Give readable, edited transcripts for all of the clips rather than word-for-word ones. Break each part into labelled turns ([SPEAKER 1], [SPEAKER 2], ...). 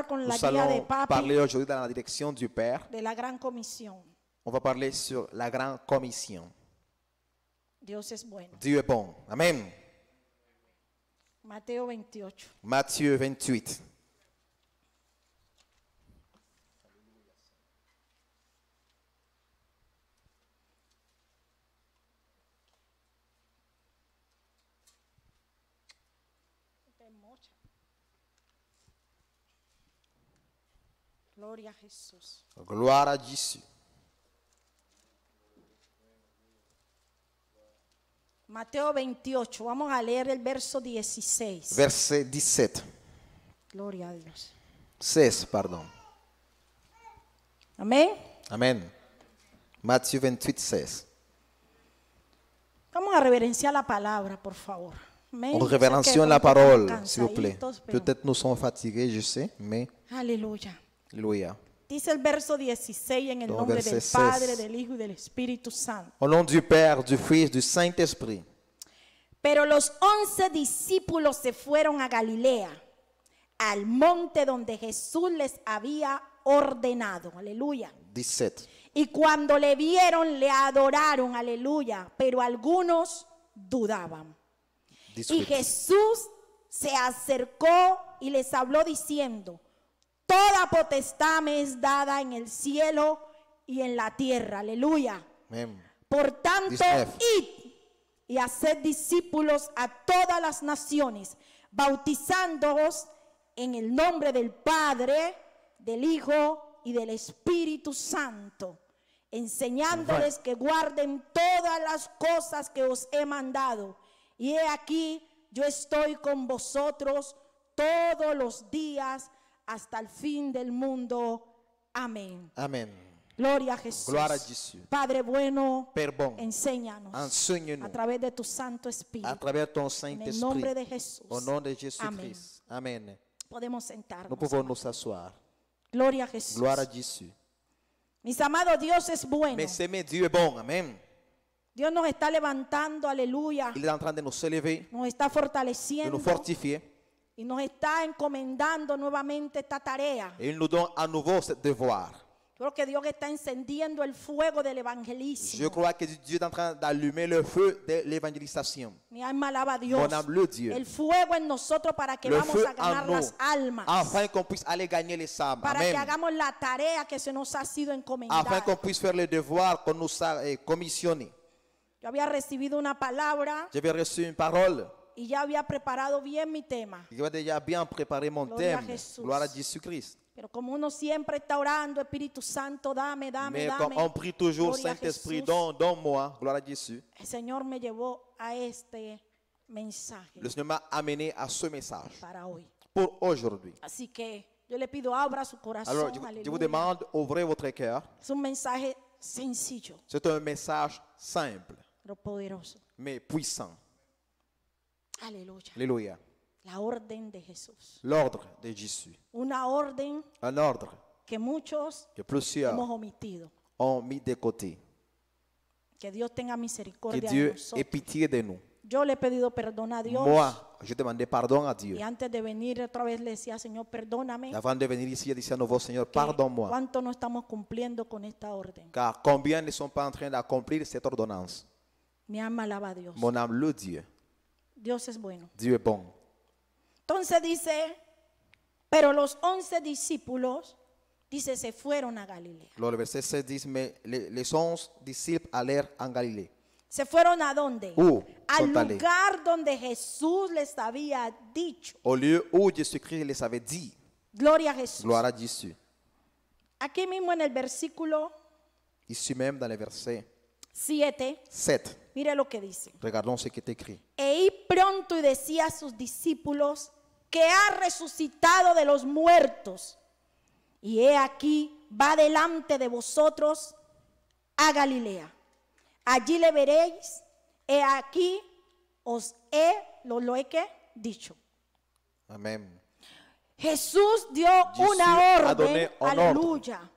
[SPEAKER 1] con
[SPEAKER 2] Nous
[SPEAKER 1] la guía de
[SPEAKER 2] allons
[SPEAKER 1] Papi
[SPEAKER 2] parler aujourd'hui dans la direction du Père.
[SPEAKER 1] de la Gran Comisión.
[SPEAKER 2] On va parler sur la grande commission.
[SPEAKER 1] Dios es bueno.
[SPEAKER 2] Dieu est bon. Amen.
[SPEAKER 1] Mateo 28.
[SPEAKER 2] Matthieu 28.
[SPEAKER 1] Gloria a Jesús.
[SPEAKER 2] Gloire à Jésus.
[SPEAKER 1] Mateo 28. Vamos a leer el verso 16.
[SPEAKER 2] Verset 17.
[SPEAKER 1] Gloria a Dios.
[SPEAKER 2] 16, pardon.
[SPEAKER 1] Amén.
[SPEAKER 2] Amen. Matthieu 28, 16.
[SPEAKER 1] Vamos a reverenciar la palabra, por favor. Amén.
[SPEAKER 2] On
[SPEAKER 1] Sé que
[SPEAKER 2] révérencions
[SPEAKER 1] de
[SPEAKER 2] la
[SPEAKER 1] pronto estamos
[SPEAKER 2] parole, s'il vous plaît.
[SPEAKER 1] cansaditos, pero-
[SPEAKER 2] Peut-être nous sommes fatigués, je sais, mais
[SPEAKER 1] Aleluya.
[SPEAKER 2] alléluia.
[SPEAKER 1] Dice el verso 16 en el
[SPEAKER 2] Dans
[SPEAKER 1] nombre del
[SPEAKER 2] verset
[SPEAKER 1] Padre,
[SPEAKER 2] 16.
[SPEAKER 1] del Hijo y del Espíritu Santo.
[SPEAKER 2] Au nom du Père, du Fils, du Saint-Esprit.
[SPEAKER 1] Pero los 11 discípulos se fueron a Galilea, al monte donde Jesús les había ordenado. Aleluya.
[SPEAKER 2] 17.
[SPEAKER 1] Y cuando le vieron, le adoraron. Aleluya. Pero algunos dudaban. Y
[SPEAKER 2] 18.
[SPEAKER 1] Jesús se acercó y les habló diciendo: toda potestad me es dada en el cielo y en la tierra. Aleluya.
[SPEAKER 2] Même.
[SPEAKER 1] Por tanto,
[SPEAKER 2] 19.
[SPEAKER 1] id y haced discípulos a todas las naciones, bautizándoos en el nombre del Padre, del Hijo y del Espíritu Santo, enseñándoles que guarden todas las cosas que os he mandado. Y he aquí, yo estoy con vosotros todos los días hasta el fin del mundo. Amén.
[SPEAKER 2] Amen.
[SPEAKER 1] Gloria a Jesús.
[SPEAKER 2] Gloire à Jésus.
[SPEAKER 1] Padre bueno,
[SPEAKER 2] Père bon,
[SPEAKER 1] enséñanos
[SPEAKER 2] enseigne-nous
[SPEAKER 1] a través de tu Santo
[SPEAKER 2] à
[SPEAKER 1] Espíritu.
[SPEAKER 2] travers ton
[SPEAKER 1] En el nombre
[SPEAKER 2] Saint-Esprit.
[SPEAKER 1] de Jesús.
[SPEAKER 2] Au nom de Jésus-Christ. Amen.
[SPEAKER 1] Podemos
[SPEAKER 2] Nous
[SPEAKER 1] sentarnos.
[SPEAKER 2] pouvons nous asseoir.
[SPEAKER 1] Gloria a Jesús.
[SPEAKER 2] Gloire à Jésus.
[SPEAKER 1] Mis amados, Dios es bueno.
[SPEAKER 2] Mais aimer, Dieu est bon. Amen.
[SPEAKER 1] Dios nos está levantando, aleluya.
[SPEAKER 2] Il est en train de nous élever,
[SPEAKER 1] Nos está
[SPEAKER 2] de
[SPEAKER 1] fortaleciendo
[SPEAKER 2] nous fortifier.
[SPEAKER 1] y nos está encomendando nuevamente esta tarea.
[SPEAKER 2] Et il nous donne à nouveau ce devoir.
[SPEAKER 1] Creo que Dios está encendiendo el fuego del
[SPEAKER 2] Je
[SPEAKER 1] evangelismo.
[SPEAKER 2] crois que Dieu est en train d'allumer le feu de l'évangélisation.
[SPEAKER 1] Mi alma alaba a Dios.
[SPEAKER 2] Mon âme le Dieu.
[SPEAKER 1] El fuego en nosotros para que
[SPEAKER 2] Le
[SPEAKER 1] vamos
[SPEAKER 2] feu
[SPEAKER 1] a
[SPEAKER 2] en
[SPEAKER 1] ganar
[SPEAKER 2] nous.
[SPEAKER 1] las almas.
[SPEAKER 2] Afin qu'on puisse aller gagner les âmes.
[SPEAKER 1] Para que
[SPEAKER 2] Amen.
[SPEAKER 1] hagamos la tarea que se nos ha sido
[SPEAKER 2] Afin
[SPEAKER 1] encomendada.
[SPEAKER 2] qu'on puisse faire le devoir qu'on nous a commissionné.
[SPEAKER 1] Yo había recibido una palabra
[SPEAKER 2] J'avais reçu une parole.
[SPEAKER 1] y ya había preparado bien mi tema.
[SPEAKER 2] J'avais déjà bien préparé mon
[SPEAKER 1] Gloria a
[SPEAKER 2] thème.
[SPEAKER 1] Jesús.
[SPEAKER 2] Gloire à Jésus-Christ.
[SPEAKER 1] Pero como uno siempre está orando, Espíritu Santo, dame, dame,
[SPEAKER 2] Mais
[SPEAKER 1] dame.
[SPEAKER 2] quand on prie toujours,
[SPEAKER 1] Gloria a
[SPEAKER 2] Saint-Esprit,
[SPEAKER 1] Jesús.
[SPEAKER 2] donne-moi, gloire à Jésus.
[SPEAKER 1] El Señor me llevó a este mensaje
[SPEAKER 2] Le Seigneur m'a amené à ce message
[SPEAKER 1] para hoy.
[SPEAKER 2] pour aujourd'hui.
[SPEAKER 1] Así que yo le pido, abra su corazón.
[SPEAKER 2] Alors, je vous
[SPEAKER 1] Aleluya.
[SPEAKER 2] demande, ouvrez votre cœur.
[SPEAKER 1] Es un mensaje sencillo,
[SPEAKER 2] C'est un message simple,
[SPEAKER 1] pero poderoso.
[SPEAKER 2] mais puissant.
[SPEAKER 1] Aleluya.
[SPEAKER 2] Alléluia.
[SPEAKER 1] La orden de Jesús.
[SPEAKER 2] L'ordre de Jésus.
[SPEAKER 1] Una orden
[SPEAKER 2] Un ordre
[SPEAKER 1] que muchos
[SPEAKER 2] que plusieurs
[SPEAKER 1] hemos omitido.
[SPEAKER 2] ont mis de côté.
[SPEAKER 1] Que Dios tenga
[SPEAKER 2] Que
[SPEAKER 1] misericordia de
[SPEAKER 2] Dieu ait
[SPEAKER 1] nosotros.
[SPEAKER 2] pitié de nous.
[SPEAKER 1] Yo le he pedido perdón a Dios.
[SPEAKER 2] Moi, je demandais pardon à Dieu.
[SPEAKER 1] Y antes de venir otra vez le decía, Señor, perdóname.
[SPEAKER 2] Avant de venir ici, je disais à nouveau, Seigneur,
[SPEAKER 1] que
[SPEAKER 2] pardonne-moi.
[SPEAKER 1] ¿Cuánto no estamos cumpliendo con esta orden?
[SPEAKER 2] Car combien ne sont pas en train d'accomplir cette ordonnance?
[SPEAKER 1] Mi alma alaba a Dios.
[SPEAKER 2] Mon âme le Dieu.
[SPEAKER 1] Dios es bueno.
[SPEAKER 2] Dieu est bon.
[SPEAKER 1] Entonces dice, pero los 11 discípulos, dice, se fueron a Galilea.
[SPEAKER 2] Alors, le verset 16 dit, mais les 11 disciples allèrent en Galilée.
[SPEAKER 1] ¿Se fueron a dónde?
[SPEAKER 2] Où
[SPEAKER 1] Al
[SPEAKER 2] sont allés?
[SPEAKER 1] lugar donde Jesús les había dicho.
[SPEAKER 2] Au lieu où Jésus-Christ les avait dit.
[SPEAKER 1] Gloria a Jesús.
[SPEAKER 2] Gloire à Jésus.
[SPEAKER 1] Aquí mismo en el versículo
[SPEAKER 2] Ici même dans le verset
[SPEAKER 1] 7,
[SPEAKER 2] 7.
[SPEAKER 1] mire lo que dice.
[SPEAKER 2] Regardons ce qui est écrit.
[SPEAKER 1] E id pronto y decía a sus discípulos que ha resucitado de los muertos. Y he aquí, va delante de vosotros a Galilea. Allí le veréis. He aquí, os he, lo he que dicho.
[SPEAKER 2] Amen.
[SPEAKER 1] Jesús dio
[SPEAKER 2] Jesús
[SPEAKER 1] una
[SPEAKER 2] ha
[SPEAKER 1] orden,
[SPEAKER 2] donné un
[SPEAKER 1] aleluya,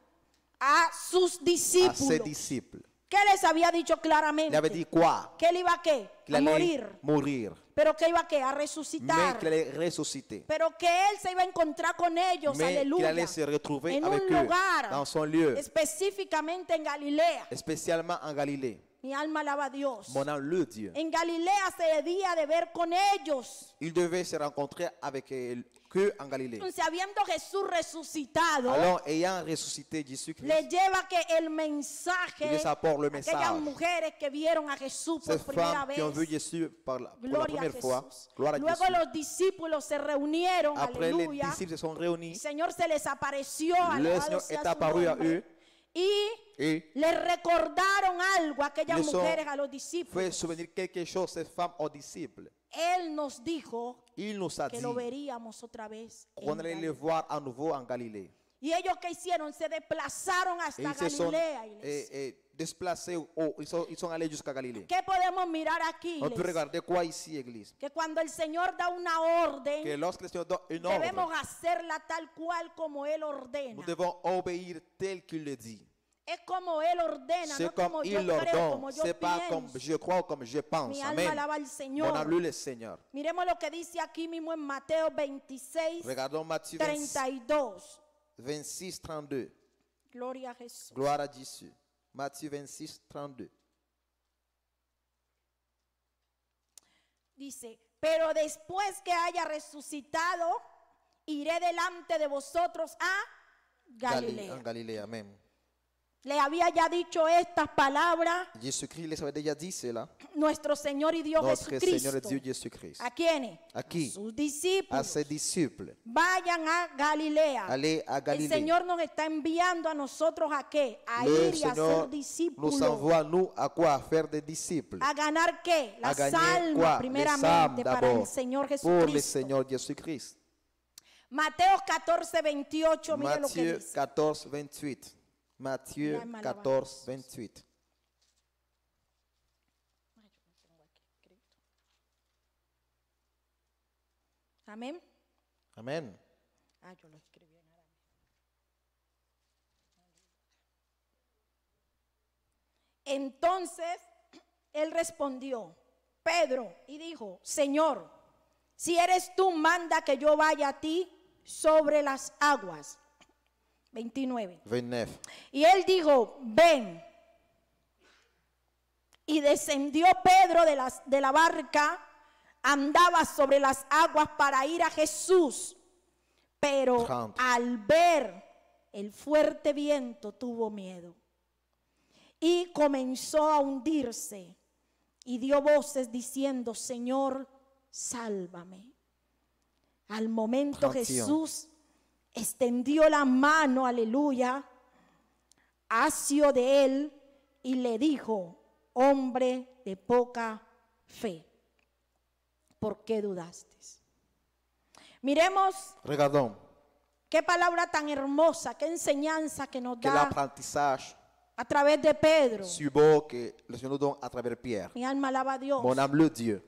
[SPEAKER 1] a sus
[SPEAKER 2] À ses
[SPEAKER 1] discípulos.
[SPEAKER 2] disciples.
[SPEAKER 1] ¿Qué les había dicho
[SPEAKER 2] Il
[SPEAKER 1] claramente?
[SPEAKER 2] avait dit quoi?
[SPEAKER 1] Que él iba a qué?
[SPEAKER 2] Qu'il
[SPEAKER 1] A
[SPEAKER 2] allait
[SPEAKER 1] morir.
[SPEAKER 2] mourir.
[SPEAKER 1] pero que iba a
[SPEAKER 2] mais
[SPEAKER 1] resucitar,
[SPEAKER 2] qu'il allait ressusciter.
[SPEAKER 1] pero que él se iba a encontrar con ellos,
[SPEAKER 2] Mais qu'il
[SPEAKER 1] aleluya,
[SPEAKER 2] allait se retrouver
[SPEAKER 1] en
[SPEAKER 2] avec
[SPEAKER 1] un
[SPEAKER 2] eux
[SPEAKER 1] lugar
[SPEAKER 2] dans son lieu,
[SPEAKER 1] específicamente en Galilea.
[SPEAKER 2] spécialement en Galilée.
[SPEAKER 1] Mi alma alaba a Dios.
[SPEAKER 2] Mon âme, le Dieu.
[SPEAKER 1] En Galilea se debía de ver con ellos.
[SPEAKER 2] Il devait se rencontrer avec eux en Galilée.
[SPEAKER 1] Entonces, habiendo Jesús resucitado,
[SPEAKER 2] Alors, ayant ressuscité Jésus-Christ,
[SPEAKER 1] le lleva que el mensaje,
[SPEAKER 2] il les apporte le
[SPEAKER 1] aquellas
[SPEAKER 2] message.
[SPEAKER 1] mujeres que vieron a Jesús por
[SPEAKER 2] Ces
[SPEAKER 1] primera
[SPEAKER 2] femmes qui ont vu
[SPEAKER 1] vez,
[SPEAKER 2] Jésus pour la
[SPEAKER 1] gloria a
[SPEAKER 2] première fois,
[SPEAKER 1] Jesús.
[SPEAKER 2] gloire à
[SPEAKER 1] Luego
[SPEAKER 2] Jésus.
[SPEAKER 1] los discípulos se reunieron,
[SPEAKER 2] Après, les
[SPEAKER 1] aleluya.
[SPEAKER 2] disciples se sont
[SPEAKER 1] El
[SPEAKER 2] réunis.
[SPEAKER 1] Señor se les apareció,
[SPEAKER 2] Le
[SPEAKER 1] alabado
[SPEAKER 2] Señor
[SPEAKER 1] sea
[SPEAKER 2] est
[SPEAKER 1] su
[SPEAKER 2] apparu à
[SPEAKER 1] nombre,
[SPEAKER 2] eux
[SPEAKER 1] y
[SPEAKER 2] et
[SPEAKER 1] les recordaron algo a aquellas
[SPEAKER 2] les ont
[SPEAKER 1] mujeres, a los
[SPEAKER 2] fait
[SPEAKER 1] discípulos.
[SPEAKER 2] souvenir quelque chose, ces femmes aux disciples.
[SPEAKER 1] Él nos dijo
[SPEAKER 2] Il nous a
[SPEAKER 1] que
[SPEAKER 2] dit
[SPEAKER 1] lo veríamos otra vez en
[SPEAKER 2] qu'on allait les
[SPEAKER 1] Galilea.
[SPEAKER 2] voir à nouveau en Galilée.
[SPEAKER 1] Y ellos que hicieron, se desplazaron
[SPEAKER 2] Et
[SPEAKER 1] hasta
[SPEAKER 2] ils se sont
[SPEAKER 1] Galilea. Iglesia.
[SPEAKER 2] déplacés, ils sont allés jusqu'à Galilée.
[SPEAKER 1] ¿Qué podemos mirar aquí?
[SPEAKER 2] On peut
[SPEAKER 1] Iglesia?
[SPEAKER 2] regarder quoi ici, Église?
[SPEAKER 1] Que cuando el Señor da una
[SPEAKER 2] Que
[SPEAKER 1] orden,
[SPEAKER 2] lorsque le Seigneur donne une
[SPEAKER 1] debemos
[SPEAKER 2] ordre,
[SPEAKER 1] hacerla tal cual como Él
[SPEAKER 2] nous
[SPEAKER 1] ordena.
[SPEAKER 2] devons obéir tel qu'il le dit.
[SPEAKER 1] Es como Él ordena,
[SPEAKER 2] C'est
[SPEAKER 1] no
[SPEAKER 2] comme
[SPEAKER 1] como yo
[SPEAKER 2] il
[SPEAKER 1] creo,
[SPEAKER 2] l'ordonne.
[SPEAKER 1] como yo
[SPEAKER 2] C'est pas comme
[SPEAKER 1] pienso.
[SPEAKER 2] je crois ou comme je pense.
[SPEAKER 1] Mi alma
[SPEAKER 2] Amen.
[SPEAKER 1] alaba al
[SPEAKER 2] Mon
[SPEAKER 1] Señor.
[SPEAKER 2] âme loue le Seigneur.
[SPEAKER 1] Miremos lo que dice aquí mismo en Mateo 26,
[SPEAKER 2] Regardons Matthieu
[SPEAKER 1] 32.
[SPEAKER 2] 26, 32.
[SPEAKER 1] Gloria a Jesús.
[SPEAKER 2] Gloire à Jésus. Matthieu 26, 32.
[SPEAKER 1] Dice, pero después que haya resucitado, iré delante de vosotros a Galilea.
[SPEAKER 2] En Galilée, Amen.
[SPEAKER 1] Le había ya dicho estas palabras
[SPEAKER 2] Jésus-Christ les avait déjà dit cela.
[SPEAKER 1] nuestro Señor y Dios
[SPEAKER 2] Notre Seigneur et
[SPEAKER 1] Jesucristo.
[SPEAKER 2] Dieu Jésus-Christ.
[SPEAKER 1] ¿A quiénes?
[SPEAKER 2] ¿A qui?
[SPEAKER 1] Sus
[SPEAKER 2] À
[SPEAKER 1] discípulos.
[SPEAKER 2] ses disciples.
[SPEAKER 1] Vayan a Galilea.
[SPEAKER 2] Allez à
[SPEAKER 1] El
[SPEAKER 2] Galilée.
[SPEAKER 1] Señor nos está enviando a nosotros a qué? A
[SPEAKER 2] Le
[SPEAKER 1] ir y a
[SPEAKER 2] Seigneur
[SPEAKER 1] ser discípulos.
[SPEAKER 2] nous envoie, nous, à quoi? À faire des disciples.
[SPEAKER 1] A ganar qué?
[SPEAKER 2] À
[SPEAKER 1] Las
[SPEAKER 2] gagner
[SPEAKER 1] almas
[SPEAKER 2] quoi? Les
[SPEAKER 1] primeramente
[SPEAKER 2] âmes
[SPEAKER 1] para el
[SPEAKER 2] d'abord.
[SPEAKER 1] Señor
[SPEAKER 2] Pour le
[SPEAKER 1] Jesucristo.
[SPEAKER 2] Seigneur Jésus-Christ.
[SPEAKER 1] Mateo 14, 28, mire lo que
[SPEAKER 2] Matthieu
[SPEAKER 1] dice.
[SPEAKER 2] 14, 28. Matthieu
[SPEAKER 1] Mi alma alaba a
[SPEAKER 2] 14, 28.
[SPEAKER 1] Amén.
[SPEAKER 2] Amen.
[SPEAKER 1] Ah, yo lo escribí en arameo. Entonces él respondió, Pedro, y dijo, Señor, si eres tú, manda que yo vaya a ti sobre las aguas. 29.
[SPEAKER 2] 29.
[SPEAKER 1] Y él dijo, ven. Y descendió Pedro de la barca, andaba sobre las aguas para ir a Jesús. Pero
[SPEAKER 2] 30.
[SPEAKER 1] al ver el fuerte viento tuvo miedo. Y comenzó a hundirse. Y dio voces diciendo, Señor, sálvame. Al momento
[SPEAKER 2] 31.
[SPEAKER 1] Jesús extendió la mano, aleluya, asió de él y le dijo, hombre de poca fe, ¿por qué dudaste? Miremos
[SPEAKER 2] Regardons.
[SPEAKER 1] qué palabra tan hermosa, qué enseñanza que nos
[SPEAKER 2] Quel
[SPEAKER 1] da
[SPEAKER 2] apprentissage
[SPEAKER 1] a través de Pedro.
[SPEAKER 2] si beau que le Seigneur nous donne à travers Pierre.
[SPEAKER 1] Mi alma alaba a Dios.
[SPEAKER 2] Mon âme le Dieu.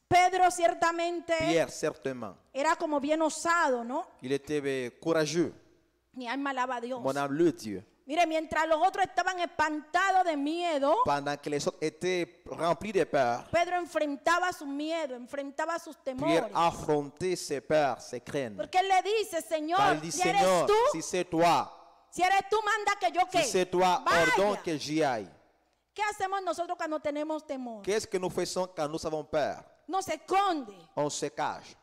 [SPEAKER 1] Pedro ciertamente
[SPEAKER 2] Pierre, certainement.
[SPEAKER 1] era como bien osado, ¿no?
[SPEAKER 2] Il était courageux.
[SPEAKER 1] Mi alma alaba a Dios.
[SPEAKER 2] Mon âme le Dieu.
[SPEAKER 1] Mire, mientras los otros estaban espantados de miedo,
[SPEAKER 2] Pendant que les autres étaient remplis de peur,
[SPEAKER 1] Pedro enfrentaba su miedo, enfrentaba sus temores.
[SPEAKER 2] Pierre affrontait ses peurs, ses craintes.
[SPEAKER 1] Porque él le dice, Señor,
[SPEAKER 2] Car il dit,
[SPEAKER 1] si eres
[SPEAKER 2] Seigneur,
[SPEAKER 1] tú,
[SPEAKER 2] si c'est toi,
[SPEAKER 1] manda que yo
[SPEAKER 2] si
[SPEAKER 1] qué.
[SPEAKER 2] c'est toi,
[SPEAKER 1] Vaya.
[SPEAKER 2] ordonne que j'y aille.
[SPEAKER 1] ¿Qué hacemos nosotros cuando tenemos temor?
[SPEAKER 2] Qu'est-ce que nous faisons quand nous avons peur?
[SPEAKER 1] Nos esconde,
[SPEAKER 2] On se cache.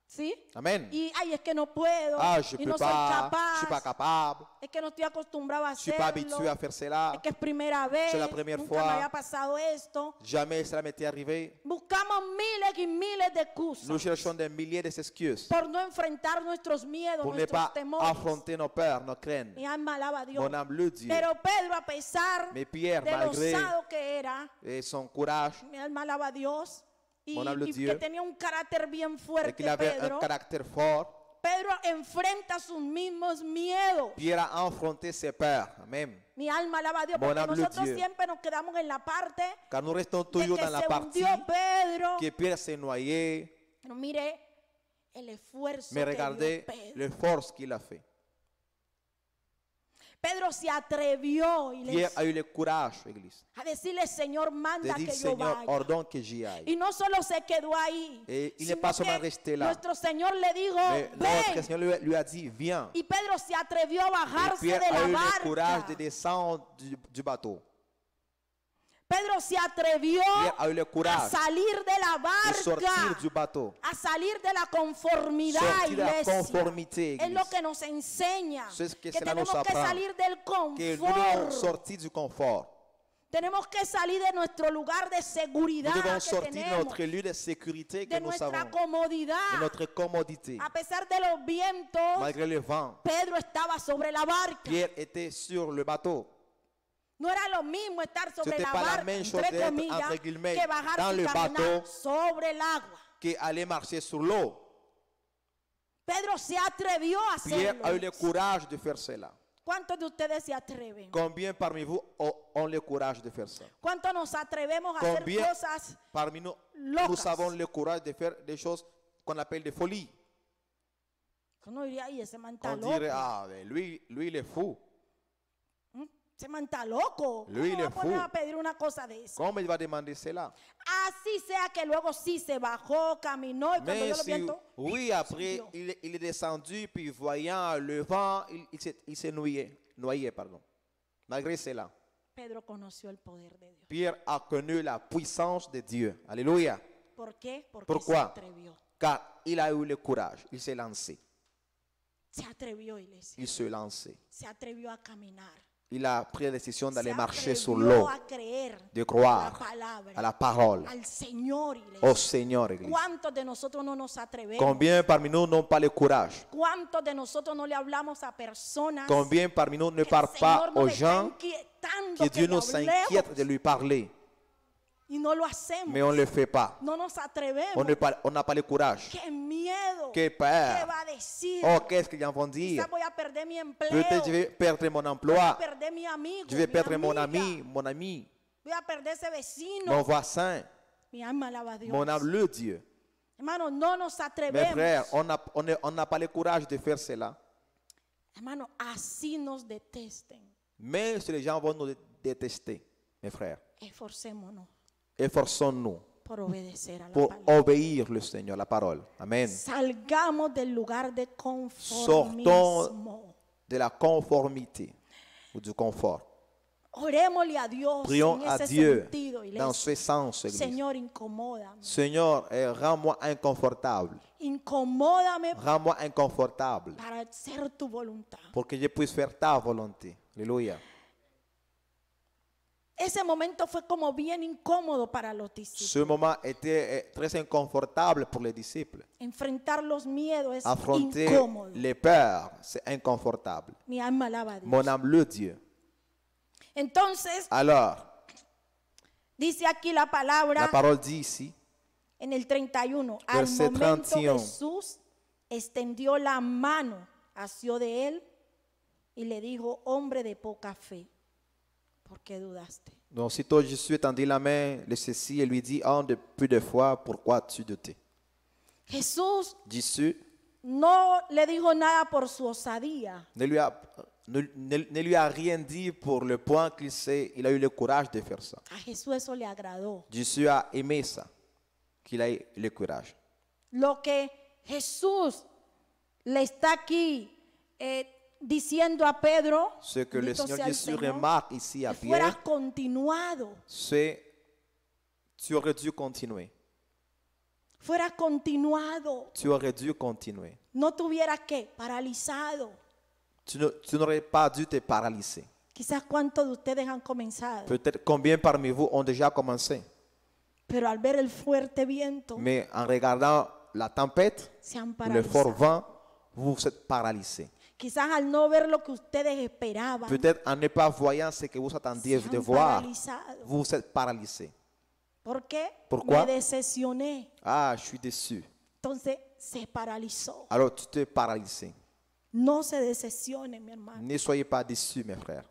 [SPEAKER 1] ¿sí?
[SPEAKER 2] Amen.
[SPEAKER 1] Y, ay, es que no puedo,
[SPEAKER 2] Ah, je
[SPEAKER 1] y
[SPEAKER 2] peux
[SPEAKER 1] no soy
[SPEAKER 2] pas,
[SPEAKER 1] capaz,
[SPEAKER 2] je suis pas capable,
[SPEAKER 1] es que no estoy acostumbrado a
[SPEAKER 2] je suis pas
[SPEAKER 1] hacerlo,
[SPEAKER 2] habitué à faire cela.
[SPEAKER 1] es que es primera vez,
[SPEAKER 2] C'est la première
[SPEAKER 1] nunca
[SPEAKER 2] fois.
[SPEAKER 1] me había pasado esto.
[SPEAKER 2] Jamais cela m'était arrivé.
[SPEAKER 1] Buscamos miles y miles de excusas
[SPEAKER 2] Nous cherchons des milliers d'excuses
[SPEAKER 1] por no enfrentar nuestros miedos,
[SPEAKER 2] pour ne
[SPEAKER 1] nuestros
[SPEAKER 2] pas
[SPEAKER 1] temores.
[SPEAKER 2] affronter nos peurs, nos craintes.
[SPEAKER 1] Mi alma alaba a Dios.
[SPEAKER 2] Mon âme le Dieu.
[SPEAKER 1] Pero Pedro, a pesar
[SPEAKER 2] Mais Pierre,
[SPEAKER 1] de lo
[SPEAKER 2] malgré
[SPEAKER 1] osado que era,
[SPEAKER 2] et son courage
[SPEAKER 1] mi alma alaba a Dios, y,
[SPEAKER 2] Mon âme le
[SPEAKER 1] y
[SPEAKER 2] Dieu.
[SPEAKER 1] que tenía un carácter bien
[SPEAKER 2] et
[SPEAKER 1] fuerte,
[SPEAKER 2] qu'il avait
[SPEAKER 1] Pedro,
[SPEAKER 2] un caractère fort,
[SPEAKER 1] Pedro enfrenta sus mismos miedos.
[SPEAKER 2] Pierre a affronté ses peurs. Amen.
[SPEAKER 1] Mi alma alaba a Dios,
[SPEAKER 2] Mon
[SPEAKER 1] porque
[SPEAKER 2] âme le
[SPEAKER 1] nosotros
[SPEAKER 2] Dieu.
[SPEAKER 1] siempre nos quedamos en la parte
[SPEAKER 2] Car nous restons
[SPEAKER 1] de
[SPEAKER 2] toujours
[SPEAKER 1] que
[SPEAKER 2] dans la
[SPEAKER 1] se
[SPEAKER 2] partie
[SPEAKER 1] hundió Pedro.
[SPEAKER 2] que Pierre s'est noyé,
[SPEAKER 1] Pero mire el esfuerzo
[SPEAKER 2] mais
[SPEAKER 1] que
[SPEAKER 2] regardez
[SPEAKER 1] dio Pedro.
[SPEAKER 2] le force qu'il a fait.
[SPEAKER 1] Pedro se atrevió,
[SPEAKER 2] Pierre
[SPEAKER 1] iglesia,
[SPEAKER 2] a eu le courage, Église,
[SPEAKER 1] a decirle, Señor,
[SPEAKER 2] de
[SPEAKER 1] manda
[SPEAKER 2] dire
[SPEAKER 1] que yo
[SPEAKER 2] Seigneur,
[SPEAKER 1] vaya.
[SPEAKER 2] ordonne que j'y aille.
[SPEAKER 1] Y no solo se quedó ahí,
[SPEAKER 2] Et il n'est
[SPEAKER 1] sino
[SPEAKER 2] pas seulement
[SPEAKER 1] que
[SPEAKER 2] resté là.
[SPEAKER 1] nuestro Señor le dijo,
[SPEAKER 2] Mais notre
[SPEAKER 1] ven.
[SPEAKER 2] Seigneur lui a dit, viens.
[SPEAKER 1] Y Pedro se atrevió a
[SPEAKER 2] Et
[SPEAKER 1] bajarse
[SPEAKER 2] Pierre
[SPEAKER 1] de
[SPEAKER 2] a
[SPEAKER 1] la
[SPEAKER 2] eu le courage de
[SPEAKER 1] barca.
[SPEAKER 2] descendre du bateau.
[SPEAKER 1] Pedro se atrevió
[SPEAKER 2] Pierre a eu le
[SPEAKER 1] a
[SPEAKER 2] courage
[SPEAKER 1] salir de la
[SPEAKER 2] de sortir
[SPEAKER 1] barca,
[SPEAKER 2] du bateau.
[SPEAKER 1] a salir de la conformidad,
[SPEAKER 2] Sortir de la
[SPEAKER 1] iglesia.
[SPEAKER 2] conformité,
[SPEAKER 1] Es lo
[SPEAKER 2] Église.
[SPEAKER 1] que nos enseña,
[SPEAKER 2] C'est ce que
[SPEAKER 1] que
[SPEAKER 2] cela nous
[SPEAKER 1] tenemos que
[SPEAKER 2] apprend.
[SPEAKER 1] salir del
[SPEAKER 2] Que nous devons
[SPEAKER 1] confort.
[SPEAKER 2] sortir du confort.
[SPEAKER 1] Tenemos que salir de nuestro lugar de
[SPEAKER 2] Nous
[SPEAKER 1] seguridad
[SPEAKER 2] devons
[SPEAKER 1] que
[SPEAKER 2] sortir de
[SPEAKER 1] tenemos,
[SPEAKER 2] notre lieu de sécurité que
[SPEAKER 1] de
[SPEAKER 2] nous
[SPEAKER 1] nuestra
[SPEAKER 2] savons,
[SPEAKER 1] comodidad.
[SPEAKER 2] de notre commodité.
[SPEAKER 1] A pesar de los vientos,
[SPEAKER 2] Malgré le vent,
[SPEAKER 1] Pedro estaba sobre la barca.
[SPEAKER 2] Pierre était sur le bateau.
[SPEAKER 1] No era lo mismo estar sobre
[SPEAKER 2] C'était
[SPEAKER 1] la
[SPEAKER 2] pas la
[SPEAKER 1] barca,
[SPEAKER 2] même chose
[SPEAKER 1] entre
[SPEAKER 2] d'être,
[SPEAKER 1] comillas,
[SPEAKER 2] entre guillemets,
[SPEAKER 1] que bajarse
[SPEAKER 2] dans
[SPEAKER 1] y
[SPEAKER 2] le
[SPEAKER 1] caminar
[SPEAKER 2] bateau.
[SPEAKER 1] sobre el agua.
[SPEAKER 2] Qui allait marcher sur l'eau.
[SPEAKER 1] Pedro se atrevió a
[SPEAKER 2] Pierre a eu le
[SPEAKER 1] hacerlo.
[SPEAKER 2] courage de faire cela.
[SPEAKER 1] ¿Cuántos de ustedes se atreven?
[SPEAKER 2] Combien parmi vous ont le courage de faire ça?
[SPEAKER 1] ¿Cuántos nos atrevemos a hacer
[SPEAKER 2] Combien
[SPEAKER 1] cosas?
[SPEAKER 2] parmi nous,
[SPEAKER 1] locas.
[SPEAKER 2] nous avons le courage de faire des choses qu'on appelle des folies?
[SPEAKER 1] Uno diría, ay, ese man está
[SPEAKER 2] On
[SPEAKER 1] loco.
[SPEAKER 2] dirait, ah, mais lui, il est fou.
[SPEAKER 1] Ese man está loco.
[SPEAKER 2] Lui,
[SPEAKER 1] ¿Cómo
[SPEAKER 2] il
[SPEAKER 1] va
[SPEAKER 2] est
[SPEAKER 1] a poner
[SPEAKER 2] fou.
[SPEAKER 1] a pedir una cosa de esa?
[SPEAKER 2] Comment il va demander cela?
[SPEAKER 1] Así sea que luego sí se bajó, caminó y cuando
[SPEAKER 2] Mais
[SPEAKER 1] yo lo
[SPEAKER 2] si,
[SPEAKER 1] viento,
[SPEAKER 2] oui, après, il est descendu, puis voyant le vent, il s'est noyé, pardon. Malgré cela,
[SPEAKER 1] Pedro conoció el poder de Dios.
[SPEAKER 2] Pierre a connu la puissance de Dieu. Alléluia.
[SPEAKER 1] ¿Por qué? Porque
[SPEAKER 2] Pourquoi?
[SPEAKER 1] se atrevió.
[SPEAKER 2] Car il a eu le courage. Il s'est lancé.
[SPEAKER 1] Se atrevió, iglesia.
[SPEAKER 2] Il s'est lancé.
[SPEAKER 1] Se atrevió a caminar.
[SPEAKER 2] Il a pris la décision
[SPEAKER 1] Se
[SPEAKER 2] d'aller marcher sur
[SPEAKER 1] atrevió
[SPEAKER 2] l'eau,
[SPEAKER 1] a creer
[SPEAKER 2] de
[SPEAKER 1] la
[SPEAKER 2] croire
[SPEAKER 1] palabra,
[SPEAKER 2] à la parole,
[SPEAKER 1] al Señor, iglesia.
[SPEAKER 2] au Seigneur, Église.
[SPEAKER 1] ¿Cuántos de nosotros no nos atrevemos?
[SPEAKER 2] Combien parmi nous n'ont pas le courage?
[SPEAKER 1] ¿Cuántos de nosotros no le hablamos a personas
[SPEAKER 2] Combien parmi nous ne
[SPEAKER 1] que el
[SPEAKER 2] parlent pas
[SPEAKER 1] Señor nos
[SPEAKER 2] aux
[SPEAKER 1] está
[SPEAKER 2] gens
[SPEAKER 1] inquietando
[SPEAKER 2] que
[SPEAKER 1] que
[SPEAKER 2] Dieu
[SPEAKER 1] le
[SPEAKER 2] nous s'inquiète de
[SPEAKER 1] hablemos
[SPEAKER 2] lui parler,
[SPEAKER 1] y no lo hacemos?
[SPEAKER 2] mais on ne le fait pas.
[SPEAKER 1] No nos atrevemos.
[SPEAKER 2] On n'a pas le courage.
[SPEAKER 1] ¡Qué miedo!
[SPEAKER 2] Qué
[SPEAKER 1] ¿Qué
[SPEAKER 2] peur.
[SPEAKER 1] va a decir?
[SPEAKER 2] Oh, qu'est-ce qu'ils vont dire?
[SPEAKER 1] Quizás voy a perder mi empleo.
[SPEAKER 2] Peut-être je vais perdre mon
[SPEAKER 1] Voy a
[SPEAKER 2] emploi.
[SPEAKER 1] perder mi amigo.
[SPEAKER 2] Je vais
[SPEAKER 1] mi
[SPEAKER 2] perdre mon
[SPEAKER 1] amiga.
[SPEAKER 2] ami, mon ami,
[SPEAKER 1] Voy a perder ese vecino.
[SPEAKER 2] mon voisin,
[SPEAKER 1] Mi alma alaba a Dios.
[SPEAKER 2] mon âme, le Dieu.
[SPEAKER 1] Hermano, no nos
[SPEAKER 2] Mes
[SPEAKER 1] atrevemos.
[SPEAKER 2] frères, on n'a pas le courage de faire cela.
[SPEAKER 1] Hermano, así nos detesten.
[SPEAKER 2] Mais si les gens vont nous détester, mes frères,
[SPEAKER 1] Esforcémonos
[SPEAKER 2] efforçons-nous
[SPEAKER 1] por obedecer a la
[SPEAKER 2] pour
[SPEAKER 1] palabra.
[SPEAKER 2] obéir le Seigneur, la parole. Amen.
[SPEAKER 1] Salgamos del lugar de
[SPEAKER 2] Sortons
[SPEAKER 1] conformismo.
[SPEAKER 2] de la conformité ou du confort.
[SPEAKER 1] Orémosle a Dios
[SPEAKER 2] Prions
[SPEAKER 1] en
[SPEAKER 2] à
[SPEAKER 1] ese
[SPEAKER 2] Dieu
[SPEAKER 1] sentido,
[SPEAKER 2] dans
[SPEAKER 1] iglesia.
[SPEAKER 2] ce sens, Église.
[SPEAKER 1] Señor, incomódame.
[SPEAKER 2] Seigneur, rends-moi inconfortable.
[SPEAKER 1] Incomódame
[SPEAKER 2] Rends-moi inconfortable
[SPEAKER 1] para hacer tu voluntad.
[SPEAKER 2] pour que je puisse faire ta volonté. Alléluia.
[SPEAKER 1] Ese momento fue como bien incómodo para los discípulos.
[SPEAKER 2] Ce moment était très inconfortable pour les disciples.
[SPEAKER 1] Enfrentar los miedos es
[SPEAKER 2] Affronter
[SPEAKER 1] incómodo.
[SPEAKER 2] les peurs, c'est inconfortable.
[SPEAKER 1] Mi alma alaba a Dios.
[SPEAKER 2] Mon âme, le Dieu.
[SPEAKER 1] Entonces,
[SPEAKER 2] Alors,
[SPEAKER 1] dice aquí la palabra
[SPEAKER 2] la parole dit ici,
[SPEAKER 1] en el 31. Al
[SPEAKER 2] Verset
[SPEAKER 1] momento
[SPEAKER 2] 31.
[SPEAKER 1] Jesús extendió la mano, asió de él y le dijo, hombre de poca fe, ¿por qué dudaste?
[SPEAKER 2] donc aussitôt Jésus étendit la main, le saisit et lui dit, homme de plus de foi, pourquoi tu doutais?
[SPEAKER 1] Jesús
[SPEAKER 2] Jésus
[SPEAKER 1] no le dijo nada por su osadía.
[SPEAKER 2] ne lui a rien dit pour le point il a eu le courage de faire ça.
[SPEAKER 1] A Jesús eso le agradó.
[SPEAKER 2] Jésus a aimé ça, qu'il a eu le courage.
[SPEAKER 1] Lo que Jesús le está aquí diciendo a Pedro,
[SPEAKER 2] Ce que le
[SPEAKER 1] bendito
[SPEAKER 2] Seigneur
[SPEAKER 1] sea el
[SPEAKER 2] Jésus
[SPEAKER 1] Señor,
[SPEAKER 2] remarque ici à
[SPEAKER 1] que fueras
[SPEAKER 2] Pierre,
[SPEAKER 1] continuado,
[SPEAKER 2] c'est tu aurais dû continuer.
[SPEAKER 1] fueras continuado,
[SPEAKER 2] Tu aurais dû continuer.
[SPEAKER 1] no tuvieras que paralizado.
[SPEAKER 2] Tu n'aurais pas dû te paralyser.
[SPEAKER 1] Quizás cuántos de ustedes han comenzado,
[SPEAKER 2] Peut-être combien parmi vous ont déjà commencé,
[SPEAKER 1] pero al ver el fuerte viento
[SPEAKER 2] mais en regardant la tempête,
[SPEAKER 1] se han
[SPEAKER 2] le fort
[SPEAKER 1] paralizado.
[SPEAKER 2] vent, vous vous êtes paralysé.
[SPEAKER 1] Quizás al no ver lo que ustedes esperaban,
[SPEAKER 2] Peut-être en ne pas voyant ce que vous
[SPEAKER 1] se
[SPEAKER 2] attendiez de
[SPEAKER 1] han
[SPEAKER 2] voir,
[SPEAKER 1] paralizado.
[SPEAKER 2] vous vous êtes paralysé.
[SPEAKER 1] ¿Por qué?
[SPEAKER 2] Pourquoi?
[SPEAKER 1] Me decepcioné.
[SPEAKER 2] Ah, je suis déçu.
[SPEAKER 1] Entonces se paralizó.
[SPEAKER 2] Alors tu t'es paralysé.
[SPEAKER 1] No se decepcione, mi hermano.
[SPEAKER 2] Ne soyez pas déçus, mes frères.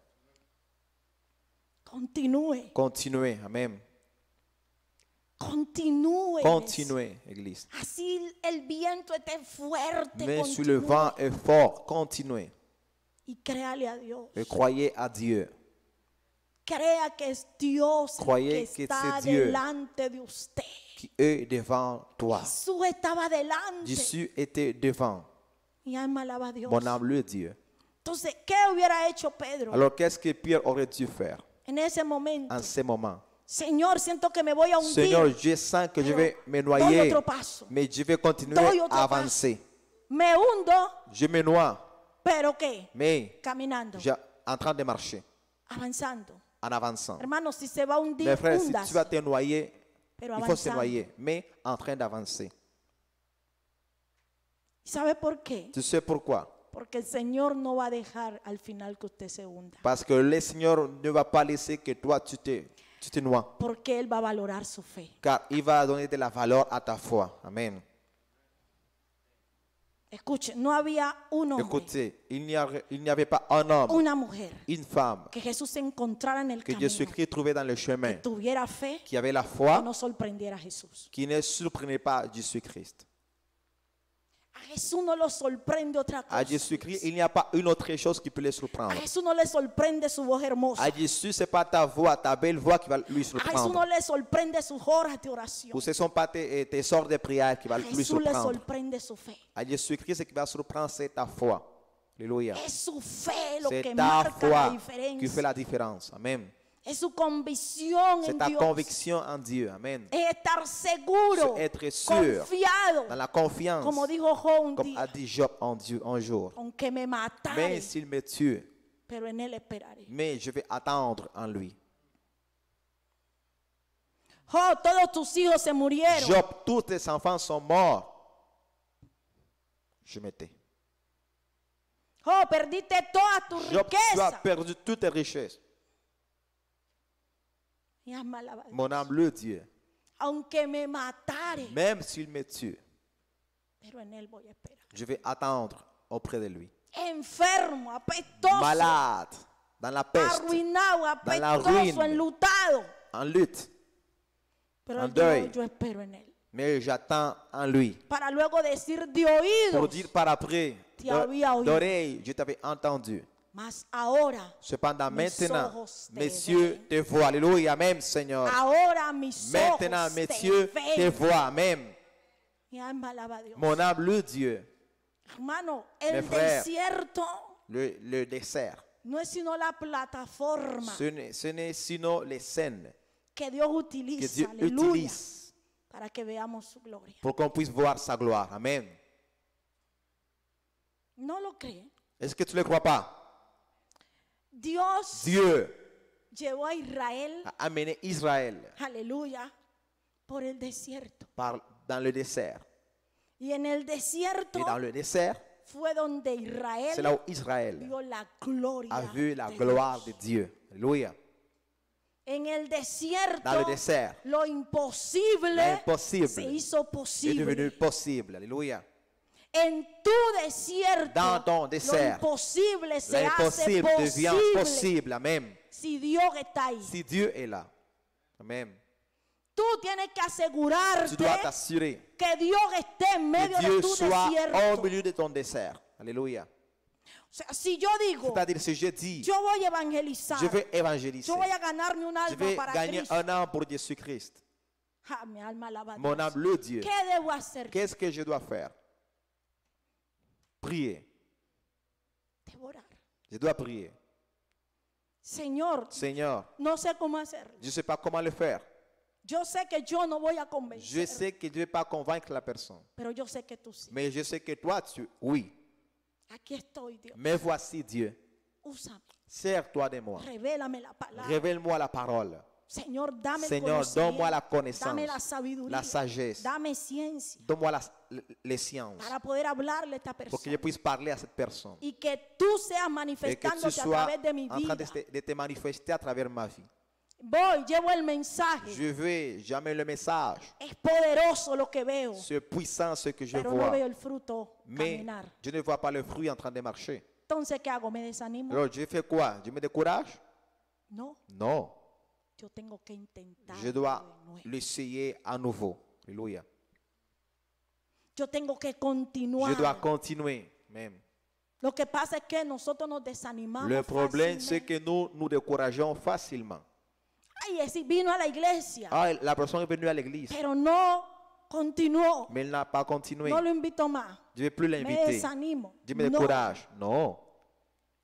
[SPEAKER 1] Continúe.
[SPEAKER 2] Continuez, amen.
[SPEAKER 1] Continúe.
[SPEAKER 2] Continuez, Église.
[SPEAKER 1] Así el viento esté fuerte
[SPEAKER 2] Mais si
[SPEAKER 1] continúe.
[SPEAKER 2] le vent est fort, continuez.
[SPEAKER 1] y créale a Dios.
[SPEAKER 2] Et croyez à Dieu.
[SPEAKER 1] Crea que es Dios el
[SPEAKER 2] Croyez
[SPEAKER 1] que
[SPEAKER 2] que
[SPEAKER 1] está
[SPEAKER 2] c'est Dieu.
[SPEAKER 1] delante de usted.
[SPEAKER 2] Qui est devant toi.
[SPEAKER 1] Jesús estaba delante.
[SPEAKER 2] Jésus était devant.
[SPEAKER 1] Mi alma alaba a Dios.
[SPEAKER 2] Mon âme le Dieu.
[SPEAKER 1] Entonces, ¿qué hubiera hecho Pedro
[SPEAKER 2] Alors qu'est-ce que Pierre aurait dû faire
[SPEAKER 1] en ese momento?
[SPEAKER 2] en ce moment?
[SPEAKER 1] Señor, siento que me voy a hundir.
[SPEAKER 2] Seigneur, je sens que je vais me
[SPEAKER 1] Doy
[SPEAKER 2] noyer,
[SPEAKER 1] otro paso.
[SPEAKER 2] mais je vais continuer
[SPEAKER 1] Doy otro
[SPEAKER 2] à avancer.
[SPEAKER 1] Me hundo,
[SPEAKER 2] Je me noie,
[SPEAKER 1] pero ¿qué?
[SPEAKER 2] mais
[SPEAKER 1] Caminando,
[SPEAKER 2] en train de marcher,
[SPEAKER 1] avanzando.
[SPEAKER 2] en avançant.
[SPEAKER 1] Hermano, si se va a hundir,
[SPEAKER 2] Mes frères, si
[SPEAKER 1] hundas.
[SPEAKER 2] tu vas te noyer,
[SPEAKER 1] Pero
[SPEAKER 2] il faut se
[SPEAKER 1] avanzando.
[SPEAKER 2] noyer, mais en train d'avancer.
[SPEAKER 1] ¿Sabe por qué?
[SPEAKER 2] Tu sais pourquoi?
[SPEAKER 1] Porque el Señor no va a dejar al final que usted se hunda.
[SPEAKER 2] Parce que le Seigneur ne va pas laisser que toi tu te noies.
[SPEAKER 1] Porque Él va a valorar su fe.
[SPEAKER 2] Car il va donner de la valeur à ta foi. Amen.
[SPEAKER 1] Escuche, no había un hombre,
[SPEAKER 2] Écoutez, il n'y avait pas un homme,
[SPEAKER 1] una mujer,
[SPEAKER 2] une femme
[SPEAKER 1] que Jesús se encontrara en el
[SPEAKER 2] que
[SPEAKER 1] camino,
[SPEAKER 2] Jésus-Christ trouvait dans le chemin,
[SPEAKER 1] que tuviera fe,
[SPEAKER 2] qui avait la
[SPEAKER 1] que
[SPEAKER 2] foi,
[SPEAKER 1] no sorprendiera a Jesús.
[SPEAKER 2] qui ne surprenait pas Jésus-Christ.
[SPEAKER 1] A Jesús no lo sorprende otra
[SPEAKER 2] À
[SPEAKER 1] cosa.
[SPEAKER 2] Jésus-Christ, il n'y a pas une autre chose qui peut le
[SPEAKER 1] A
[SPEAKER 2] surprendre.
[SPEAKER 1] Jesús no le sorprende su voz hermosa.
[SPEAKER 2] À Jésus, ce n'est pas ta voix, ta belle voix qui va lui
[SPEAKER 1] A Jesús no
[SPEAKER 2] surprendre.
[SPEAKER 1] le sorprende sus horas de oración.
[SPEAKER 2] Ou ce ne sont pas tes sorts de prière qui
[SPEAKER 1] A
[SPEAKER 2] va lui
[SPEAKER 1] Jesús le
[SPEAKER 2] surprendre.
[SPEAKER 1] sorprende su fe.
[SPEAKER 2] À Jésus-Christ, ce qui va surprendre, c'est ta foi. Alléluia.
[SPEAKER 1] Es su fe lo
[SPEAKER 2] C'est
[SPEAKER 1] que
[SPEAKER 2] ta
[SPEAKER 1] marca la
[SPEAKER 2] foi qui fait
[SPEAKER 1] diferencia.
[SPEAKER 2] la différence. Amen.
[SPEAKER 1] Es su convicción
[SPEAKER 2] C'est
[SPEAKER 1] en
[SPEAKER 2] ta
[SPEAKER 1] Dios.
[SPEAKER 2] conviction en Dieu. Amen.
[SPEAKER 1] Es estar seguro,
[SPEAKER 2] C'est être sûr,
[SPEAKER 1] confiado,
[SPEAKER 2] dans la confiance,
[SPEAKER 1] como dijo Job un
[SPEAKER 2] comme a
[SPEAKER 1] día,
[SPEAKER 2] dit Job en Dieu un jour.
[SPEAKER 1] aunque me matare,
[SPEAKER 2] Mais s'il me tue,
[SPEAKER 1] pero en él esperaré.
[SPEAKER 2] mais je vais attendre en lui.
[SPEAKER 1] Job, todos tus hijos se murieron.
[SPEAKER 2] Job, tous tes enfants sont morts. Je m'étais.
[SPEAKER 1] Job, perdiste todas tus
[SPEAKER 2] Job, tu as
[SPEAKER 1] riquezas.
[SPEAKER 2] perdu toutes tes richesses.
[SPEAKER 1] Mi alma alaba a Dios.
[SPEAKER 2] Mon âme le Dieu.
[SPEAKER 1] Aunque me matare,
[SPEAKER 2] Même s'il me tue,
[SPEAKER 1] pero en él voy a esperar.
[SPEAKER 2] je vais attendre auprès de lui.
[SPEAKER 1] Enfermo, apestoso,
[SPEAKER 2] Malade, dans la peste,
[SPEAKER 1] arruinado,
[SPEAKER 2] la
[SPEAKER 1] apestoso,
[SPEAKER 2] ruine.
[SPEAKER 1] enlutado.
[SPEAKER 2] en lutte.
[SPEAKER 1] Pero
[SPEAKER 2] En
[SPEAKER 1] él dijo,
[SPEAKER 2] deuil.
[SPEAKER 1] yo espero en él.
[SPEAKER 2] Mais j'attends en lui.
[SPEAKER 1] Para luego decir de oídos,
[SPEAKER 2] Pour dire par après,
[SPEAKER 1] Te había oído.
[SPEAKER 2] d'oreille, je t'avais entendu.
[SPEAKER 1] mas ahora,
[SPEAKER 2] Cependant,
[SPEAKER 1] Mis
[SPEAKER 2] maintenant,
[SPEAKER 1] ojos te
[SPEAKER 2] mes yeux te voient. Alléluia, même Seigneur.
[SPEAKER 1] ahora mis
[SPEAKER 2] Maintenant,
[SPEAKER 1] ojos
[SPEAKER 2] mes
[SPEAKER 1] te
[SPEAKER 2] yeux te
[SPEAKER 1] ven.
[SPEAKER 2] voient, même.
[SPEAKER 1] Mi alma alaba a Dios.
[SPEAKER 2] Mon âme, le Dieu,
[SPEAKER 1] Hermano,
[SPEAKER 2] Mes
[SPEAKER 1] el
[SPEAKER 2] frères.
[SPEAKER 1] desierto
[SPEAKER 2] le dessert.
[SPEAKER 1] no es sino la plataforma
[SPEAKER 2] Ce n'est sinon les scènes
[SPEAKER 1] que Dios
[SPEAKER 2] que
[SPEAKER 1] utiliza,
[SPEAKER 2] Dieu
[SPEAKER 1] aleluya,
[SPEAKER 2] utilise
[SPEAKER 1] para que veamos su gloria.
[SPEAKER 2] pour qu'on puisse voir sa gloire. Amen.
[SPEAKER 1] ¿No lo cree?
[SPEAKER 2] Est-ce que tu ne le crois pas?
[SPEAKER 1] Dios
[SPEAKER 2] Dieu
[SPEAKER 1] llevó a Israel,
[SPEAKER 2] a amené Israël
[SPEAKER 1] aleluya, por el desierto.
[SPEAKER 2] dans le désert.
[SPEAKER 1] Y en el desierto
[SPEAKER 2] Et dans le désert,
[SPEAKER 1] fue donde
[SPEAKER 2] c'est
[SPEAKER 1] Israel
[SPEAKER 2] là où Israël
[SPEAKER 1] vio la gloria
[SPEAKER 2] a vu la
[SPEAKER 1] de
[SPEAKER 2] gloire
[SPEAKER 1] Dios.
[SPEAKER 2] de Dieu. Alléluia.
[SPEAKER 1] En el desierto,
[SPEAKER 2] Dans le désert,
[SPEAKER 1] lo imposible
[SPEAKER 2] l'impossible
[SPEAKER 1] se hizo
[SPEAKER 2] est
[SPEAKER 1] posible.
[SPEAKER 2] devenu possible. Alléluia.
[SPEAKER 1] En tu desierto,
[SPEAKER 2] Dans ton
[SPEAKER 1] lo
[SPEAKER 2] désert,
[SPEAKER 1] imposible se hace
[SPEAKER 2] l'impossible devient
[SPEAKER 1] posible
[SPEAKER 2] possible. Amen.
[SPEAKER 1] si Dios está ahí.
[SPEAKER 2] Si Dieu est là. Amen.
[SPEAKER 1] Tú tienes que
[SPEAKER 2] Tu dois
[SPEAKER 1] asegurarte
[SPEAKER 2] t'assurer
[SPEAKER 1] que Dios esté en
[SPEAKER 2] que
[SPEAKER 1] medio de
[SPEAKER 2] Dieu
[SPEAKER 1] tu
[SPEAKER 2] soit au
[SPEAKER 1] desierto.
[SPEAKER 2] milieu de ton désert. Alléluia.
[SPEAKER 1] O sea, si yo digo,
[SPEAKER 2] C'est-à-dire, si je dis,
[SPEAKER 1] yo voy a evangelizar,
[SPEAKER 2] je vais évangéliser,
[SPEAKER 1] yo voy a ganarme un
[SPEAKER 2] je
[SPEAKER 1] alma
[SPEAKER 2] vais
[SPEAKER 1] para
[SPEAKER 2] gagner
[SPEAKER 1] Cristo.
[SPEAKER 2] un an pour Jésus-Christ.
[SPEAKER 1] Ah, mi alma alaba a
[SPEAKER 2] Mon
[SPEAKER 1] Dios.
[SPEAKER 2] âme, le Dieu.
[SPEAKER 1] ¿Qué debo hacer?
[SPEAKER 2] Qu'est-ce que je dois faire? Prier.
[SPEAKER 1] Debo orar.
[SPEAKER 2] Je dois prier.
[SPEAKER 1] Señor,
[SPEAKER 2] Seigneur,
[SPEAKER 1] no sé cómo hacerlo.
[SPEAKER 2] je ne sais pas comment le faire.
[SPEAKER 1] Yo sé que yo no voy a
[SPEAKER 2] Je
[SPEAKER 1] convencer,
[SPEAKER 2] sais que je ne vais pas convaincre la personne.
[SPEAKER 1] pero yo sé que tú sí.
[SPEAKER 2] Mais je sais que toi, oui.
[SPEAKER 1] Aquí estoy, Dios.
[SPEAKER 2] Mais voici Dieu.
[SPEAKER 1] Úsame.
[SPEAKER 2] Sers-toi de moi.
[SPEAKER 1] Revélame la palabra.
[SPEAKER 2] Révèle-moi la parole.
[SPEAKER 1] Señor, dame el
[SPEAKER 2] Señor,
[SPEAKER 1] conocimiento.
[SPEAKER 2] donne-moi la connaissance,
[SPEAKER 1] Dame la sabiduría.
[SPEAKER 2] la sagesse.
[SPEAKER 1] Dame ciencia
[SPEAKER 2] Donne-moi les sciences
[SPEAKER 1] para poder hablarle a esta
[SPEAKER 2] pour que
[SPEAKER 1] persona.
[SPEAKER 2] je puisse parler à cette personne.
[SPEAKER 1] Y que tú seas
[SPEAKER 2] Et que tu
[SPEAKER 1] manifestándote a
[SPEAKER 2] sois
[SPEAKER 1] través de mi
[SPEAKER 2] en train
[SPEAKER 1] vida.
[SPEAKER 2] de te manifester à travers ma vie.
[SPEAKER 1] Voy, llevo el mensaje.
[SPEAKER 2] Je vais, j'amène le message.
[SPEAKER 1] Es poderoso lo que veo,
[SPEAKER 2] C'est puissant ce que je
[SPEAKER 1] pero no
[SPEAKER 2] vois.
[SPEAKER 1] veo el fruto
[SPEAKER 2] Mais
[SPEAKER 1] caminar.
[SPEAKER 2] je ne vois pas le fruit en train de marcher.
[SPEAKER 1] Entonces, ¿qué hago? ¿Me desanimo?
[SPEAKER 2] Alors, je fais quoi? Je me décourage?
[SPEAKER 1] No,
[SPEAKER 2] Non.
[SPEAKER 1] yo tengo que intentar
[SPEAKER 2] Je dois
[SPEAKER 1] de nuevo.
[SPEAKER 2] l'essayer à nouveau. Alléluia.
[SPEAKER 1] Yo tengo que
[SPEAKER 2] Je dois
[SPEAKER 1] continuar
[SPEAKER 2] continuer même.
[SPEAKER 1] Lo que pasa es que nosotros nos desanimamos.
[SPEAKER 2] Le problème, c'est
[SPEAKER 1] fácilmente.
[SPEAKER 2] que nous nous décourageons facilement.
[SPEAKER 1] Ay, ese vino a la iglesia,
[SPEAKER 2] Ah, la personne est venue à l'église,
[SPEAKER 1] pero no continuó.
[SPEAKER 2] mais elle n'a pas continué.
[SPEAKER 1] No lo invito más.
[SPEAKER 2] Je ne vais plus
[SPEAKER 1] Me
[SPEAKER 2] l'inviter.
[SPEAKER 1] desanimo.
[SPEAKER 2] Je me
[SPEAKER 1] No,
[SPEAKER 2] décourage. Non,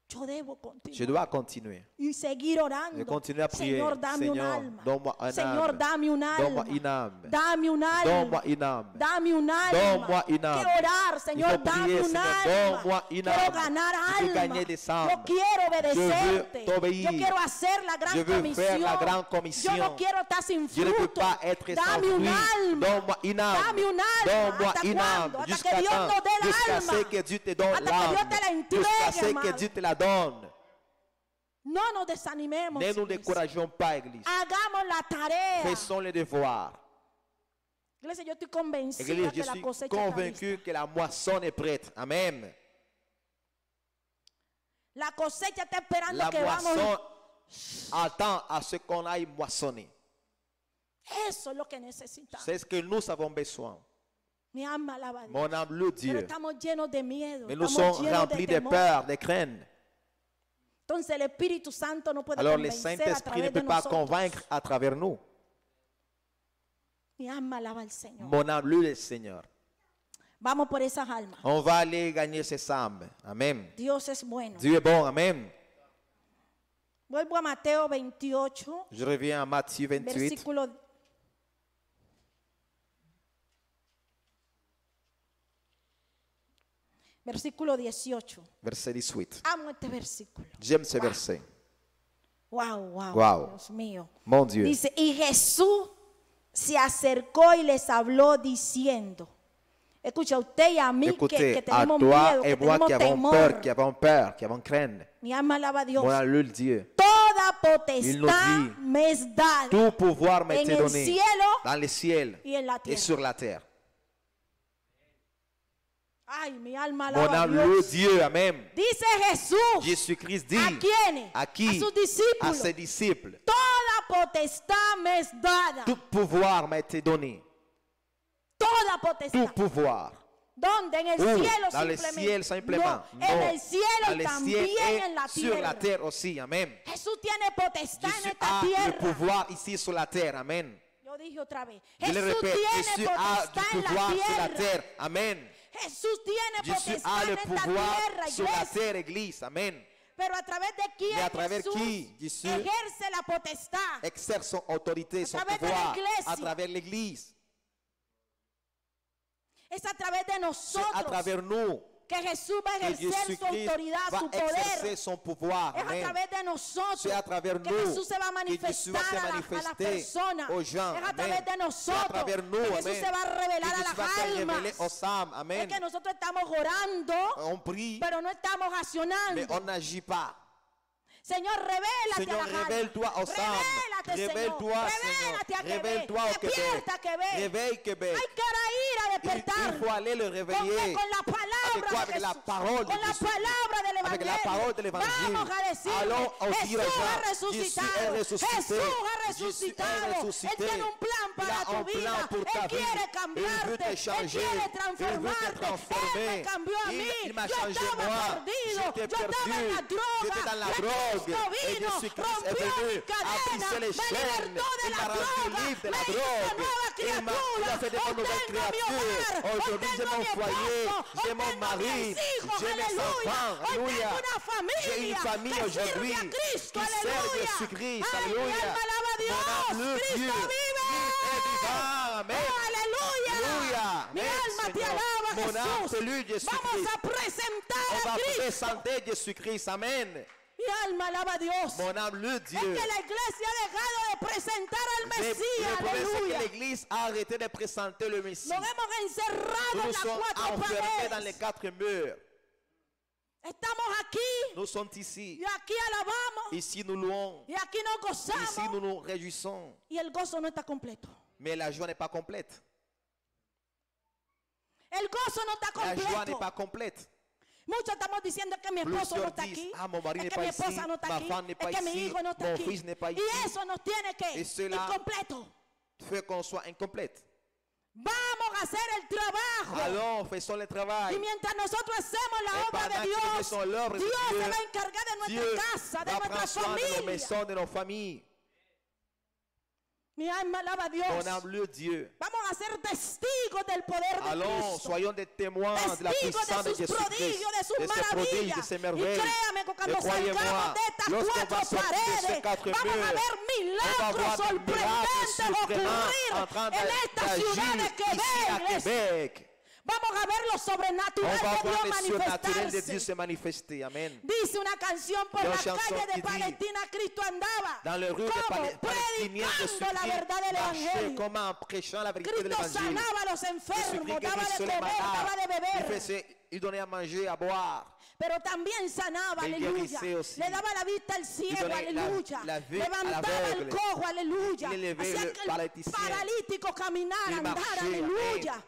[SPEAKER 1] yo debo
[SPEAKER 2] je
[SPEAKER 1] continuar.
[SPEAKER 2] dois continuer.
[SPEAKER 1] Y seguir orando.
[SPEAKER 2] Je continue à prier.
[SPEAKER 1] Señor, dame un
[SPEAKER 2] Seigneur,
[SPEAKER 1] alma.
[SPEAKER 2] donne-moi un
[SPEAKER 1] Señor,
[SPEAKER 2] âme.
[SPEAKER 1] dame un
[SPEAKER 2] Donne-moi
[SPEAKER 1] alma.
[SPEAKER 2] une âme.
[SPEAKER 1] Dame un alma.
[SPEAKER 2] Donne-moi une âme.
[SPEAKER 1] Dame un alma.
[SPEAKER 2] Donne-moi une âme.
[SPEAKER 1] Quiero orar,
[SPEAKER 2] Il
[SPEAKER 1] Señor,
[SPEAKER 2] faut
[SPEAKER 1] dame
[SPEAKER 2] prier,
[SPEAKER 1] un
[SPEAKER 2] Seigneur,
[SPEAKER 1] alma.
[SPEAKER 2] donne-moi une
[SPEAKER 1] Quiero
[SPEAKER 2] âme.
[SPEAKER 1] ganar
[SPEAKER 2] Je veux
[SPEAKER 1] alma.
[SPEAKER 2] gagner des
[SPEAKER 1] Yo
[SPEAKER 2] âmes.
[SPEAKER 1] quiero obedecerte.
[SPEAKER 2] Je veux t'obéir.
[SPEAKER 1] Yo quiero hacer la gran
[SPEAKER 2] Je veux
[SPEAKER 1] comisión.
[SPEAKER 2] faire la grande commission.
[SPEAKER 1] Yo no quiero estar sin
[SPEAKER 2] Je ne peux
[SPEAKER 1] fruto.
[SPEAKER 2] pas être sans
[SPEAKER 1] Dame un
[SPEAKER 2] fruit.
[SPEAKER 1] alma.
[SPEAKER 2] Donne-moi une âme.
[SPEAKER 1] Dame un alma.
[SPEAKER 2] Donne-moi
[SPEAKER 1] ¿Hasta
[SPEAKER 2] une âme.
[SPEAKER 1] cuándo? Hasta
[SPEAKER 2] Jusqu'à
[SPEAKER 1] que Dios
[SPEAKER 2] quand?
[SPEAKER 1] nos dé el
[SPEAKER 2] Jusqu'à
[SPEAKER 1] alma.
[SPEAKER 2] ce que Dieu te donne
[SPEAKER 1] Hasta que Dios te la
[SPEAKER 2] l'âme.
[SPEAKER 1] entregue,
[SPEAKER 2] Jusqu'à ce que
[SPEAKER 1] amado.
[SPEAKER 2] Dieu te la donne.
[SPEAKER 1] No nos desanimemos.
[SPEAKER 2] Ne nous
[SPEAKER 1] iglesia.
[SPEAKER 2] décourageons pas, Église.
[SPEAKER 1] Hagamos la tarea.
[SPEAKER 2] Faisons les devoirs.
[SPEAKER 1] Iglesia, yo estoy convencida
[SPEAKER 2] Église,
[SPEAKER 1] que
[SPEAKER 2] je
[SPEAKER 1] la
[SPEAKER 2] suis
[SPEAKER 1] cosecha está lista.
[SPEAKER 2] convaincu que la moisson est prête. Amen.
[SPEAKER 1] La cosecha está esperando
[SPEAKER 2] La
[SPEAKER 1] que vamos.
[SPEAKER 2] moisson attend à ce qu'on aille moissonner.
[SPEAKER 1] Eso es lo que necesitamos.
[SPEAKER 2] C'est ce que nous avons besoin.
[SPEAKER 1] Mi alma alaba a Dios.
[SPEAKER 2] Mon âme le
[SPEAKER 1] Pero
[SPEAKER 2] Dieu.
[SPEAKER 1] estamos llenos de miedo.
[SPEAKER 2] Mais nous
[SPEAKER 1] Estamos
[SPEAKER 2] sommes
[SPEAKER 1] llenos
[SPEAKER 2] remplis
[SPEAKER 1] de
[SPEAKER 2] de
[SPEAKER 1] temor.
[SPEAKER 2] peur, de crainte.
[SPEAKER 1] Entonces el Espíritu Santo no puede
[SPEAKER 2] Alors le
[SPEAKER 1] convencer a
[SPEAKER 2] Saint-Esprit ne
[SPEAKER 1] través de
[SPEAKER 2] peut pas
[SPEAKER 1] nosotros.
[SPEAKER 2] convaincre à travers nous.
[SPEAKER 1] Mi alma alaba al Señor.
[SPEAKER 2] Mon âme loue le Seigneur.
[SPEAKER 1] Vamos por esas almas.
[SPEAKER 2] On va aller gagner ces âmes. Amen.
[SPEAKER 1] Dios es bueno.
[SPEAKER 2] Dieu est bon. Amen.
[SPEAKER 1] Vuelvo a Mateo 28,
[SPEAKER 2] Je reviens à Matthieu 28,
[SPEAKER 1] versículo 18.
[SPEAKER 2] verset 18.
[SPEAKER 1] Amo este versículo.
[SPEAKER 2] J'aime ce verset.
[SPEAKER 1] Wow, wow,
[SPEAKER 2] Wow.
[SPEAKER 1] Dios mío.
[SPEAKER 2] Mon Dieu.
[SPEAKER 1] Dice, y Jesús se acercó y les habló diciendo, escucha, usted y a mí que
[SPEAKER 2] Écoutez, à
[SPEAKER 1] tenemos
[SPEAKER 2] toi
[SPEAKER 1] miedo,
[SPEAKER 2] et
[SPEAKER 1] que
[SPEAKER 2] moi
[SPEAKER 1] tenemos
[SPEAKER 2] qui avons
[SPEAKER 1] temor.
[SPEAKER 2] peur, qui avons crainte.
[SPEAKER 1] Mi alma alaba a Dios.
[SPEAKER 2] Mon âme loue le Dieu.
[SPEAKER 1] Toda
[SPEAKER 2] Il nous
[SPEAKER 1] potestad
[SPEAKER 2] dit,
[SPEAKER 1] me es dada
[SPEAKER 2] Tout pouvoir m'a
[SPEAKER 1] en
[SPEAKER 2] été
[SPEAKER 1] el
[SPEAKER 2] donné
[SPEAKER 1] cielo
[SPEAKER 2] dans les ciels
[SPEAKER 1] y en la
[SPEAKER 2] et
[SPEAKER 1] tierra.
[SPEAKER 2] sur la terre.
[SPEAKER 1] Ay, mi alma
[SPEAKER 2] Mon
[SPEAKER 1] alaba a
[SPEAKER 2] âme loue
[SPEAKER 1] Dios.
[SPEAKER 2] Dieu. Amen.
[SPEAKER 1] Dice Jesús,
[SPEAKER 2] Jésus-Christ dit
[SPEAKER 1] ¿a quiénes?
[SPEAKER 2] à qui?
[SPEAKER 1] A sus
[SPEAKER 2] À
[SPEAKER 1] discípulos.
[SPEAKER 2] ses disciples.
[SPEAKER 1] Toda potestad me es dada.
[SPEAKER 2] Tout pouvoir m'a été donné.
[SPEAKER 1] Toda potestad.
[SPEAKER 2] Tout pouvoir.
[SPEAKER 1] ¿Dónde? En el
[SPEAKER 2] Où?
[SPEAKER 1] cielo
[SPEAKER 2] Dans le
[SPEAKER 1] simplemente.
[SPEAKER 2] ciel simplement.
[SPEAKER 1] No, en el cielo
[SPEAKER 2] Dans
[SPEAKER 1] y
[SPEAKER 2] le ciel
[SPEAKER 1] también en la
[SPEAKER 2] et sur
[SPEAKER 1] tierra.
[SPEAKER 2] la terre aussi. Amen.
[SPEAKER 1] Jesús tiene potestad en
[SPEAKER 2] Jésus
[SPEAKER 1] esta
[SPEAKER 2] a le
[SPEAKER 1] tierra.
[SPEAKER 2] pouvoir ici sur la terre. Amen.
[SPEAKER 1] Yo dije otra vez.
[SPEAKER 2] Je le
[SPEAKER 1] Jesús
[SPEAKER 2] répète, Jésus
[SPEAKER 1] tiene
[SPEAKER 2] a du
[SPEAKER 1] potestad en
[SPEAKER 2] pouvoir
[SPEAKER 1] la
[SPEAKER 2] sur la
[SPEAKER 1] tierra.
[SPEAKER 2] terre. Amen.
[SPEAKER 1] Jesús tiene
[SPEAKER 2] Jésus
[SPEAKER 1] potestad
[SPEAKER 2] a
[SPEAKER 1] en
[SPEAKER 2] le
[SPEAKER 1] esta
[SPEAKER 2] pouvoir
[SPEAKER 1] tierra,
[SPEAKER 2] sur la
[SPEAKER 1] iglesia.
[SPEAKER 2] terre, Église. Amen.
[SPEAKER 1] Pero a través de quién
[SPEAKER 2] Mais à travers
[SPEAKER 1] Jesús
[SPEAKER 2] qui Jésus
[SPEAKER 1] ejerce la potestad.
[SPEAKER 2] exerce son autorité, son
[SPEAKER 1] travers de
[SPEAKER 2] pouvoir
[SPEAKER 1] l'Église.
[SPEAKER 2] à travers l'Église.
[SPEAKER 1] Es a través de
[SPEAKER 2] C'est à
[SPEAKER 1] nosotros
[SPEAKER 2] travers nous
[SPEAKER 1] que Jesús va a
[SPEAKER 2] que
[SPEAKER 1] ejercer su
[SPEAKER 2] Jésus-Christ
[SPEAKER 1] autoridad,
[SPEAKER 2] va
[SPEAKER 1] su
[SPEAKER 2] exercer
[SPEAKER 1] poder.
[SPEAKER 2] son pouvoir.
[SPEAKER 1] Es a
[SPEAKER 2] Amen.
[SPEAKER 1] través de nosotros
[SPEAKER 2] C'est à travers
[SPEAKER 1] que
[SPEAKER 2] nous
[SPEAKER 1] Jesús se va a
[SPEAKER 2] que Jésus va
[SPEAKER 1] manifestar
[SPEAKER 2] se
[SPEAKER 1] a las
[SPEAKER 2] manifester
[SPEAKER 1] personas.
[SPEAKER 2] aux gens.
[SPEAKER 1] Es a
[SPEAKER 2] Amen.
[SPEAKER 1] través de
[SPEAKER 2] C'est à
[SPEAKER 1] nosotros
[SPEAKER 2] travers nous,
[SPEAKER 1] que Jesús
[SPEAKER 2] amen.
[SPEAKER 1] se va a revelar
[SPEAKER 2] Que
[SPEAKER 1] a
[SPEAKER 2] Jésus va
[SPEAKER 1] las
[SPEAKER 2] se révéler
[SPEAKER 1] almas.
[SPEAKER 2] aux âmes.
[SPEAKER 1] Es
[SPEAKER 2] Amen.
[SPEAKER 1] que nosotros estamos orando,
[SPEAKER 2] On prie,
[SPEAKER 1] pero no estamos
[SPEAKER 2] mais
[SPEAKER 1] accionando.
[SPEAKER 2] on n'agit pas.
[SPEAKER 1] Señor, revélate
[SPEAKER 2] Señor,
[SPEAKER 1] a las almas.
[SPEAKER 2] révèle-toi aux âmes.
[SPEAKER 1] Revélate, Señor.
[SPEAKER 2] Révèle-toi,
[SPEAKER 1] Revélate a
[SPEAKER 2] Seigneur.
[SPEAKER 1] Quebec.
[SPEAKER 2] Révèle-toi au Québec.
[SPEAKER 1] Despierta, Quebec.
[SPEAKER 2] Réveille Québec.
[SPEAKER 1] Hay que ir a despertar.
[SPEAKER 2] Il faut aller le réveiller.
[SPEAKER 1] Con la palabra
[SPEAKER 2] Avec quoi?
[SPEAKER 1] de
[SPEAKER 2] Avec la
[SPEAKER 1] Jesús.
[SPEAKER 2] parole de
[SPEAKER 1] Con la
[SPEAKER 2] Jésus.
[SPEAKER 1] palabra del
[SPEAKER 2] Avec la
[SPEAKER 1] evangelio.
[SPEAKER 2] parole de l'évangile.
[SPEAKER 1] Vamos a decirle,
[SPEAKER 2] Allons au dire
[SPEAKER 1] Jesús
[SPEAKER 2] aux gens,
[SPEAKER 1] ha resucitado.
[SPEAKER 2] Jésus est ressuscité.
[SPEAKER 1] Jesús ha
[SPEAKER 2] Jésus est
[SPEAKER 1] resucitado.
[SPEAKER 2] ressuscité.
[SPEAKER 1] Él tiene un plan
[SPEAKER 2] Il a
[SPEAKER 1] para
[SPEAKER 2] un
[SPEAKER 1] tu
[SPEAKER 2] plan
[SPEAKER 1] vida.
[SPEAKER 2] pour ta
[SPEAKER 1] Él quiere
[SPEAKER 2] vie.
[SPEAKER 1] cambiarte.
[SPEAKER 2] Il veut te
[SPEAKER 1] Él
[SPEAKER 2] changer.
[SPEAKER 1] quiere
[SPEAKER 2] Il veut te
[SPEAKER 1] transformarte.
[SPEAKER 2] transformer.
[SPEAKER 1] Él me cambió a
[SPEAKER 2] Il-
[SPEAKER 1] mí.
[SPEAKER 2] il m'a
[SPEAKER 1] Yo
[SPEAKER 2] changé
[SPEAKER 1] estaba
[SPEAKER 2] moi.
[SPEAKER 1] perdido.
[SPEAKER 2] J'étais
[SPEAKER 1] Yo estaba
[SPEAKER 2] perdu.
[SPEAKER 1] en la droga.
[SPEAKER 2] J'étais dans la
[SPEAKER 1] Y
[SPEAKER 2] drogue.
[SPEAKER 1] Cristo
[SPEAKER 2] Et
[SPEAKER 1] vino,
[SPEAKER 2] Jésus-Christ est
[SPEAKER 1] rompió
[SPEAKER 2] venu,
[SPEAKER 1] mi
[SPEAKER 2] a
[SPEAKER 1] cadena,
[SPEAKER 2] brisé les
[SPEAKER 1] me
[SPEAKER 2] chaînes.
[SPEAKER 1] libertó de
[SPEAKER 2] Il
[SPEAKER 1] la
[SPEAKER 2] m'a rendu
[SPEAKER 1] droga,
[SPEAKER 2] libre de la
[SPEAKER 1] me hizo
[SPEAKER 2] drogue.
[SPEAKER 1] nueva
[SPEAKER 2] Il a
[SPEAKER 1] criatura.
[SPEAKER 2] fait de moi
[SPEAKER 1] Hoy
[SPEAKER 2] nouvelle
[SPEAKER 1] tengo mi
[SPEAKER 2] créature.
[SPEAKER 1] hogar.
[SPEAKER 2] Aujourd'hui,
[SPEAKER 1] Hoy
[SPEAKER 2] j'ai
[SPEAKER 1] tengo
[SPEAKER 2] mon
[SPEAKER 1] mi
[SPEAKER 2] foyer.
[SPEAKER 1] esposo.
[SPEAKER 2] J'ai
[SPEAKER 1] Hoy
[SPEAKER 2] mon
[SPEAKER 1] tengo
[SPEAKER 2] mari.
[SPEAKER 1] mis hijos.
[SPEAKER 2] J'ai mes
[SPEAKER 1] Aleluya.
[SPEAKER 2] enfants.
[SPEAKER 1] Hoy tengo
[SPEAKER 2] Alléluia.
[SPEAKER 1] una familia
[SPEAKER 2] J'ai une famille
[SPEAKER 1] que
[SPEAKER 2] aujourd'hui
[SPEAKER 1] sirve a Cristo.
[SPEAKER 2] qui sert
[SPEAKER 1] Aleluya.
[SPEAKER 2] Jésus-Christ.
[SPEAKER 1] Ay, mi
[SPEAKER 2] Alléluia.
[SPEAKER 1] alma alaba a Dios.
[SPEAKER 2] Mon âme loue
[SPEAKER 1] Cristo
[SPEAKER 2] Dieu.
[SPEAKER 1] vive.
[SPEAKER 2] Il est vivant. Amen.
[SPEAKER 1] Oh, aleluya.
[SPEAKER 2] Alléluia.
[SPEAKER 1] Mi
[SPEAKER 2] Amen,
[SPEAKER 1] alma te
[SPEAKER 2] Seigneur.
[SPEAKER 1] alaba,
[SPEAKER 2] Mon âme
[SPEAKER 1] Jesús.
[SPEAKER 2] te loue, Jésus-Christ.
[SPEAKER 1] Vamos a presentar
[SPEAKER 2] On
[SPEAKER 1] a
[SPEAKER 2] va
[SPEAKER 1] Cristo.
[SPEAKER 2] présenter Jésus-Christ. Amen.
[SPEAKER 1] Mi alma alaba a Dios.
[SPEAKER 2] Mon âme loue
[SPEAKER 1] Es
[SPEAKER 2] Dieu.
[SPEAKER 1] que la iglesia ha dejado de presentar al
[SPEAKER 2] Mais
[SPEAKER 1] Mesías.
[SPEAKER 2] le problème, c'est
[SPEAKER 1] Aleluya.
[SPEAKER 2] que l'Église a arrêté de présenter le Messie.
[SPEAKER 1] Nos hemos encerrado
[SPEAKER 2] Nous
[SPEAKER 1] en
[SPEAKER 2] nous
[SPEAKER 1] las
[SPEAKER 2] sommes
[SPEAKER 1] cuatro
[SPEAKER 2] enfermés dans les
[SPEAKER 1] paredes.
[SPEAKER 2] 4 murs.
[SPEAKER 1] Estamos aquí
[SPEAKER 2] Nous sommes ici.
[SPEAKER 1] y aquí alabamos
[SPEAKER 2] Ici, nous louons.
[SPEAKER 1] y aquí nos
[SPEAKER 2] Ici,
[SPEAKER 1] gozamos
[SPEAKER 2] nous nous réjouissons.
[SPEAKER 1] y el gozo no está completo.
[SPEAKER 2] Mais la joie n'est pas complète.
[SPEAKER 1] El gozo no está
[SPEAKER 2] La joie n'est
[SPEAKER 1] completo.
[SPEAKER 2] pas complète.
[SPEAKER 1] Muchos estamos diciendo que mi esposo no
[SPEAKER 2] Plusieurs
[SPEAKER 1] está
[SPEAKER 2] disent,
[SPEAKER 1] aquí,
[SPEAKER 2] ah, mon mari
[SPEAKER 1] es
[SPEAKER 2] n'est
[SPEAKER 1] que
[SPEAKER 2] pas
[SPEAKER 1] mi
[SPEAKER 2] ici,
[SPEAKER 1] esposa no está
[SPEAKER 2] ma
[SPEAKER 1] aquí,
[SPEAKER 2] femme n'est
[SPEAKER 1] es
[SPEAKER 2] pas
[SPEAKER 1] que mi
[SPEAKER 2] ici,
[SPEAKER 1] hijo no está
[SPEAKER 2] mon
[SPEAKER 1] aquí.
[SPEAKER 2] fils n'est pas
[SPEAKER 1] Y
[SPEAKER 2] ici.
[SPEAKER 1] eso nos tiene que
[SPEAKER 2] Et cela-
[SPEAKER 1] incompleto.
[SPEAKER 2] Fait qu'on soit incomplète.
[SPEAKER 1] Vamos a hacer el trabajo.
[SPEAKER 2] Allons, faisons le
[SPEAKER 1] Y
[SPEAKER 2] travail.
[SPEAKER 1] mientras nosotros hacemos la
[SPEAKER 2] Et
[SPEAKER 1] obra
[SPEAKER 2] pendant
[SPEAKER 1] de
[SPEAKER 2] que nous
[SPEAKER 1] Dios,
[SPEAKER 2] faisons l'œuvre de
[SPEAKER 1] Dios se
[SPEAKER 2] Dieu,
[SPEAKER 1] va a encargar de
[SPEAKER 2] Dieu
[SPEAKER 1] nuestra casa, de
[SPEAKER 2] va
[SPEAKER 1] nuestra
[SPEAKER 2] prendre soin de nos
[SPEAKER 1] familia.
[SPEAKER 2] maisons, de nos familles.
[SPEAKER 1] Mi alma alaba a Dios.
[SPEAKER 2] On âme le Dieu.
[SPEAKER 1] Vamos a ser testigos del poder de
[SPEAKER 2] Allons,
[SPEAKER 1] Cristo.
[SPEAKER 2] soyons des témoins de la
[SPEAKER 1] Testigos
[SPEAKER 2] puissance
[SPEAKER 1] de
[SPEAKER 2] de
[SPEAKER 1] sus
[SPEAKER 2] Jésus-Christ,
[SPEAKER 1] prodigios, de sus
[SPEAKER 2] de ses prodiges, de
[SPEAKER 1] maravillas.
[SPEAKER 2] ses
[SPEAKER 1] Y
[SPEAKER 2] merveilles.
[SPEAKER 1] créame que
[SPEAKER 2] Et
[SPEAKER 1] cuando
[SPEAKER 2] croyez-moi,
[SPEAKER 1] salgamos de estas
[SPEAKER 2] lorsqu'on va
[SPEAKER 1] cuatro
[SPEAKER 2] sortir de ces
[SPEAKER 1] paredes,
[SPEAKER 2] quatre
[SPEAKER 1] vamos a
[SPEAKER 2] murs,
[SPEAKER 1] ver
[SPEAKER 2] on va
[SPEAKER 1] milagros
[SPEAKER 2] voir des miracles
[SPEAKER 1] sorprendentes
[SPEAKER 2] surprenants en
[SPEAKER 1] ocurrir
[SPEAKER 2] train
[SPEAKER 1] en esta ciudad de
[SPEAKER 2] d'agir ici à
[SPEAKER 1] Quebec.
[SPEAKER 2] Québec.
[SPEAKER 1] Vamos a ver lo
[SPEAKER 2] On
[SPEAKER 1] sobrenatural
[SPEAKER 2] va
[SPEAKER 1] de
[SPEAKER 2] voir
[SPEAKER 1] Dios
[SPEAKER 2] les surnaturels de Dieu
[SPEAKER 1] manifestarse.
[SPEAKER 2] se manifester. Amen.
[SPEAKER 1] Dice una canción por
[SPEAKER 2] Una
[SPEAKER 1] la
[SPEAKER 2] chanson
[SPEAKER 1] calle
[SPEAKER 2] qui
[SPEAKER 1] de
[SPEAKER 2] dit,
[SPEAKER 1] Palestina, Cristo andaba.
[SPEAKER 2] Dans les rues
[SPEAKER 1] ¿Cómo?
[SPEAKER 2] de Palestiniens,
[SPEAKER 1] Predicando la
[SPEAKER 2] Jésus-Christ
[SPEAKER 1] verdad del
[SPEAKER 2] marchait
[SPEAKER 1] evangelio.
[SPEAKER 2] comme en prêchant la vérité de
[SPEAKER 1] Cristo
[SPEAKER 2] l'évangile.
[SPEAKER 1] sanaba a los enfermos,
[SPEAKER 2] Jésus-Christ
[SPEAKER 1] daba de
[SPEAKER 2] guérissait les
[SPEAKER 1] comer, daba de
[SPEAKER 2] malades.
[SPEAKER 1] beber.
[SPEAKER 2] Il donnait à manger, à boire.
[SPEAKER 1] Pero también sanaba,
[SPEAKER 2] Él
[SPEAKER 1] aleluya.
[SPEAKER 2] guérissait aussi.
[SPEAKER 1] Le daba la vista al ciego,
[SPEAKER 2] donnait
[SPEAKER 1] aleluya.
[SPEAKER 2] la vue
[SPEAKER 1] Levantaba
[SPEAKER 2] à
[SPEAKER 1] el
[SPEAKER 2] l'aveugle.
[SPEAKER 1] cojo, aleluya.
[SPEAKER 2] Il élevait
[SPEAKER 1] Hacía
[SPEAKER 2] le
[SPEAKER 1] que el
[SPEAKER 2] paralyticien.
[SPEAKER 1] paralítico caminara,
[SPEAKER 2] Il
[SPEAKER 1] andara,
[SPEAKER 2] marchait,
[SPEAKER 1] aleluya.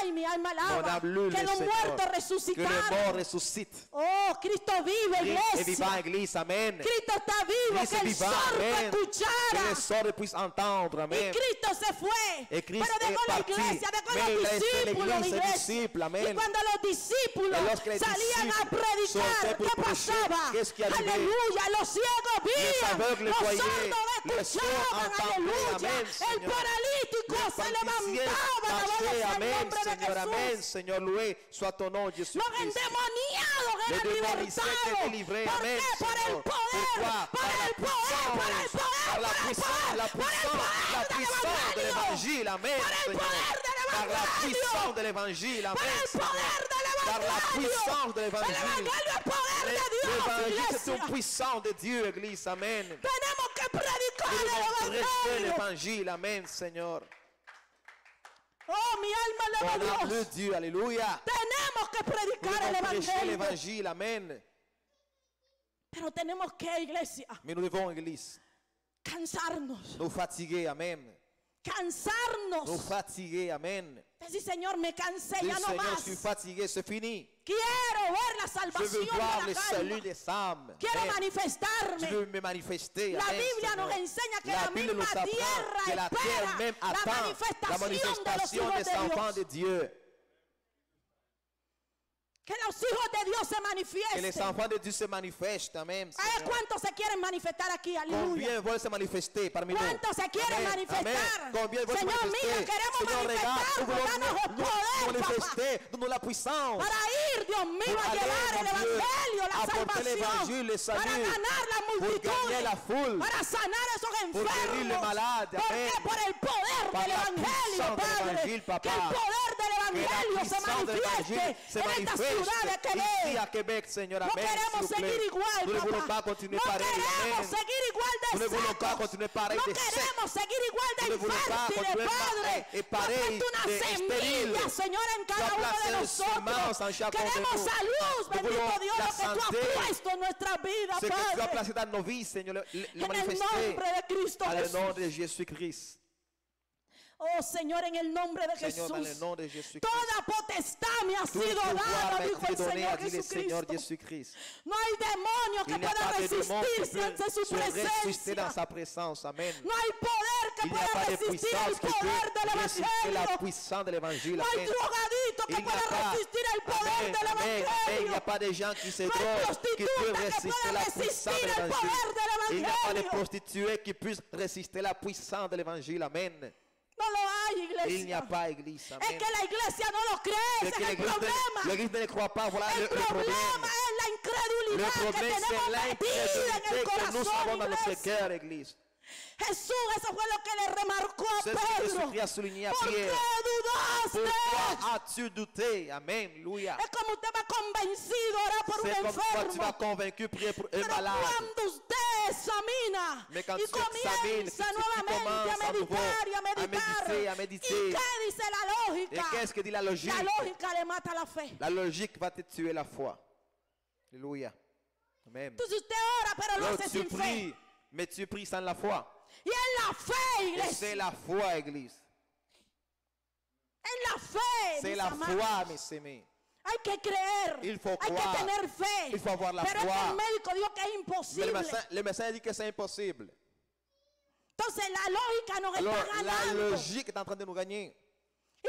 [SPEAKER 1] Ay, mi alma
[SPEAKER 2] On
[SPEAKER 1] alaba.
[SPEAKER 2] a loué
[SPEAKER 1] Que
[SPEAKER 2] le
[SPEAKER 1] los
[SPEAKER 2] Seigneur.
[SPEAKER 1] muertos
[SPEAKER 2] Que les morts
[SPEAKER 1] resucitaron.
[SPEAKER 2] ressuscitent.
[SPEAKER 1] Oh, Cristo vive,
[SPEAKER 2] Christ est
[SPEAKER 1] iglesia.
[SPEAKER 2] vivant, Église. Amen.
[SPEAKER 1] Cristo está vivo,
[SPEAKER 2] Christ
[SPEAKER 1] que
[SPEAKER 2] est
[SPEAKER 1] el
[SPEAKER 2] vivant.
[SPEAKER 1] sordo
[SPEAKER 2] Amen. Que
[SPEAKER 1] escuchara.
[SPEAKER 2] les sords puissent entendre.
[SPEAKER 1] Y
[SPEAKER 2] Amen.
[SPEAKER 1] Cristo se fue.
[SPEAKER 2] Et Christ
[SPEAKER 1] Pero dejó
[SPEAKER 2] est
[SPEAKER 1] la
[SPEAKER 2] parti.
[SPEAKER 1] iglesia, dejó
[SPEAKER 2] Mais il
[SPEAKER 1] los
[SPEAKER 2] a laissé
[SPEAKER 1] discípulos,
[SPEAKER 2] l'église, ses
[SPEAKER 1] iglesia.
[SPEAKER 2] disciples.
[SPEAKER 1] Y
[SPEAKER 2] Amen.
[SPEAKER 1] cuando los discípulos
[SPEAKER 2] Et lorsque les
[SPEAKER 1] salían a
[SPEAKER 2] disciples
[SPEAKER 1] predicar,
[SPEAKER 2] sortaient pour
[SPEAKER 1] ¿qué
[SPEAKER 2] prêcher,
[SPEAKER 1] pasaba?
[SPEAKER 2] qu'est-ce qui arrivait?
[SPEAKER 1] Aleluya, los ciegos
[SPEAKER 2] Les
[SPEAKER 1] vían,
[SPEAKER 2] aveugles
[SPEAKER 1] los
[SPEAKER 2] voyaient,
[SPEAKER 1] sordos
[SPEAKER 2] les sourds
[SPEAKER 1] escuchaban,
[SPEAKER 2] entendaient.
[SPEAKER 1] aleluya.
[SPEAKER 2] Amen,
[SPEAKER 1] El
[SPEAKER 2] Seigneur.
[SPEAKER 1] paralítico
[SPEAKER 2] Les
[SPEAKER 1] se
[SPEAKER 2] paralysés
[SPEAKER 1] levantaba, alabado
[SPEAKER 2] marchaient.
[SPEAKER 1] sea el
[SPEAKER 2] Amen,
[SPEAKER 1] nombre de
[SPEAKER 2] Seigneur. Amen,
[SPEAKER 1] Jesús.
[SPEAKER 2] Seigneur. Loué soit ton nom, Jésus
[SPEAKER 1] Los
[SPEAKER 2] Christ.
[SPEAKER 1] endemoniados
[SPEAKER 2] Les
[SPEAKER 1] eran
[SPEAKER 2] démonisés étaient
[SPEAKER 1] libertados.
[SPEAKER 2] délivrés.
[SPEAKER 1] ¿Por
[SPEAKER 2] Amen,
[SPEAKER 1] qué? Por el
[SPEAKER 2] Seigneur.
[SPEAKER 1] poder,
[SPEAKER 2] Pourquoi?
[SPEAKER 1] por
[SPEAKER 2] Par la
[SPEAKER 1] el poder, por el
[SPEAKER 2] puissance.
[SPEAKER 1] poder,
[SPEAKER 2] Par la
[SPEAKER 1] por el
[SPEAKER 2] puissance,
[SPEAKER 1] poder,
[SPEAKER 2] la
[SPEAKER 1] por el
[SPEAKER 2] puissance, la
[SPEAKER 1] poder del
[SPEAKER 2] puissance de
[SPEAKER 1] evangelio.
[SPEAKER 2] l'évangile. Amen,
[SPEAKER 1] Por el
[SPEAKER 2] Seigneur.
[SPEAKER 1] poder del
[SPEAKER 2] Par la
[SPEAKER 1] evangelio.
[SPEAKER 2] puissance de l'évangile.
[SPEAKER 1] Por
[SPEAKER 2] Amen,
[SPEAKER 1] el
[SPEAKER 2] Seigneur.
[SPEAKER 1] poder del
[SPEAKER 2] Par la
[SPEAKER 1] evangelio.
[SPEAKER 2] puissance de
[SPEAKER 1] El
[SPEAKER 2] l'évangile.
[SPEAKER 1] evangelio es poder de Dios,
[SPEAKER 2] L'évangile, c'est
[SPEAKER 1] iglesia.
[SPEAKER 2] une puissance de Dieu, Église. Amen.
[SPEAKER 1] Tenemos que predicar
[SPEAKER 2] Nous devons
[SPEAKER 1] el
[SPEAKER 2] prêcher
[SPEAKER 1] evangelio.
[SPEAKER 2] l'évangile. Amen, Seigneur.
[SPEAKER 1] Oh, mi alma alaba
[SPEAKER 2] On
[SPEAKER 1] a
[SPEAKER 2] a le
[SPEAKER 1] Dios.
[SPEAKER 2] Dieu. Alléluia.
[SPEAKER 1] Tenemos que
[SPEAKER 2] Nous
[SPEAKER 1] predicar el
[SPEAKER 2] devons prêcher
[SPEAKER 1] evangelio.
[SPEAKER 2] l'évangile. Amen.
[SPEAKER 1] Pero tenemos que, iglesia,
[SPEAKER 2] Mais nous devons, Église,
[SPEAKER 1] cansarnos.
[SPEAKER 2] nous fatiguer. Amen. Nous
[SPEAKER 1] Cansarnos.
[SPEAKER 2] fatiguer. Amen.
[SPEAKER 1] Decir, Señor, me cansé,
[SPEAKER 2] Dis,
[SPEAKER 1] ya no
[SPEAKER 2] Seigneur,
[SPEAKER 1] más.
[SPEAKER 2] je suis fatigué. C'est fini.
[SPEAKER 1] Quiero ver la
[SPEAKER 2] Je
[SPEAKER 1] salvación
[SPEAKER 2] veux voir
[SPEAKER 1] de
[SPEAKER 2] le
[SPEAKER 1] la
[SPEAKER 2] salut
[SPEAKER 1] alma.
[SPEAKER 2] des âmes.
[SPEAKER 1] Quiero
[SPEAKER 2] Amen. Je
[SPEAKER 1] manifestarme.
[SPEAKER 2] veux me manifester.
[SPEAKER 1] La
[SPEAKER 2] Amen,
[SPEAKER 1] Biblia
[SPEAKER 2] Seigneur.
[SPEAKER 1] nos enseña que
[SPEAKER 2] La
[SPEAKER 1] la
[SPEAKER 2] Bible nous
[SPEAKER 1] misma
[SPEAKER 2] apprend
[SPEAKER 1] tierra
[SPEAKER 2] que la terre
[SPEAKER 1] espera
[SPEAKER 2] même
[SPEAKER 1] la
[SPEAKER 2] attend la
[SPEAKER 1] manifestación de los
[SPEAKER 2] manifestation
[SPEAKER 1] hijos
[SPEAKER 2] des
[SPEAKER 1] de
[SPEAKER 2] enfants de
[SPEAKER 1] Dios.
[SPEAKER 2] Dieu.
[SPEAKER 1] Que los hijos de Dios se
[SPEAKER 2] Que les
[SPEAKER 1] manifiesten.
[SPEAKER 2] enfants de Dieu se manifestent. Amen,
[SPEAKER 1] ¿Sabes
[SPEAKER 2] Seigneur.
[SPEAKER 1] cuántos se quieren manifestar aquí? Aleluya.
[SPEAKER 2] Combien veulent se manifester parmi nous?
[SPEAKER 1] ¿Cuántos se quieren
[SPEAKER 2] Amen.
[SPEAKER 1] manifestar?
[SPEAKER 2] Amen. Combien veulent se
[SPEAKER 1] Señor,
[SPEAKER 2] manifester?
[SPEAKER 1] mira, queremos
[SPEAKER 2] Seigneur, regarde, nous
[SPEAKER 1] manifestarnos,
[SPEAKER 2] voulons
[SPEAKER 1] danos el
[SPEAKER 2] nous
[SPEAKER 1] poder,
[SPEAKER 2] manifester, donne-nous la puissance.
[SPEAKER 1] Para ir, Dios mío,
[SPEAKER 2] Pour
[SPEAKER 1] a
[SPEAKER 2] aller,
[SPEAKER 1] llevar el
[SPEAKER 2] mon Dieu,
[SPEAKER 1] evangelio, la
[SPEAKER 2] apporter l'évangile, le
[SPEAKER 1] salvación. Para
[SPEAKER 2] salut,
[SPEAKER 1] ganar la
[SPEAKER 2] pour
[SPEAKER 1] multitud.
[SPEAKER 2] gagner la foule,
[SPEAKER 1] Para sanar esos
[SPEAKER 2] pour guérir les
[SPEAKER 1] enfermos.
[SPEAKER 2] malades.
[SPEAKER 1] ¿Por
[SPEAKER 2] Amen.
[SPEAKER 1] qué? Por el poder
[SPEAKER 2] Par
[SPEAKER 1] del
[SPEAKER 2] la
[SPEAKER 1] evangelio,
[SPEAKER 2] puissance de
[SPEAKER 1] Padre.
[SPEAKER 2] l'évangile, Papa.
[SPEAKER 1] Que el poder del evangelio se
[SPEAKER 2] puissance de
[SPEAKER 1] manifieste
[SPEAKER 2] l'évangile se
[SPEAKER 1] en esta ciudad de
[SPEAKER 2] manifeste ici à
[SPEAKER 1] Quebec.
[SPEAKER 2] Québec, Seigneur.
[SPEAKER 1] No
[SPEAKER 2] Amen.
[SPEAKER 1] queremos
[SPEAKER 2] s'il vous
[SPEAKER 1] seguir
[SPEAKER 2] plaît.
[SPEAKER 1] igual,
[SPEAKER 2] Nous ne voulons
[SPEAKER 1] papá.
[SPEAKER 2] pas continuer
[SPEAKER 1] No
[SPEAKER 2] pareil.
[SPEAKER 1] queremos
[SPEAKER 2] Amen.
[SPEAKER 1] seguir igual de
[SPEAKER 2] Nous ne voulons pas
[SPEAKER 1] secos.
[SPEAKER 2] continuer pareil
[SPEAKER 1] No
[SPEAKER 2] de secs.
[SPEAKER 1] queremos seguir igual de
[SPEAKER 2] Nous ne voulons pas
[SPEAKER 1] infértiles,
[SPEAKER 2] continuer
[SPEAKER 1] Padre.
[SPEAKER 2] et pareil
[SPEAKER 1] Ponte una
[SPEAKER 2] de
[SPEAKER 1] semilla,
[SPEAKER 2] estéril.
[SPEAKER 1] Señor, en
[SPEAKER 2] Tu as
[SPEAKER 1] cada uno de
[SPEAKER 2] placé une semence en
[SPEAKER 1] nosotros.
[SPEAKER 2] chacun de
[SPEAKER 1] Queremos
[SPEAKER 2] nous.
[SPEAKER 1] salud,
[SPEAKER 2] Nous
[SPEAKER 1] bendito
[SPEAKER 2] voulons
[SPEAKER 1] Dios,
[SPEAKER 2] la
[SPEAKER 1] lo que tú
[SPEAKER 2] santé.
[SPEAKER 1] has puesto en nuestra vida,
[SPEAKER 2] Ce que tu as
[SPEAKER 1] Padre.
[SPEAKER 2] placé dans nos vies, Seigneur, le
[SPEAKER 1] En el
[SPEAKER 2] manifester
[SPEAKER 1] nombre de Cristo
[SPEAKER 2] dans le
[SPEAKER 1] Jesús.
[SPEAKER 2] nom de Jésus-Christ.
[SPEAKER 1] Oh, Señor, en el nombre de
[SPEAKER 2] Seigneur, dans le
[SPEAKER 1] Jesús.
[SPEAKER 2] nom de Jésus-Christ.
[SPEAKER 1] Toda potestad me ha
[SPEAKER 2] Tout le
[SPEAKER 1] sido dada,
[SPEAKER 2] pouvoir
[SPEAKER 1] dijo
[SPEAKER 2] m'est
[SPEAKER 1] el
[SPEAKER 2] donné, a
[SPEAKER 1] Señor
[SPEAKER 2] dit le Seigneur
[SPEAKER 1] Jesucristo.
[SPEAKER 2] Jésus-Christ.
[SPEAKER 1] No hay demonio que
[SPEAKER 2] Il n'y a
[SPEAKER 1] pueda
[SPEAKER 2] pas de démon qui
[SPEAKER 1] resistirse ante
[SPEAKER 2] peut
[SPEAKER 1] su
[SPEAKER 2] se résister dans
[SPEAKER 1] presencia.
[SPEAKER 2] sa présence. Amen.
[SPEAKER 1] No hay poder que
[SPEAKER 2] Il n'y a
[SPEAKER 1] pueda
[SPEAKER 2] pas de
[SPEAKER 1] resistir el
[SPEAKER 2] puissance qui
[SPEAKER 1] poder
[SPEAKER 2] peut
[SPEAKER 1] del
[SPEAKER 2] résister la
[SPEAKER 1] evangelio.
[SPEAKER 2] puissance de l'évangile.
[SPEAKER 1] No hay
[SPEAKER 2] Amen.
[SPEAKER 1] drogadito que
[SPEAKER 2] Il n'y a
[SPEAKER 1] pueda
[SPEAKER 2] pas,
[SPEAKER 1] resistir el poder
[SPEAKER 2] Amen,
[SPEAKER 1] del
[SPEAKER 2] Amen, Amen. Il n'y
[SPEAKER 1] evangelio.
[SPEAKER 2] a pas de gens qui se
[SPEAKER 1] No hay
[SPEAKER 2] droguent, qui
[SPEAKER 1] prostituta
[SPEAKER 2] peuvent
[SPEAKER 1] que
[SPEAKER 2] résister
[SPEAKER 1] pueda
[SPEAKER 2] la puissance
[SPEAKER 1] resistir
[SPEAKER 2] de
[SPEAKER 1] el
[SPEAKER 2] l'évangile.
[SPEAKER 1] poder del
[SPEAKER 2] Il n'y a pas de
[SPEAKER 1] evangelio.
[SPEAKER 2] prostituées qui puissent résister la puissance de l'évangile. Amen.
[SPEAKER 1] No lo hay,
[SPEAKER 2] Il n'y a
[SPEAKER 1] iglesia.
[SPEAKER 2] pas église.
[SPEAKER 1] Es
[SPEAKER 2] Amen.
[SPEAKER 1] que la iglesia no lo cree,
[SPEAKER 2] C'est
[SPEAKER 1] ese
[SPEAKER 2] que
[SPEAKER 1] es el problema.
[SPEAKER 2] l'église ne croit pas. Voilà
[SPEAKER 1] El
[SPEAKER 2] le problème.
[SPEAKER 1] problema es la
[SPEAKER 2] Le
[SPEAKER 1] incredulidad que
[SPEAKER 2] problème,
[SPEAKER 1] tenemos
[SPEAKER 2] c'est
[SPEAKER 1] metida en
[SPEAKER 2] l'incrédulité
[SPEAKER 1] el
[SPEAKER 2] que nous avons
[SPEAKER 1] corazón,
[SPEAKER 2] dans notre
[SPEAKER 1] iglesia.
[SPEAKER 2] cœur, église.
[SPEAKER 1] Jesús, eso fue lo que le remarcó a
[SPEAKER 2] C'est ce que
[SPEAKER 1] Pedro.
[SPEAKER 2] Jésus-Christ a souligné à
[SPEAKER 1] ¿Por qué
[SPEAKER 2] Pierre.
[SPEAKER 1] dudaste?
[SPEAKER 2] Pourquoi as-tu douté? Amen. Alléluia.
[SPEAKER 1] Es como usted va convencido ahora por un
[SPEAKER 2] C'est comme toi, tu vas
[SPEAKER 1] enfermo.
[SPEAKER 2] convaincu, prier pour un
[SPEAKER 1] Pero
[SPEAKER 2] malade.
[SPEAKER 1] cuando usted examina
[SPEAKER 2] Mais quand
[SPEAKER 1] y
[SPEAKER 2] tu examines,
[SPEAKER 1] comienza
[SPEAKER 2] tu
[SPEAKER 1] nuevamente
[SPEAKER 2] commences
[SPEAKER 1] a
[SPEAKER 2] à nouveau
[SPEAKER 1] meditar y a meditar,
[SPEAKER 2] à méditer.
[SPEAKER 1] ¿y qué dice la
[SPEAKER 2] Et
[SPEAKER 1] lógica?
[SPEAKER 2] qu'est-ce que dit la logique?
[SPEAKER 1] La lógica le mata la fe.
[SPEAKER 2] La logique va te tuer la foi. Alléluia. Amen.
[SPEAKER 1] Entonces usted ora, pero lo
[SPEAKER 2] Alors
[SPEAKER 1] hace
[SPEAKER 2] tu
[SPEAKER 1] sin fe.
[SPEAKER 2] pries, mais tu pries sans la foi.
[SPEAKER 1] Y en la fe,
[SPEAKER 2] Et
[SPEAKER 1] iglesia.
[SPEAKER 2] c'est la foi, église.
[SPEAKER 1] En la fe,
[SPEAKER 2] C'est
[SPEAKER 1] mis
[SPEAKER 2] la
[SPEAKER 1] amados.
[SPEAKER 2] foi, mes amis.
[SPEAKER 1] Hay que creer.
[SPEAKER 2] Il faut
[SPEAKER 1] Hay
[SPEAKER 2] croire.
[SPEAKER 1] que tener fe.
[SPEAKER 2] Il faut avoir la
[SPEAKER 1] Pero es
[SPEAKER 2] foi.
[SPEAKER 1] que el médico dijo que es
[SPEAKER 2] Mais
[SPEAKER 1] imposible.
[SPEAKER 2] le médecin dit que c'est impossible.
[SPEAKER 1] Entonces la lógica nos
[SPEAKER 2] Alors
[SPEAKER 1] está
[SPEAKER 2] la
[SPEAKER 1] ganando.
[SPEAKER 2] logique est en train de nous gagner.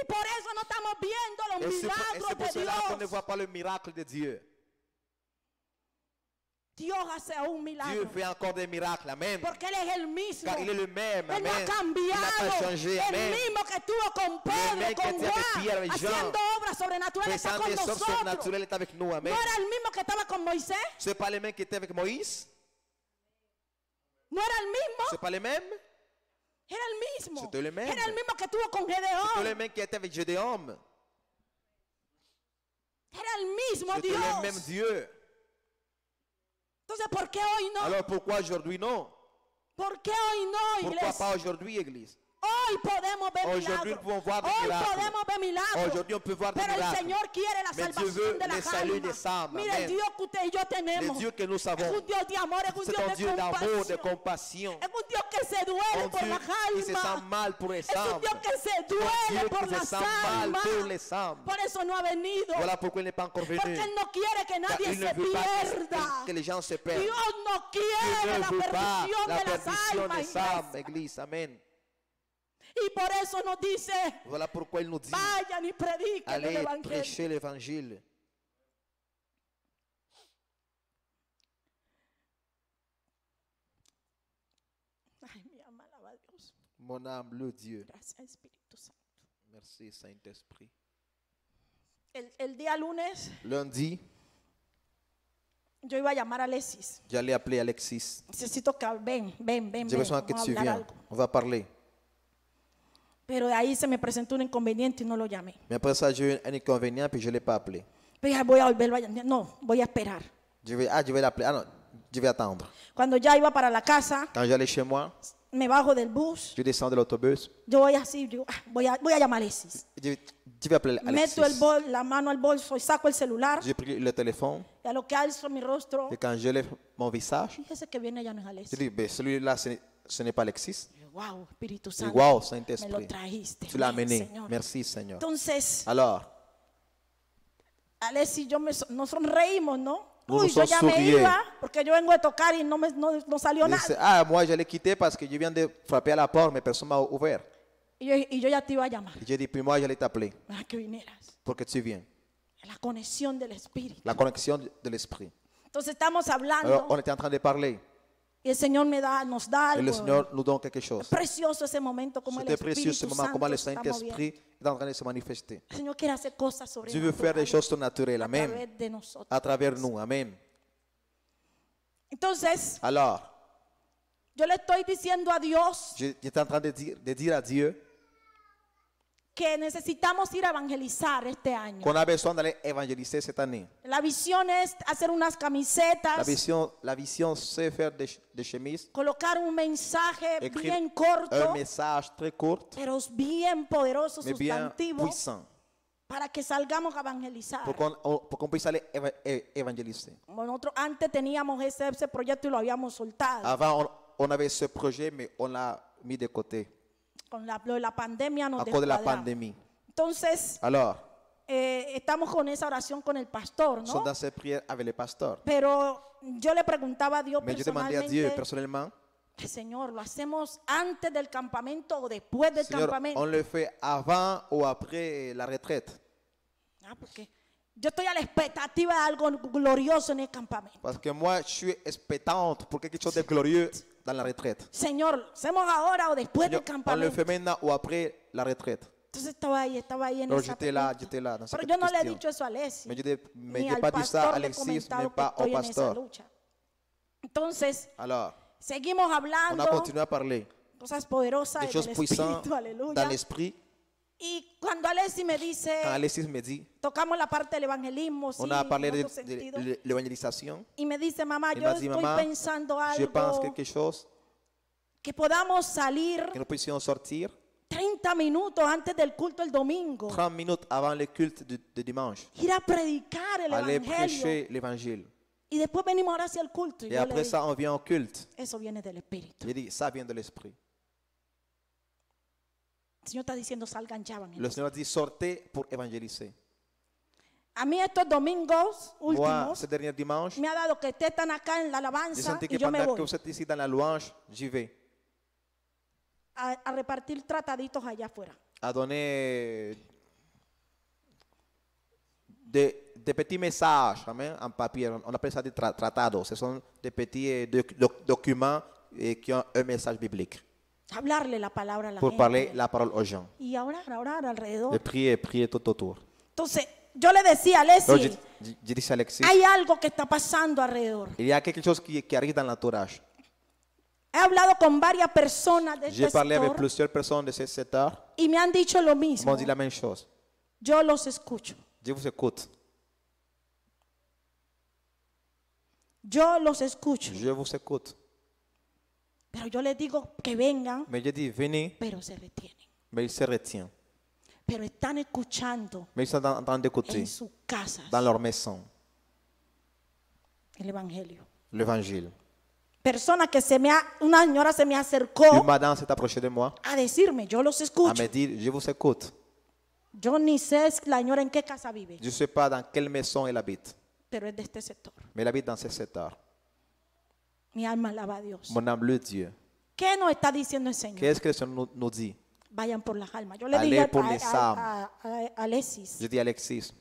[SPEAKER 1] Y por eso no estamos viendo los
[SPEAKER 2] Et c'est
[SPEAKER 1] milagros
[SPEAKER 2] pour
[SPEAKER 1] de
[SPEAKER 2] cela qu'on ne
[SPEAKER 1] Dios.
[SPEAKER 2] voit pas le miracle de Dieu.
[SPEAKER 1] Dios hace un
[SPEAKER 2] Dieu
[SPEAKER 1] milagro.
[SPEAKER 2] fait encore des miracles. Amen.
[SPEAKER 1] Porque Él es el mismo.
[SPEAKER 2] Car il est le même.
[SPEAKER 1] Él no
[SPEAKER 2] Amen.
[SPEAKER 1] ha
[SPEAKER 2] Il n'a pas
[SPEAKER 1] cambiado.
[SPEAKER 2] changé.
[SPEAKER 1] El
[SPEAKER 2] Amen.
[SPEAKER 1] mismo que estuvo con Pedro,
[SPEAKER 2] même qui
[SPEAKER 1] con
[SPEAKER 2] était avec Pierre,
[SPEAKER 1] Juan,
[SPEAKER 2] avec Jean.
[SPEAKER 1] haciendo obras sobrenaturales, está
[SPEAKER 2] Faisant
[SPEAKER 1] con
[SPEAKER 2] des sortes
[SPEAKER 1] nosotros.
[SPEAKER 2] surnaturelles est avec nous. Amen.
[SPEAKER 1] No era el mismo que estaba con Moisés.
[SPEAKER 2] Ce n'est pas les mêmes qui étaient avec Moïse.
[SPEAKER 1] No era el
[SPEAKER 2] Ce
[SPEAKER 1] mismo.
[SPEAKER 2] n'est pas les mêmes.
[SPEAKER 1] Era el mismo.
[SPEAKER 2] C'était le même.
[SPEAKER 1] Era el mismo que estuvo con
[SPEAKER 2] Ce sont les
[SPEAKER 1] Gedeón.
[SPEAKER 2] mêmes qui étaient avec Gédéon.
[SPEAKER 1] Era el mismo
[SPEAKER 2] C'était le même
[SPEAKER 1] Dios.
[SPEAKER 2] Dieu.
[SPEAKER 1] Entonces, ¿por qué hoy no?
[SPEAKER 2] Alors pourquoi aujourd'hui non?
[SPEAKER 1] ¿Por qué hoy no,
[SPEAKER 2] Pourquoi
[SPEAKER 1] iglesia?
[SPEAKER 2] pas aujourd'hui, Église?
[SPEAKER 1] Hoy podemos ver
[SPEAKER 2] Aujourd'hui,
[SPEAKER 1] milagros.
[SPEAKER 2] nous pouvons voir des
[SPEAKER 1] Hoy
[SPEAKER 2] miracles.
[SPEAKER 1] podemos ver milagros.
[SPEAKER 2] Aujourd'hui, on peut voir des
[SPEAKER 1] Pero el
[SPEAKER 2] miracles.
[SPEAKER 1] Señor quiere la
[SPEAKER 2] Mais Dieu
[SPEAKER 1] salvación
[SPEAKER 2] veut
[SPEAKER 1] de
[SPEAKER 2] le
[SPEAKER 1] las
[SPEAKER 2] salut des
[SPEAKER 1] almas.
[SPEAKER 2] âmes.
[SPEAKER 1] Mira, el
[SPEAKER 2] Amen.
[SPEAKER 1] Dios que usted y yo
[SPEAKER 2] Le
[SPEAKER 1] tenemos
[SPEAKER 2] Dieu que nous
[SPEAKER 1] es
[SPEAKER 2] savons,
[SPEAKER 1] un Dios de amor, es un
[SPEAKER 2] c'est
[SPEAKER 1] Dios
[SPEAKER 2] un
[SPEAKER 1] de
[SPEAKER 2] Dieu d'amour, de
[SPEAKER 1] compasión.
[SPEAKER 2] compassion.
[SPEAKER 1] Es un Dios que se duele
[SPEAKER 2] Un
[SPEAKER 1] por
[SPEAKER 2] Dieu
[SPEAKER 1] las
[SPEAKER 2] qui se sent
[SPEAKER 1] almas.
[SPEAKER 2] mal pour les
[SPEAKER 1] Es un
[SPEAKER 2] âmes.
[SPEAKER 1] Dios que se
[SPEAKER 2] Un
[SPEAKER 1] duele
[SPEAKER 2] Dieu
[SPEAKER 1] por
[SPEAKER 2] qui se
[SPEAKER 1] las
[SPEAKER 2] sent mal
[SPEAKER 1] almas.
[SPEAKER 2] pour les âmes.
[SPEAKER 1] Por eso no ha venido.
[SPEAKER 2] Voilà pourquoi il n'est pas encore venu.
[SPEAKER 1] Porque Él no quiere que
[SPEAKER 2] Car
[SPEAKER 1] nadie
[SPEAKER 2] il ne
[SPEAKER 1] se
[SPEAKER 2] veut pas
[SPEAKER 1] pierda.
[SPEAKER 2] que les gens se perdent.
[SPEAKER 1] Dios no
[SPEAKER 2] Dieu
[SPEAKER 1] quiere
[SPEAKER 2] ne
[SPEAKER 1] la
[SPEAKER 2] veut pas
[SPEAKER 1] perdición
[SPEAKER 2] la
[SPEAKER 1] de las
[SPEAKER 2] perdition
[SPEAKER 1] almas.
[SPEAKER 2] des âmes,
[SPEAKER 1] iglesia.
[SPEAKER 2] Église. Amen.
[SPEAKER 1] Y por eso nos dice,
[SPEAKER 2] Voilà pourquoi il nous dit,
[SPEAKER 1] vayan y prediquen el
[SPEAKER 2] allez
[SPEAKER 1] evangelio.
[SPEAKER 2] prêcher l'évangile.
[SPEAKER 1] Ay, mi alma alaba a Dios.
[SPEAKER 2] Mon âme, le Dieu.
[SPEAKER 1] Gracias, Espíritu Santo.
[SPEAKER 2] Merci, Saint-Esprit.
[SPEAKER 1] El día lunes
[SPEAKER 2] Lundi,
[SPEAKER 1] yo iba a llamar a Alexis.
[SPEAKER 2] j'allais appeler Alexis.
[SPEAKER 1] Necesito que ven,
[SPEAKER 2] J'ai besoin que
[SPEAKER 1] vamos a
[SPEAKER 2] tu
[SPEAKER 1] hablar
[SPEAKER 2] viennes.
[SPEAKER 1] algo.
[SPEAKER 2] On va parler.
[SPEAKER 1] Pero de ahí se me presentó un inconveniente y no lo llamé.
[SPEAKER 2] Mais après ça, j'ai eu un inconvénient, puis je ne l'ai pas appelé.
[SPEAKER 1] Pero dije, voy a volverlo a llamar. No, voy a esperar.
[SPEAKER 2] Je vais l'appeler. Ah non, je vais attendre.
[SPEAKER 1] Cuando ya iba para la casa,
[SPEAKER 2] Quand j'allais chez moi,
[SPEAKER 1] me bajo del bus.
[SPEAKER 2] je descends de l'autobus.
[SPEAKER 1] Yo voy así, digo, voy a llamar a Alexis.
[SPEAKER 2] Je vais appeler
[SPEAKER 1] Meto
[SPEAKER 2] Alexis.
[SPEAKER 1] la mano al bolso y saco el celular.
[SPEAKER 2] J'ai pris le téléphone.
[SPEAKER 1] Y a lo que alzo mi rostro,
[SPEAKER 2] Et quand je lève mon visage,
[SPEAKER 1] fíjese que viene ya no es
[SPEAKER 2] je
[SPEAKER 1] Alexis.
[SPEAKER 2] dis, ben, celui-là, ce n'est pas Alexis.
[SPEAKER 1] Y yo, wow, Espíritu
[SPEAKER 2] Je dis,
[SPEAKER 1] Santo,
[SPEAKER 2] wow,
[SPEAKER 1] me lo
[SPEAKER 2] Saint-Esprit.
[SPEAKER 1] trajiste.
[SPEAKER 2] Tu l'as
[SPEAKER 1] Bien,
[SPEAKER 2] amené.
[SPEAKER 1] Señor.
[SPEAKER 2] Merci, Seigneur.
[SPEAKER 1] Entonces,
[SPEAKER 2] Alors,
[SPEAKER 1] Alexis y yo nos sonreímos, ¿no?
[SPEAKER 2] Nous
[SPEAKER 1] Uy,
[SPEAKER 2] nous
[SPEAKER 1] yo ya me
[SPEAKER 2] sonrions.
[SPEAKER 1] iba porque yo vengo de tocar y no salió
[SPEAKER 2] il dit,
[SPEAKER 1] nada.
[SPEAKER 2] ah, moi, je l'ai quitté parce que je viens de frapper à la porte, mais personne ne m'a ouvert.
[SPEAKER 1] Y yo ya te iba a llamar.
[SPEAKER 2] Et j'ai dit, puis moi, j'allais t'appeler
[SPEAKER 1] Para que vinieras.
[SPEAKER 2] pour que tu viennes.
[SPEAKER 1] La conexión del Espíritu.
[SPEAKER 2] La connexion de l'Esprit.
[SPEAKER 1] Entonces estamos
[SPEAKER 2] Alors,
[SPEAKER 1] hablando
[SPEAKER 2] on était en train de parler.
[SPEAKER 1] y el Señor nos da
[SPEAKER 2] Et le
[SPEAKER 1] algo.
[SPEAKER 2] Seigneur nous donne quelque chose.
[SPEAKER 1] Precioso ese momento como el
[SPEAKER 2] C'était précieux ce
[SPEAKER 1] Espíritu
[SPEAKER 2] moment, comment
[SPEAKER 1] Santo
[SPEAKER 2] le
[SPEAKER 1] se está
[SPEAKER 2] Saint-Esprit
[SPEAKER 1] moviendo.
[SPEAKER 2] est en train de se manifester.
[SPEAKER 1] El Señor quiere hacer cosas
[SPEAKER 2] Dieu veut faire des choses
[SPEAKER 1] sobrenaturales
[SPEAKER 2] surnaturelles.
[SPEAKER 1] a
[SPEAKER 2] Amen.
[SPEAKER 1] través de nosotros.
[SPEAKER 2] À travers nous. Amen.
[SPEAKER 1] Entonces,
[SPEAKER 2] Alors,
[SPEAKER 1] yo le estoy diciendo a Dios
[SPEAKER 2] j'étais en train de dire à Dieu
[SPEAKER 1] que necesitamos ir a evangelizar este año.
[SPEAKER 2] qu'on a besoin d'aller évangéliser cette année.
[SPEAKER 1] La visión es hacer unas camisetas,
[SPEAKER 2] La vision, c'est faire des chemises,
[SPEAKER 1] colocar un mensaje
[SPEAKER 2] écrire
[SPEAKER 1] bien corto,
[SPEAKER 2] un message très court,
[SPEAKER 1] pero bien poderoso,
[SPEAKER 2] mais bien
[SPEAKER 1] sustantivo,
[SPEAKER 2] puissant,
[SPEAKER 1] para que salgamos a evangelizar.
[SPEAKER 2] pour qu'on puisse aller évangéliser.
[SPEAKER 1] Nosotros antes teníamos ese proyecto y lo habíamos soltado.
[SPEAKER 2] Avant, on avait ce projet, mais on l'a mis de côté
[SPEAKER 1] Con la pandemia nos
[SPEAKER 2] à cause de la
[SPEAKER 1] descuadramos.
[SPEAKER 2] pandémie.
[SPEAKER 1] Entonces,
[SPEAKER 2] Alors,
[SPEAKER 1] estamos con esa oración con el pastor,
[SPEAKER 2] nous sommes
[SPEAKER 1] ¿no?
[SPEAKER 2] dans cette prière avec les pasteurs.
[SPEAKER 1] Pero yo le preguntaba a Dios
[SPEAKER 2] Mais je demandais à Dieu
[SPEAKER 1] personalmente,
[SPEAKER 2] personnellement,
[SPEAKER 1] Señor, ¿lo hacemos antes del campamento o después del
[SPEAKER 2] Seigneur,
[SPEAKER 1] campamento?
[SPEAKER 2] on le fait avant ou après la retraite?
[SPEAKER 1] Porque yo estoy a la expectativa de algo glorioso en el campamento.
[SPEAKER 2] Parce que moi, je suis expectante pour quelque chose de glorieux dans la retraite.
[SPEAKER 1] Señor, ¿lo hacemos ahora o después
[SPEAKER 2] Seigneur,
[SPEAKER 1] del
[SPEAKER 2] on le
[SPEAKER 1] campamento?
[SPEAKER 2] fait maintenant ou après la retraite?
[SPEAKER 1] Entonces estaba ahí en
[SPEAKER 2] Alors
[SPEAKER 1] esa
[SPEAKER 2] j'étais là
[SPEAKER 1] pregunta.
[SPEAKER 2] dans
[SPEAKER 1] Pero
[SPEAKER 2] cette
[SPEAKER 1] yo no le he
[SPEAKER 2] question.
[SPEAKER 1] dicho eso a Alexis,
[SPEAKER 2] Mais je
[SPEAKER 1] ni
[SPEAKER 2] n'ai
[SPEAKER 1] al
[SPEAKER 2] pas dit ça à
[SPEAKER 1] pastor le he
[SPEAKER 2] Alexis,
[SPEAKER 1] comentado
[SPEAKER 2] même
[SPEAKER 1] que
[SPEAKER 2] pas au
[SPEAKER 1] estoy en esa
[SPEAKER 2] pasteur.
[SPEAKER 1] lucha. Entonces,
[SPEAKER 2] Alors,
[SPEAKER 1] seguimos
[SPEAKER 2] on a
[SPEAKER 1] hablando
[SPEAKER 2] continué à parler
[SPEAKER 1] cosas poderosas
[SPEAKER 2] des
[SPEAKER 1] del
[SPEAKER 2] choses puissantes
[SPEAKER 1] Espíritu,
[SPEAKER 2] dans
[SPEAKER 1] aleluya.
[SPEAKER 2] l'esprit.
[SPEAKER 1] Y cuando Alexis me
[SPEAKER 2] Quand
[SPEAKER 1] dice,
[SPEAKER 2] Alexis me dit,
[SPEAKER 1] tocamos la parte del evangelismo, sí,
[SPEAKER 2] on a parlé
[SPEAKER 1] en
[SPEAKER 2] de
[SPEAKER 1] otro sentido.
[SPEAKER 2] l'évangélisation.
[SPEAKER 1] Y me dice, mamá,
[SPEAKER 2] Il
[SPEAKER 1] yo
[SPEAKER 2] m'a dit,
[SPEAKER 1] estoy
[SPEAKER 2] maman,
[SPEAKER 1] pensando
[SPEAKER 2] je pense
[SPEAKER 1] algo,
[SPEAKER 2] quelque chose,
[SPEAKER 1] que podamos salir
[SPEAKER 2] que nous puissions sortir
[SPEAKER 1] 30 minutos antes del culto el domingo,
[SPEAKER 2] 30 minutes avant le culte de dimanche,
[SPEAKER 1] ir a predicar el
[SPEAKER 2] aller
[SPEAKER 1] evangelio.
[SPEAKER 2] prêcher l'évangile.
[SPEAKER 1] Y después venimos ahora hacia el culto. Y
[SPEAKER 2] Et
[SPEAKER 1] yo le
[SPEAKER 2] après
[SPEAKER 1] digo,
[SPEAKER 2] ça, on vient au culte.
[SPEAKER 1] eso viene del Espíritu.
[SPEAKER 2] J'ai dit, ça vient de l'esprit.
[SPEAKER 1] El Señor está diciendo, salgan ya, van.
[SPEAKER 2] Le Seigneur dit, sortez pour évangéliser.
[SPEAKER 1] A mí estos domingos
[SPEAKER 2] Moi,
[SPEAKER 1] últimos
[SPEAKER 2] ce dernier dimanche,
[SPEAKER 1] me ha dado que ustedes están acá en la
[SPEAKER 2] j'ai
[SPEAKER 1] alabanza
[SPEAKER 2] senti que
[SPEAKER 1] y yo me
[SPEAKER 2] pendant que
[SPEAKER 1] voy
[SPEAKER 2] vous êtes ici dans la louange, j'y vais
[SPEAKER 1] a repartir trataditos allá afuera.
[SPEAKER 2] à donner des petits messages, amen, en papier. On appelle ça des tratados. Ce sont des petits documents qui ont un message biblique
[SPEAKER 1] Hablarle la palabra a la
[SPEAKER 2] pour parler
[SPEAKER 1] gente.
[SPEAKER 2] la parole aux gens.
[SPEAKER 1] Y orar alrededor.
[SPEAKER 2] De prier tout autour.
[SPEAKER 1] Entonces, yo le decía a
[SPEAKER 2] Donc,
[SPEAKER 1] Leslie,
[SPEAKER 2] je dis à Alexis,
[SPEAKER 1] hay algo que está pasando alrededor.
[SPEAKER 2] il y a quelque chose qui arrive dans l'entourage.
[SPEAKER 1] He hablado con varias personas de
[SPEAKER 2] J'ai
[SPEAKER 1] este
[SPEAKER 2] parlé avec
[SPEAKER 1] sector
[SPEAKER 2] plusieurs personnes de ce secteur.
[SPEAKER 1] y me han dicho lo
[SPEAKER 2] Ils
[SPEAKER 1] mismo.
[SPEAKER 2] m'ont dit la même chose.
[SPEAKER 1] Yo los escucho.
[SPEAKER 2] Je vous écoute.
[SPEAKER 1] Yo los escucho.
[SPEAKER 2] Je vous écoute.
[SPEAKER 1] Pero yo les digo que vengan,
[SPEAKER 2] Mais je dis, venez,
[SPEAKER 1] pero se retienen.
[SPEAKER 2] mais ils se retiennent.
[SPEAKER 1] Pero están escuchando
[SPEAKER 2] Mais ils sont en train d'écouter
[SPEAKER 1] en sus casas
[SPEAKER 2] dans leur maison
[SPEAKER 1] el evangelio.
[SPEAKER 2] l'évangile.
[SPEAKER 1] Una señora se me
[SPEAKER 2] Une
[SPEAKER 1] acercó
[SPEAKER 2] madame s'est approchée de moi
[SPEAKER 1] a decirme, yo los
[SPEAKER 2] à
[SPEAKER 1] escucho.
[SPEAKER 2] me dire, je vous écoute.
[SPEAKER 1] Yo ni sé la señora en qué casa vive,
[SPEAKER 2] Je ne sais pas dans quelle maison elle habite,
[SPEAKER 1] pero es de este sector.
[SPEAKER 2] mais elle habite dans ce secteur.
[SPEAKER 1] Mi alma alaba a Dios.
[SPEAKER 2] Mon âme le Dieu.
[SPEAKER 1] ¿Qué nos está diciendo el Señor?
[SPEAKER 2] Qu'est-ce que le Seigneur nous dit?
[SPEAKER 1] Vayan por las almas. Yo le
[SPEAKER 2] Allez
[SPEAKER 1] dije
[SPEAKER 2] por les âmes.
[SPEAKER 1] a Alexis,
[SPEAKER 2] Je dis, Alexis,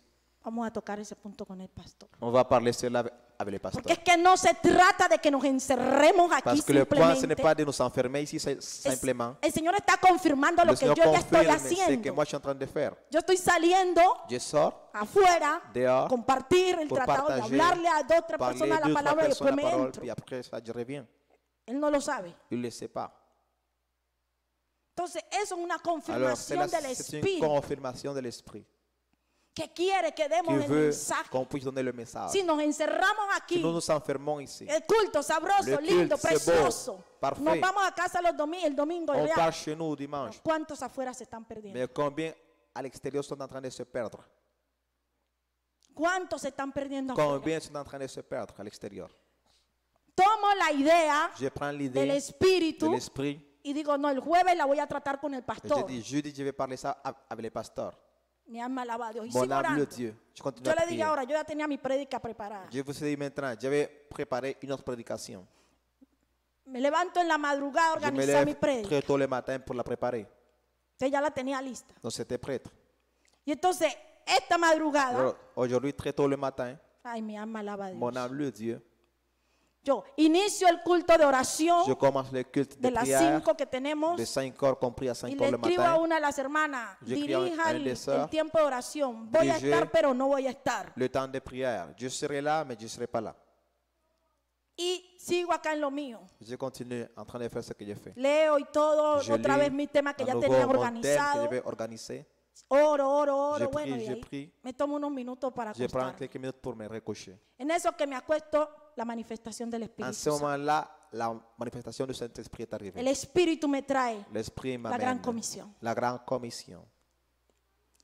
[SPEAKER 1] vamos a tocar ese punto con el pastor.
[SPEAKER 2] on va parler cela avec les
[SPEAKER 1] Porque
[SPEAKER 2] pasteurs.
[SPEAKER 1] es que no se trata de que nos encerremos aquí
[SPEAKER 2] Parce que le point, ce n'est
[SPEAKER 1] simplemente.
[SPEAKER 2] pas de nous enfermer ici simplement.
[SPEAKER 1] El Señor está confirmando lo
[SPEAKER 2] Le
[SPEAKER 1] que
[SPEAKER 2] Seigneur
[SPEAKER 1] yo ya estoy
[SPEAKER 2] confirme ce que
[SPEAKER 1] haciendo.
[SPEAKER 2] moi je suis en train de faire.
[SPEAKER 1] Yo estoy saliendo
[SPEAKER 2] Je sors,
[SPEAKER 1] afuera,
[SPEAKER 2] dehors,
[SPEAKER 1] compartir el
[SPEAKER 2] pour
[SPEAKER 1] tratado de
[SPEAKER 2] partager,
[SPEAKER 1] hablarle a dos, tres
[SPEAKER 2] parler
[SPEAKER 1] personas la
[SPEAKER 2] deux, trois
[SPEAKER 1] palabra y después
[SPEAKER 2] personnes la
[SPEAKER 1] me
[SPEAKER 2] parole,
[SPEAKER 1] entro.
[SPEAKER 2] puis après ça, je reviens.
[SPEAKER 1] Él no lo sabe.
[SPEAKER 2] Il ne le sait pas.
[SPEAKER 1] Entonces, eso es una
[SPEAKER 2] Alors,
[SPEAKER 1] confirmación del
[SPEAKER 2] c'est une
[SPEAKER 1] Espíritu
[SPEAKER 2] confirmation de l'Esprit
[SPEAKER 1] que quiere que demos
[SPEAKER 2] qui
[SPEAKER 1] el
[SPEAKER 2] veut
[SPEAKER 1] mensaje.
[SPEAKER 2] qu'on puisse donner le message.
[SPEAKER 1] Si nos encerramos
[SPEAKER 2] Si
[SPEAKER 1] aquí,
[SPEAKER 2] nous nous enfermons ici,
[SPEAKER 1] el culto sabroso,
[SPEAKER 2] Le culte,
[SPEAKER 1] lindo,
[SPEAKER 2] c'est beau,
[SPEAKER 1] precioso.
[SPEAKER 2] parfait.
[SPEAKER 1] Nos vamos a casa el domingo.
[SPEAKER 2] on
[SPEAKER 1] real.
[SPEAKER 2] part chez nous dimanche.
[SPEAKER 1] ¿Cuántos afuera se están perdiendo?
[SPEAKER 2] Mais combien à l'extérieur sont en train de se perdre?
[SPEAKER 1] ¿Cuántos se están perdiendo afuera?
[SPEAKER 2] Combien sont en train de se perdre à l'extérieur?
[SPEAKER 1] Tomo la idea
[SPEAKER 2] Je prends
[SPEAKER 1] del
[SPEAKER 2] l'idée de
[SPEAKER 1] Espíritu
[SPEAKER 2] l'Esprit
[SPEAKER 1] y digo, no, el jueves la voy a tratar con el
[SPEAKER 2] et je
[SPEAKER 1] pastor.
[SPEAKER 2] dis, jeudi, je vais parler ça avec les pasteurs.
[SPEAKER 1] Mi alma alaba a Dios. Y
[SPEAKER 2] Mon
[SPEAKER 1] sigo
[SPEAKER 2] âme, le
[SPEAKER 1] orando.
[SPEAKER 2] Dieu. Je continue
[SPEAKER 1] Yo
[SPEAKER 2] à
[SPEAKER 1] le dije
[SPEAKER 2] prier.
[SPEAKER 1] ahora, yo ya tenía mi prédica preparada.
[SPEAKER 2] Je vous ai dit maintenant, j'avais préparé une autre prédication.
[SPEAKER 1] Me levanto en la madrugada a
[SPEAKER 2] Je me
[SPEAKER 1] organizar mi
[SPEAKER 2] lève
[SPEAKER 1] prédica.
[SPEAKER 2] très tôt le matin pour la préparer.
[SPEAKER 1] Entonces ya la tenía lista.
[SPEAKER 2] Donc c'était prêt.
[SPEAKER 1] Y entonces, esta madrugada,
[SPEAKER 2] Alors, aujourd'hui, très tôt le matin,
[SPEAKER 1] ay, mi alma alaba a
[SPEAKER 2] mon
[SPEAKER 1] Dios.
[SPEAKER 2] âme, le Dieu,
[SPEAKER 1] Yo inicio el culto de
[SPEAKER 2] je
[SPEAKER 1] oración
[SPEAKER 2] commence le culte de
[SPEAKER 1] de las
[SPEAKER 2] prière
[SPEAKER 1] 5 que tenemos
[SPEAKER 2] de 5 heures, compris à 5
[SPEAKER 1] y
[SPEAKER 2] heures
[SPEAKER 1] le
[SPEAKER 2] le
[SPEAKER 1] escribo a
[SPEAKER 2] matin.
[SPEAKER 1] una de las hermanas,
[SPEAKER 2] J'écris a
[SPEAKER 1] dirija
[SPEAKER 2] une des sœurs,
[SPEAKER 1] el tiempo de oración. Voy a
[SPEAKER 2] dirigez
[SPEAKER 1] estar, pero no voy a estar.
[SPEAKER 2] Le temps de prière. Je serai là, mais je ne serai pas là.
[SPEAKER 1] Y sigo acá en lo mío.
[SPEAKER 2] Je continue en train de faire ce que j'ai fait.
[SPEAKER 1] Leo y todo,
[SPEAKER 2] Je
[SPEAKER 1] otra
[SPEAKER 2] lis
[SPEAKER 1] vez mis temas que
[SPEAKER 2] à
[SPEAKER 1] ya
[SPEAKER 2] nouveau
[SPEAKER 1] tenía
[SPEAKER 2] mon thème que
[SPEAKER 1] organizado.
[SPEAKER 2] je vais organiser.
[SPEAKER 1] Oro.
[SPEAKER 2] Je
[SPEAKER 1] Bueno,
[SPEAKER 2] prie,
[SPEAKER 1] y
[SPEAKER 2] je
[SPEAKER 1] ahí
[SPEAKER 2] prie.
[SPEAKER 1] me tomo unos minutos para
[SPEAKER 2] Je prends
[SPEAKER 1] acostarme.
[SPEAKER 2] quelques minutes pour me recoucher.
[SPEAKER 1] En eso que me acuesto, la manifestación del
[SPEAKER 2] En
[SPEAKER 1] Espíritu
[SPEAKER 2] ce
[SPEAKER 1] Santo.
[SPEAKER 2] moment-là, la manifestation du Saint-Esprit est arrivée.
[SPEAKER 1] El Espíritu me trae
[SPEAKER 2] L'Esprit
[SPEAKER 1] la gran
[SPEAKER 2] m'amène
[SPEAKER 1] comisión.
[SPEAKER 2] la grande commission.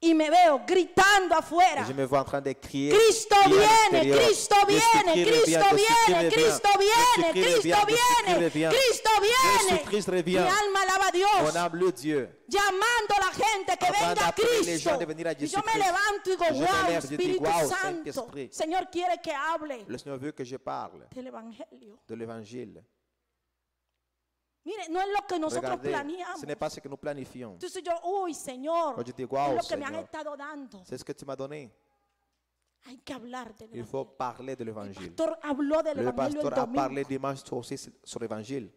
[SPEAKER 1] Y me veo gritando
[SPEAKER 2] Et
[SPEAKER 1] afuera.
[SPEAKER 2] je me vois en train de crier.
[SPEAKER 1] Cristo
[SPEAKER 2] crier à
[SPEAKER 1] viene,
[SPEAKER 2] l'extérieur.
[SPEAKER 1] Cristo viene, Cristo viene, Cristo viene, Cristo viene, Cristo viene.
[SPEAKER 2] Jésus-Christ
[SPEAKER 1] Mi
[SPEAKER 2] revient.
[SPEAKER 1] alma alaba a
[SPEAKER 2] Mon
[SPEAKER 1] Dios,
[SPEAKER 2] âme, le Dieu.
[SPEAKER 1] llamando a la gente que
[SPEAKER 2] En train
[SPEAKER 1] venga a
[SPEAKER 2] d'appeler les
[SPEAKER 1] Cristo.
[SPEAKER 2] gens de venir à
[SPEAKER 1] Y yo me
[SPEAKER 2] Jesucristo.
[SPEAKER 1] levanto y digo,
[SPEAKER 2] Je me
[SPEAKER 1] wow,
[SPEAKER 2] lève, je dis,
[SPEAKER 1] Espíritu
[SPEAKER 2] wow,
[SPEAKER 1] Santo,
[SPEAKER 2] Saint-Esprit.
[SPEAKER 1] Señor quiere que hable
[SPEAKER 2] Le Seigneur veut que je parle
[SPEAKER 1] del Evangelio.
[SPEAKER 2] de l'Évangile.
[SPEAKER 1] Mire, no es lo que nosotros
[SPEAKER 2] Regardez,
[SPEAKER 1] planeamos.
[SPEAKER 2] ce n'est pas ce que nous planifions.
[SPEAKER 1] Entonces yo, uy, Señor,
[SPEAKER 2] Moi, je dis,
[SPEAKER 1] es
[SPEAKER 2] wow,
[SPEAKER 1] lo que me han
[SPEAKER 2] Seigneur.
[SPEAKER 1] estado dando.
[SPEAKER 2] C'est ce que tu m'as donné.
[SPEAKER 1] Hay que hablar del
[SPEAKER 2] Il faut
[SPEAKER 1] Evangelio.
[SPEAKER 2] parler de
[SPEAKER 1] El
[SPEAKER 2] l'Évangile.
[SPEAKER 1] pastor habló del
[SPEAKER 2] Le
[SPEAKER 1] Evangelio el
[SPEAKER 2] pasteur a
[SPEAKER 1] domingo.
[SPEAKER 2] parlé dimanche aussi sur l'Évangile.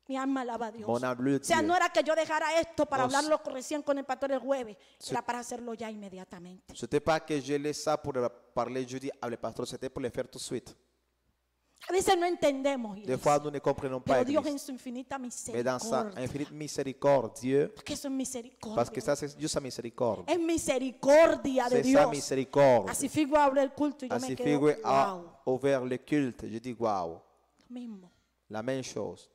[SPEAKER 1] Mi alma alaba a Dios.
[SPEAKER 2] Mon âme, le
[SPEAKER 1] O sea,
[SPEAKER 2] Dieu.
[SPEAKER 1] no era que yo dejara esto para
[SPEAKER 2] No,
[SPEAKER 1] hablarlo recién con el pastor el jueves,
[SPEAKER 2] Sí.
[SPEAKER 1] era para hacerlo ya inmediatamente.
[SPEAKER 2] Ce n'était pas que je laisse ça pour parler jeudi avec le pasteur, c'était pour le faire tout de suite.
[SPEAKER 1] A veces no entendemos,
[SPEAKER 2] Des
[SPEAKER 1] iglesia,
[SPEAKER 2] fois, nous ne comprenons pas
[SPEAKER 1] pero Dios
[SPEAKER 2] Église.
[SPEAKER 1] en su infinita
[SPEAKER 2] Mais dans sa
[SPEAKER 1] misericordia,
[SPEAKER 2] infinite miséricorde, Dieu,
[SPEAKER 1] porque eso es misericordia,
[SPEAKER 2] parce que ça, c'est juste sa miséricorde.
[SPEAKER 1] es misericordia de
[SPEAKER 2] C'est sa
[SPEAKER 1] Dios.
[SPEAKER 2] miséricorde.
[SPEAKER 1] Así Figo abre el culto y yo me
[SPEAKER 2] Ainsi,
[SPEAKER 1] quedo,
[SPEAKER 2] Figue a
[SPEAKER 1] wow,
[SPEAKER 2] ouvert le culte. Je dis, waouh,
[SPEAKER 1] lo mismo.
[SPEAKER 2] la même chose.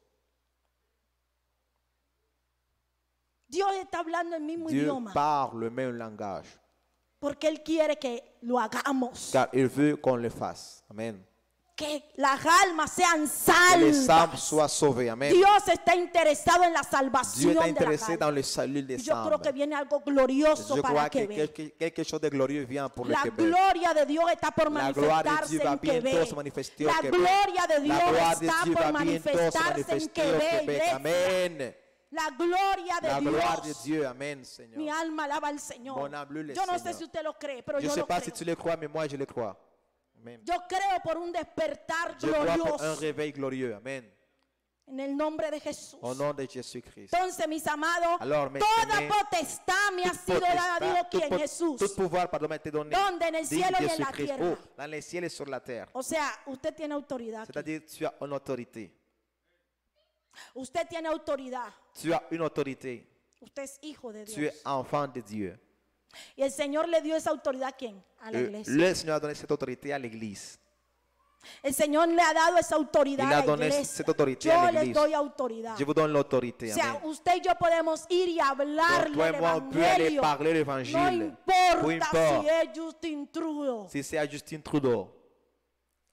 [SPEAKER 1] Dios está hablando el mismo
[SPEAKER 2] Dieu
[SPEAKER 1] idioma,
[SPEAKER 2] parle le même langage,
[SPEAKER 1] porque Él quiere que lo hagamos,
[SPEAKER 2] car il veut qu'on le fasse. Amen.
[SPEAKER 1] que las almas sean
[SPEAKER 2] Que les âmes
[SPEAKER 1] salvas.
[SPEAKER 2] soient sauvées. Amen.
[SPEAKER 1] Dios está interesado en la
[SPEAKER 2] Dieu
[SPEAKER 1] salvación
[SPEAKER 2] est
[SPEAKER 1] de la
[SPEAKER 2] intéressé dans
[SPEAKER 1] almas.
[SPEAKER 2] le salut des
[SPEAKER 1] Y yo creo
[SPEAKER 2] âmes.
[SPEAKER 1] que viene algo glorioso
[SPEAKER 2] Je
[SPEAKER 1] para
[SPEAKER 2] crois que
[SPEAKER 1] Quebec.
[SPEAKER 2] quelque chose de glorieux vient pour le
[SPEAKER 1] La
[SPEAKER 2] Québec.
[SPEAKER 1] gloria de Dios está por
[SPEAKER 2] La gloire de
[SPEAKER 1] manifestarse
[SPEAKER 2] Dieu va
[SPEAKER 1] en
[SPEAKER 2] bientôt
[SPEAKER 1] Quebec.
[SPEAKER 2] se manifester au
[SPEAKER 1] La
[SPEAKER 2] Québec.
[SPEAKER 1] gloria de Dios
[SPEAKER 2] La gloire de
[SPEAKER 1] está
[SPEAKER 2] Dieu
[SPEAKER 1] por
[SPEAKER 2] va bientôt se
[SPEAKER 1] manifestarse en
[SPEAKER 2] manifester au
[SPEAKER 1] Quebec.
[SPEAKER 2] Québec.
[SPEAKER 1] Iglesia.
[SPEAKER 2] Amen.
[SPEAKER 1] La gloria de
[SPEAKER 2] La gloire de
[SPEAKER 1] Dios.
[SPEAKER 2] Dieu. Amen,
[SPEAKER 1] Mi
[SPEAKER 2] Seigneur.
[SPEAKER 1] alma alaba al Señor.
[SPEAKER 2] Mon âme loue le
[SPEAKER 1] Yo no sé
[SPEAKER 2] Seigneur.
[SPEAKER 1] si usted lo cree, pero
[SPEAKER 2] Je ne
[SPEAKER 1] yo
[SPEAKER 2] sais
[SPEAKER 1] lo
[SPEAKER 2] pas si
[SPEAKER 1] creo.
[SPEAKER 2] tu le crois, mais moi je le crois. Amen.
[SPEAKER 1] Yo creo por un despertar
[SPEAKER 2] Je crois pour un
[SPEAKER 1] glorioso
[SPEAKER 2] réveil glorieux. Amen.
[SPEAKER 1] en el nombre de Jesús.
[SPEAKER 2] Au nom de Jésus-Christ.
[SPEAKER 1] Entonces, mis amados,
[SPEAKER 2] Alors, mes
[SPEAKER 1] toda
[SPEAKER 2] aimés,
[SPEAKER 1] potestad me ha
[SPEAKER 2] Toute
[SPEAKER 1] sido dada,
[SPEAKER 2] potestad,
[SPEAKER 1] digo quién,
[SPEAKER 2] tout
[SPEAKER 1] Jesús.
[SPEAKER 2] pouvoir, pardon, m'a été donné.
[SPEAKER 1] ¿Dónde? En el
[SPEAKER 2] Dit
[SPEAKER 1] cielo y en la
[SPEAKER 2] Jésus-Christ.
[SPEAKER 1] tierra.
[SPEAKER 2] Oh, dans les ciels et sur la terre.
[SPEAKER 1] O sea, usted tiene autoridad. aquí.
[SPEAKER 2] C'est-à-dire, tu as une autorité.
[SPEAKER 1] Usted tiene autoridad.
[SPEAKER 2] Tu as une autorité.
[SPEAKER 1] Usted es hijo de
[SPEAKER 2] Tu es
[SPEAKER 1] Dios.
[SPEAKER 2] enfant de Dieu.
[SPEAKER 1] Y el Señor le dio esa autoridad ¿a quién? A la iglesia.
[SPEAKER 2] Le Seigneur a donné cette autorité à l'Église.
[SPEAKER 1] El Señor le ha dado esa autoridad
[SPEAKER 2] Il
[SPEAKER 1] a
[SPEAKER 2] a
[SPEAKER 1] la
[SPEAKER 2] donné
[SPEAKER 1] iglesia.
[SPEAKER 2] cette autorité
[SPEAKER 1] Yo
[SPEAKER 2] à
[SPEAKER 1] les
[SPEAKER 2] l'Église.
[SPEAKER 1] doy autoridad.
[SPEAKER 2] Je vous donne l'autorité.
[SPEAKER 1] O sea,
[SPEAKER 2] Amen.
[SPEAKER 1] usted y yo podemos ir y
[SPEAKER 2] Donc,
[SPEAKER 1] hablarle
[SPEAKER 2] toi et
[SPEAKER 1] el
[SPEAKER 2] moi, on peut aller
[SPEAKER 1] evangelio.
[SPEAKER 2] parler
[SPEAKER 1] No
[SPEAKER 2] l'évangile. Peu
[SPEAKER 1] importa si
[SPEAKER 2] importe
[SPEAKER 1] es Justin Trudeau.
[SPEAKER 2] si c'est à Justin Trudeau.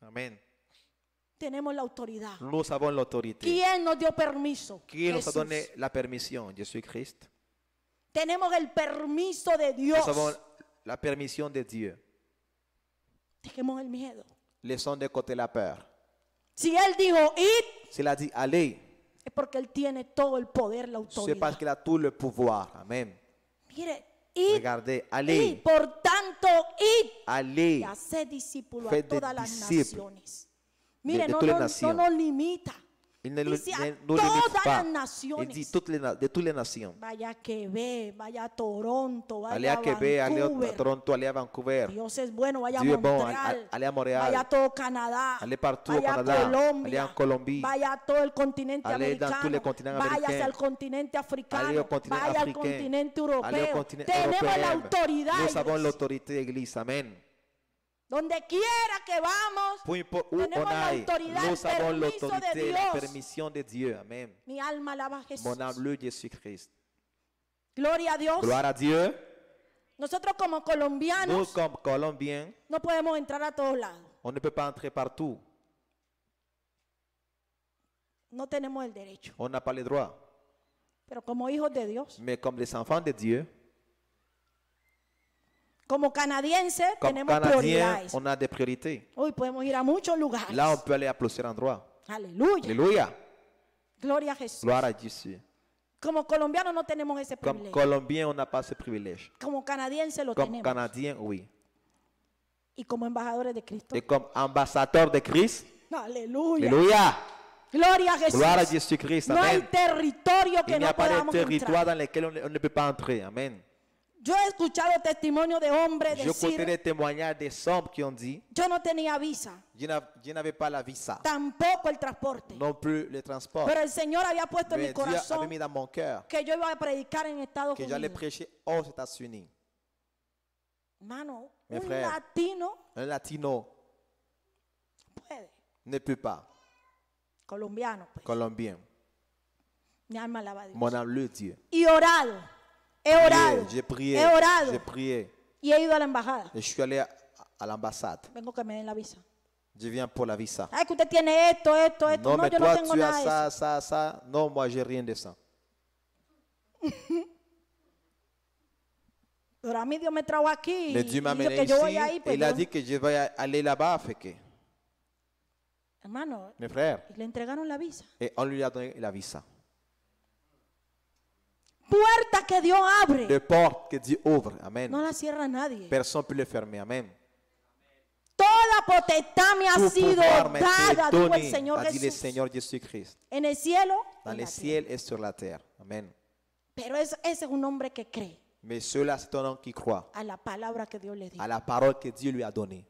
[SPEAKER 2] Amen.
[SPEAKER 1] Tenemos la autoridad.
[SPEAKER 2] Nous avons l'autorité.
[SPEAKER 1] ¿Quién nos dio permiso?
[SPEAKER 2] Qui nous a
[SPEAKER 1] Jesús.
[SPEAKER 2] donné la permission? Jésus-Christ.
[SPEAKER 1] Tenemos el permiso de Dios.
[SPEAKER 2] Nous avons la permission de Dieu.
[SPEAKER 1] Dejemos el miedo.
[SPEAKER 2] Laissons de côté la peur.
[SPEAKER 1] Si Él dijo id,
[SPEAKER 2] S'il a dit allez,
[SPEAKER 1] es porque Él tiene todo el poder, la
[SPEAKER 2] c'est
[SPEAKER 1] autoridad.
[SPEAKER 2] parce qu'il a tout le pouvoir. Amen.
[SPEAKER 1] Mire, id,
[SPEAKER 2] Regardez,
[SPEAKER 1] id.
[SPEAKER 2] allez,
[SPEAKER 1] Por tanto, id
[SPEAKER 2] allez.
[SPEAKER 1] y haced discípulos a
[SPEAKER 2] Faites des
[SPEAKER 1] todas las
[SPEAKER 2] discípulos
[SPEAKER 1] naciones. Mire,
[SPEAKER 2] de
[SPEAKER 1] no,
[SPEAKER 2] toutes les
[SPEAKER 1] no
[SPEAKER 2] nations.
[SPEAKER 1] nos limita.
[SPEAKER 2] Il ne
[SPEAKER 1] Dice a
[SPEAKER 2] nous limite
[SPEAKER 1] todas
[SPEAKER 2] pas.
[SPEAKER 1] las naciones.
[SPEAKER 2] Il dit de toutes les nations.
[SPEAKER 1] Vaya a Quebec, vaya a Toronto,
[SPEAKER 2] Allez
[SPEAKER 1] vaya
[SPEAKER 2] à
[SPEAKER 1] a
[SPEAKER 2] Québec, allez à
[SPEAKER 1] Vancouver.
[SPEAKER 2] Toronto, allez à Vancouver.
[SPEAKER 1] Dios es bueno, vaya a
[SPEAKER 2] Dieu est bon,
[SPEAKER 1] Montreal,
[SPEAKER 2] allez à Montréal.
[SPEAKER 1] vaya a todo Canadá,
[SPEAKER 2] Allez partout au
[SPEAKER 1] vaya
[SPEAKER 2] Canada,
[SPEAKER 1] a Colombia,
[SPEAKER 2] allez en Colombie,
[SPEAKER 1] vaya a todo el continente
[SPEAKER 2] allez dans
[SPEAKER 1] americano,
[SPEAKER 2] tous les continents
[SPEAKER 1] vaya
[SPEAKER 2] américains,
[SPEAKER 1] al continente africano,
[SPEAKER 2] allez au continent
[SPEAKER 1] vaya al
[SPEAKER 2] africain,
[SPEAKER 1] continente
[SPEAKER 2] allez au
[SPEAKER 1] europeo.
[SPEAKER 2] continent
[SPEAKER 1] Tenemos la
[SPEAKER 2] européen.
[SPEAKER 1] autoridad,
[SPEAKER 2] Nous avons
[SPEAKER 1] iglesia.
[SPEAKER 2] l'autorité, Église. Amen.
[SPEAKER 1] Donde quiera que vamos,
[SPEAKER 2] Peu importe où
[SPEAKER 1] tenemos
[SPEAKER 2] on
[SPEAKER 1] la
[SPEAKER 2] aille,
[SPEAKER 1] autoridad,
[SPEAKER 2] nous
[SPEAKER 1] el
[SPEAKER 2] avons
[SPEAKER 1] permiso de
[SPEAKER 2] l'autorité, la
[SPEAKER 1] Dios.
[SPEAKER 2] permission de Dieu. Amen.
[SPEAKER 1] mi alma alaba a Jesús.
[SPEAKER 2] Mon âme loue Jésus-Christ.
[SPEAKER 1] Gloria a Dios.
[SPEAKER 2] Gloire à Dieu.
[SPEAKER 1] Nosotros como
[SPEAKER 2] Nous,
[SPEAKER 1] colombianos
[SPEAKER 2] comme Colombiens,
[SPEAKER 1] no podemos entrar a todos lados.
[SPEAKER 2] on ne peut pas entrer partout.
[SPEAKER 1] No tenemos el derecho.
[SPEAKER 2] On n'a pas le droit.
[SPEAKER 1] Pero como hijos de Dios,
[SPEAKER 2] Mais comme les enfants de Dieu,
[SPEAKER 1] como canadienses,
[SPEAKER 2] comme
[SPEAKER 1] tenemos
[SPEAKER 2] Canadiens,
[SPEAKER 1] prioridades.
[SPEAKER 2] on a des priorités.
[SPEAKER 1] Hoy podemos ir a muchos lugares.
[SPEAKER 2] Là, on peut aller à plusieurs endroits.
[SPEAKER 1] Aleluya.
[SPEAKER 2] Alléluia.
[SPEAKER 1] Gloria a Jesús.
[SPEAKER 2] Gloire à Dieu.
[SPEAKER 1] Como colombianos no tenemos ese
[SPEAKER 2] Comme
[SPEAKER 1] privilegio.
[SPEAKER 2] Colombien, on n'a pas ce privilège.
[SPEAKER 1] Como canadienses lo
[SPEAKER 2] Comme
[SPEAKER 1] tenemos.
[SPEAKER 2] Canadien, oui.
[SPEAKER 1] Y como embajadores de Cristo.
[SPEAKER 2] Et comme ambassadeur de Christ,
[SPEAKER 1] Aleluya.
[SPEAKER 2] Alléluia.
[SPEAKER 1] Gloria a Jesús.
[SPEAKER 2] Gloire à Jésus-Christ.
[SPEAKER 1] No hay
[SPEAKER 2] Amen.
[SPEAKER 1] territorio que
[SPEAKER 2] Il n'y
[SPEAKER 1] no
[SPEAKER 2] a pas de
[SPEAKER 1] podamos
[SPEAKER 2] territoire
[SPEAKER 1] entrar.
[SPEAKER 2] dans lequel on ne peut pas entrer. Amen.
[SPEAKER 1] Yo he escuchado testimonios de hombres
[SPEAKER 2] Je écoutais
[SPEAKER 1] decir,
[SPEAKER 2] les témoignages des hommes qui ont dit,
[SPEAKER 1] yo no tenía visa,
[SPEAKER 2] je n'avais pas la visa,
[SPEAKER 1] tampoco el transporte.
[SPEAKER 2] non plus le transport.
[SPEAKER 1] Pero el Señor había puesto en mi
[SPEAKER 2] Mais Dieu avait
[SPEAKER 1] corazón
[SPEAKER 2] mis dans mon cœur
[SPEAKER 1] que yo iba a predicar en Estados
[SPEAKER 2] que j'allais
[SPEAKER 1] Unidos.
[SPEAKER 2] prêcher aux États-Unis.
[SPEAKER 1] Hermano,
[SPEAKER 2] Mes
[SPEAKER 1] un
[SPEAKER 2] frères.
[SPEAKER 1] latino
[SPEAKER 2] Un latino
[SPEAKER 1] puede,
[SPEAKER 2] ne peut pas,
[SPEAKER 1] colombiano, pues.
[SPEAKER 2] colombien.
[SPEAKER 1] Mi alma alaba a Dios.
[SPEAKER 2] Mon âme le Dieu.
[SPEAKER 1] Y orado, he orado,
[SPEAKER 2] J'ai prié,
[SPEAKER 1] he orado
[SPEAKER 2] j'ai prié.
[SPEAKER 1] y he ido a la embajada.
[SPEAKER 2] Et je suis allé à l'ambassade.
[SPEAKER 1] Vengo que me den la visa.
[SPEAKER 2] Je viens pour la visa.
[SPEAKER 1] Ay, que usted tiene esto, esto, esto.
[SPEAKER 2] Non,
[SPEAKER 1] No,
[SPEAKER 2] mais
[SPEAKER 1] yo no
[SPEAKER 2] toi,
[SPEAKER 1] tengo
[SPEAKER 2] tu
[SPEAKER 1] nada
[SPEAKER 2] as
[SPEAKER 1] de
[SPEAKER 2] ça,
[SPEAKER 1] eso.
[SPEAKER 2] ça, ça. Non, moi, j'ai rien de ça.
[SPEAKER 1] Pero a mí Dios me trajo aquí
[SPEAKER 2] Mais Dieu m'a
[SPEAKER 1] y dice
[SPEAKER 2] amené
[SPEAKER 1] que yo voy
[SPEAKER 2] ici
[SPEAKER 1] ahí,
[SPEAKER 2] et
[SPEAKER 1] pues
[SPEAKER 2] il a
[SPEAKER 1] yo-
[SPEAKER 2] dit que je vais aller là-bas. Fait que,
[SPEAKER 1] hermano,
[SPEAKER 2] mes frères,
[SPEAKER 1] y le entregaron la visa.
[SPEAKER 2] et on lui a donné la visa.
[SPEAKER 1] Puerta que Dios abre,
[SPEAKER 2] De porte que Dieu ouvre. Amen.
[SPEAKER 1] no la cierra nadie.
[SPEAKER 2] Personne ne peut le fermer. Amen.
[SPEAKER 1] Toda potestad me ha
[SPEAKER 2] Tout
[SPEAKER 1] sido
[SPEAKER 2] pouvoir m'a été
[SPEAKER 1] dada, dijo el
[SPEAKER 2] donné,
[SPEAKER 1] Señor
[SPEAKER 2] a dit le
[SPEAKER 1] Jesús,
[SPEAKER 2] Seigneur Jésus-Christ,
[SPEAKER 1] en el cielo
[SPEAKER 2] dans
[SPEAKER 1] y en
[SPEAKER 2] les
[SPEAKER 1] la tierra.
[SPEAKER 2] ciels et sur la terre. Amen.
[SPEAKER 1] Pero ese es un hombre que cree
[SPEAKER 2] Mais ceux-là, c'est un homme qui croit
[SPEAKER 1] a la palabra que Dios le dio.
[SPEAKER 2] à la parole que Dieu lui a donnée.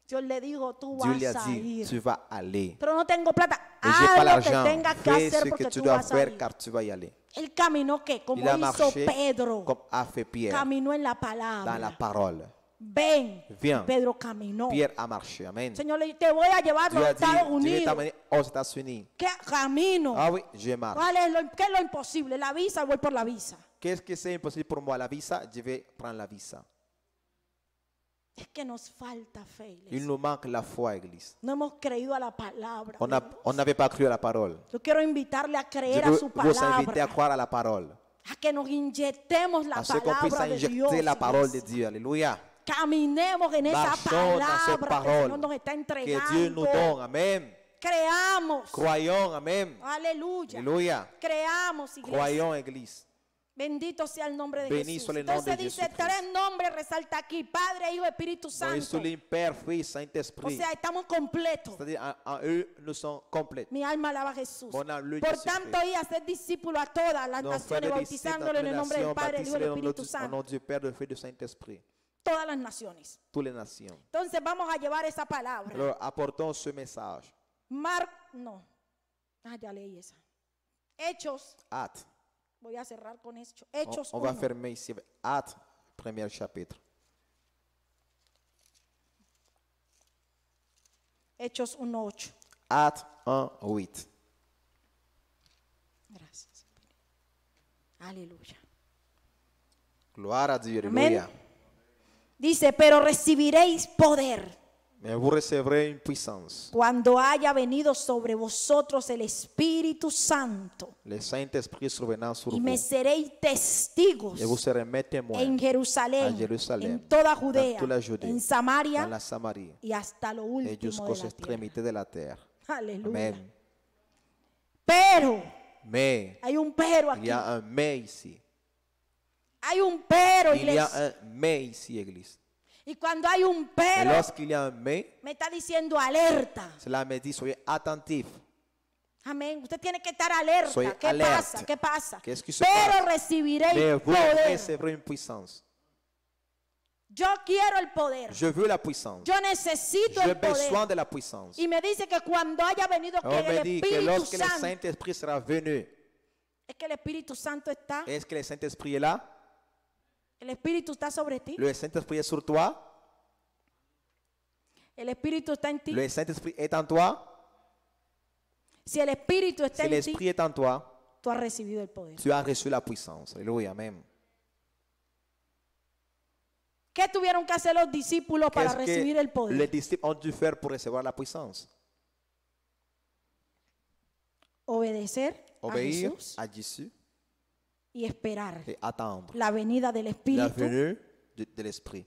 [SPEAKER 1] Dios le dijo, tú
[SPEAKER 2] Dieu lui a
[SPEAKER 1] vas a
[SPEAKER 2] dit,
[SPEAKER 1] ir.
[SPEAKER 2] tu vas aller.
[SPEAKER 1] Pero no tengo plata.
[SPEAKER 2] Mais j'ai pas
[SPEAKER 1] Haz lo que
[SPEAKER 2] l'argent.
[SPEAKER 1] tengas que
[SPEAKER 2] Fais
[SPEAKER 1] hacer
[SPEAKER 2] ce que
[SPEAKER 1] porque
[SPEAKER 2] tu
[SPEAKER 1] tú
[SPEAKER 2] dois
[SPEAKER 1] vas a
[SPEAKER 2] faire
[SPEAKER 1] ir.
[SPEAKER 2] car tu vas y aller.
[SPEAKER 1] Él caminó ¿qué? Como
[SPEAKER 2] Il a
[SPEAKER 1] hizo
[SPEAKER 2] marché
[SPEAKER 1] Pedro.
[SPEAKER 2] comme a fait Pierre
[SPEAKER 1] Caminó en la
[SPEAKER 2] dans la
[SPEAKER 1] palabra.
[SPEAKER 2] parole.
[SPEAKER 1] Ven.
[SPEAKER 2] Viens.
[SPEAKER 1] Pedro caminó.
[SPEAKER 2] Pierre a marché. Amen.
[SPEAKER 1] Señor, te voy a llevar a
[SPEAKER 2] Dieu
[SPEAKER 1] los
[SPEAKER 2] a dit,
[SPEAKER 1] Estados
[SPEAKER 2] je vais
[SPEAKER 1] Unidos.
[SPEAKER 2] t'amener aux États-Unis.
[SPEAKER 1] ¿Qué camino?
[SPEAKER 2] Ah oui, je marche.
[SPEAKER 1] ¿Qué es lo imposible? ¿La visa? Voy por la visa.
[SPEAKER 2] Qu'est-ce que c'est impossible pour moi? La visa, je vais prendre la visa.
[SPEAKER 1] Es que nos falta fe,
[SPEAKER 2] Il
[SPEAKER 1] iglesia.
[SPEAKER 2] nous manque la foi, Église.
[SPEAKER 1] No hemos creído a la palabra.
[SPEAKER 2] On n'avait pas cru à la parole.
[SPEAKER 1] Yo quiero invitarle a
[SPEAKER 2] Je
[SPEAKER 1] creer a
[SPEAKER 2] veux
[SPEAKER 1] su
[SPEAKER 2] vous inviter à
[SPEAKER 1] palabra.
[SPEAKER 2] croire à la parole.
[SPEAKER 1] A que nos inyectemos la
[SPEAKER 2] À ce qu'on puisse
[SPEAKER 1] palabra de Dios.
[SPEAKER 2] injecter la parole de
[SPEAKER 1] iglesia.
[SPEAKER 2] Dieu. Alléluia.
[SPEAKER 1] Caminemos en esa
[SPEAKER 2] Marchons dans cette
[SPEAKER 1] palabra que el Señor
[SPEAKER 2] parole
[SPEAKER 1] nos está
[SPEAKER 2] que Dieu nous
[SPEAKER 1] entregando.
[SPEAKER 2] donne. Amen.
[SPEAKER 1] Creamos.
[SPEAKER 2] Croyons, Amen.
[SPEAKER 1] Aleluya.
[SPEAKER 2] Alléluia.
[SPEAKER 1] Creamos, iglesia.
[SPEAKER 2] Croyons, Église.
[SPEAKER 1] Bendito sea el nombre de
[SPEAKER 2] Béni
[SPEAKER 1] Jesús.
[SPEAKER 2] soit le nom de
[SPEAKER 1] Entonces dice,
[SPEAKER 2] Jesucristo.
[SPEAKER 1] tres nombres resalta aquí: Padre, Hijo, Espíritu
[SPEAKER 2] Donc, il
[SPEAKER 1] Santo.
[SPEAKER 2] souligne Père, Fils,
[SPEAKER 1] O
[SPEAKER 2] Saint-Esprit.
[SPEAKER 1] sea, estamos completos.
[SPEAKER 2] C'est-à-dire, en eux, nous sommes complets.
[SPEAKER 1] Mi alma alaba a Jesús.
[SPEAKER 2] Mon âme loue
[SPEAKER 1] Por
[SPEAKER 2] Jésus-Christ.
[SPEAKER 1] tanto, y hacer discípulos a todas las
[SPEAKER 2] Donc, faire
[SPEAKER 1] naciones,
[SPEAKER 2] des disciples dans
[SPEAKER 1] bautizándolo
[SPEAKER 2] toutes
[SPEAKER 1] en
[SPEAKER 2] les
[SPEAKER 1] el nombre del
[SPEAKER 2] nations,
[SPEAKER 1] Padre, del Hijo y
[SPEAKER 2] baptisez-les
[SPEAKER 1] del
[SPEAKER 2] au nom
[SPEAKER 1] Espíritu
[SPEAKER 2] au
[SPEAKER 1] Santo.
[SPEAKER 2] nom du Père, du Fils et du Saint-Esprit.
[SPEAKER 1] Todas las naciones.
[SPEAKER 2] Toutes les nations.
[SPEAKER 1] Entonces vamos a llevar esa palabra.
[SPEAKER 2] Alors, apportons ce message.
[SPEAKER 1] No. Ya leí esa. Hechos.
[SPEAKER 2] Actes.
[SPEAKER 1] Voy a cerrar con Hechos. Hechos
[SPEAKER 2] On va
[SPEAKER 1] 1.
[SPEAKER 2] fermer ici. Actes, premier chapitre.
[SPEAKER 1] Hechos 1:8.
[SPEAKER 2] Actes 1, 8.
[SPEAKER 1] Gracias. Aleluya.
[SPEAKER 2] Gloire à Dieu.
[SPEAKER 1] Amén.
[SPEAKER 2] Alléluia.
[SPEAKER 1] Dice, pero recibiréis poder
[SPEAKER 2] Mais vous recevrez une puissance.
[SPEAKER 1] cuando haya venido sobre vosotros el Espíritu Santo,
[SPEAKER 2] Le Saint-Esprit survenant sur
[SPEAKER 1] y
[SPEAKER 2] vous.
[SPEAKER 1] me seréis testigos
[SPEAKER 2] Et vous serez mes témoins
[SPEAKER 1] en
[SPEAKER 2] à
[SPEAKER 1] Jerusalén,
[SPEAKER 2] Jérusalem,
[SPEAKER 1] en toda
[SPEAKER 2] dans
[SPEAKER 1] Judea,
[SPEAKER 2] toute la Judée,
[SPEAKER 1] en
[SPEAKER 2] dans
[SPEAKER 1] Samaria
[SPEAKER 2] la Samarie
[SPEAKER 1] y hasta lo
[SPEAKER 2] et
[SPEAKER 1] último
[SPEAKER 2] jusqu'aux
[SPEAKER 1] de la tierra.
[SPEAKER 2] extrémités de la terre.
[SPEAKER 1] Aleluya.
[SPEAKER 2] Amen.
[SPEAKER 1] Pero,
[SPEAKER 2] Mais,
[SPEAKER 1] hay un pero
[SPEAKER 2] il
[SPEAKER 1] aquí.
[SPEAKER 2] y a un mais ici.
[SPEAKER 1] Hay un pero,
[SPEAKER 2] Il y a
[SPEAKER 1] iglesia.
[SPEAKER 2] un mais ici, Église.
[SPEAKER 1] Y cuando hay un
[SPEAKER 2] Et
[SPEAKER 1] pero,
[SPEAKER 2] lorsqu'il y a un mais,
[SPEAKER 1] me está diciendo alerta.
[SPEAKER 2] cela me dit, soyez attentifs.
[SPEAKER 1] Amén. Usted tiene que estar alerta.
[SPEAKER 2] Soy
[SPEAKER 1] ¿Qué
[SPEAKER 2] alerte.
[SPEAKER 1] pasa? ¿Qué pasa?
[SPEAKER 2] Qu'est-ce qui se
[SPEAKER 1] Pero
[SPEAKER 2] passe?
[SPEAKER 1] recibiréis
[SPEAKER 2] Mais vous
[SPEAKER 1] poder.
[SPEAKER 2] recevrez une puissance.
[SPEAKER 1] Yo quiero el poder.
[SPEAKER 2] Je veux la puissance.
[SPEAKER 1] Yo necesito
[SPEAKER 2] J'ai
[SPEAKER 1] el poder.
[SPEAKER 2] besoin de la puissance.
[SPEAKER 1] Y me dice que cuando haya venido
[SPEAKER 2] On
[SPEAKER 1] que
[SPEAKER 2] me
[SPEAKER 1] el
[SPEAKER 2] dit que
[SPEAKER 1] Espíritu
[SPEAKER 2] lorsque le
[SPEAKER 1] Santo,
[SPEAKER 2] Saint-Esprit sera venu,
[SPEAKER 1] es que el Espíritu Santo está,
[SPEAKER 2] est-ce que le Saint-Esprit est là?
[SPEAKER 1] el Espíritu está sobre ti,
[SPEAKER 2] Le Saint-Esprit est sur toi?
[SPEAKER 1] el Espíritu está en ti.
[SPEAKER 2] Le Saint-Esprit est en toi?
[SPEAKER 1] Si el Espíritu está
[SPEAKER 2] Si
[SPEAKER 1] en ti,
[SPEAKER 2] l'Esprit est en toi,
[SPEAKER 1] tú has recibido el poder.
[SPEAKER 2] tu as reçu la puissance. Alléluia, même.
[SPEAKER 1] ¿Qué tuvieron que hacer los discípulos para
[SPEAKER 2] Qu'est-ce
[SPEAKER 1] recibir el
[SPEAKER 2] que
[SPEAKER 1] poder?
[SPEAKER 2] les disciples ont dû faire pour recevoir la puissance?
[SPEAKER 1] Obedecer a
[SPEAKER 2] Obéir
[SPEAKER 1] Jesús
[SPEAKER 2] à Jésus
[SPEAKER 1] y esperar
[SPEAKER 2] et attendre
[SPEAKER 1] la venida del
[SPEAKER 2] la
[SPEAKER 1] Espíritu.
[SPEAKER 2] venue de l'Esprit.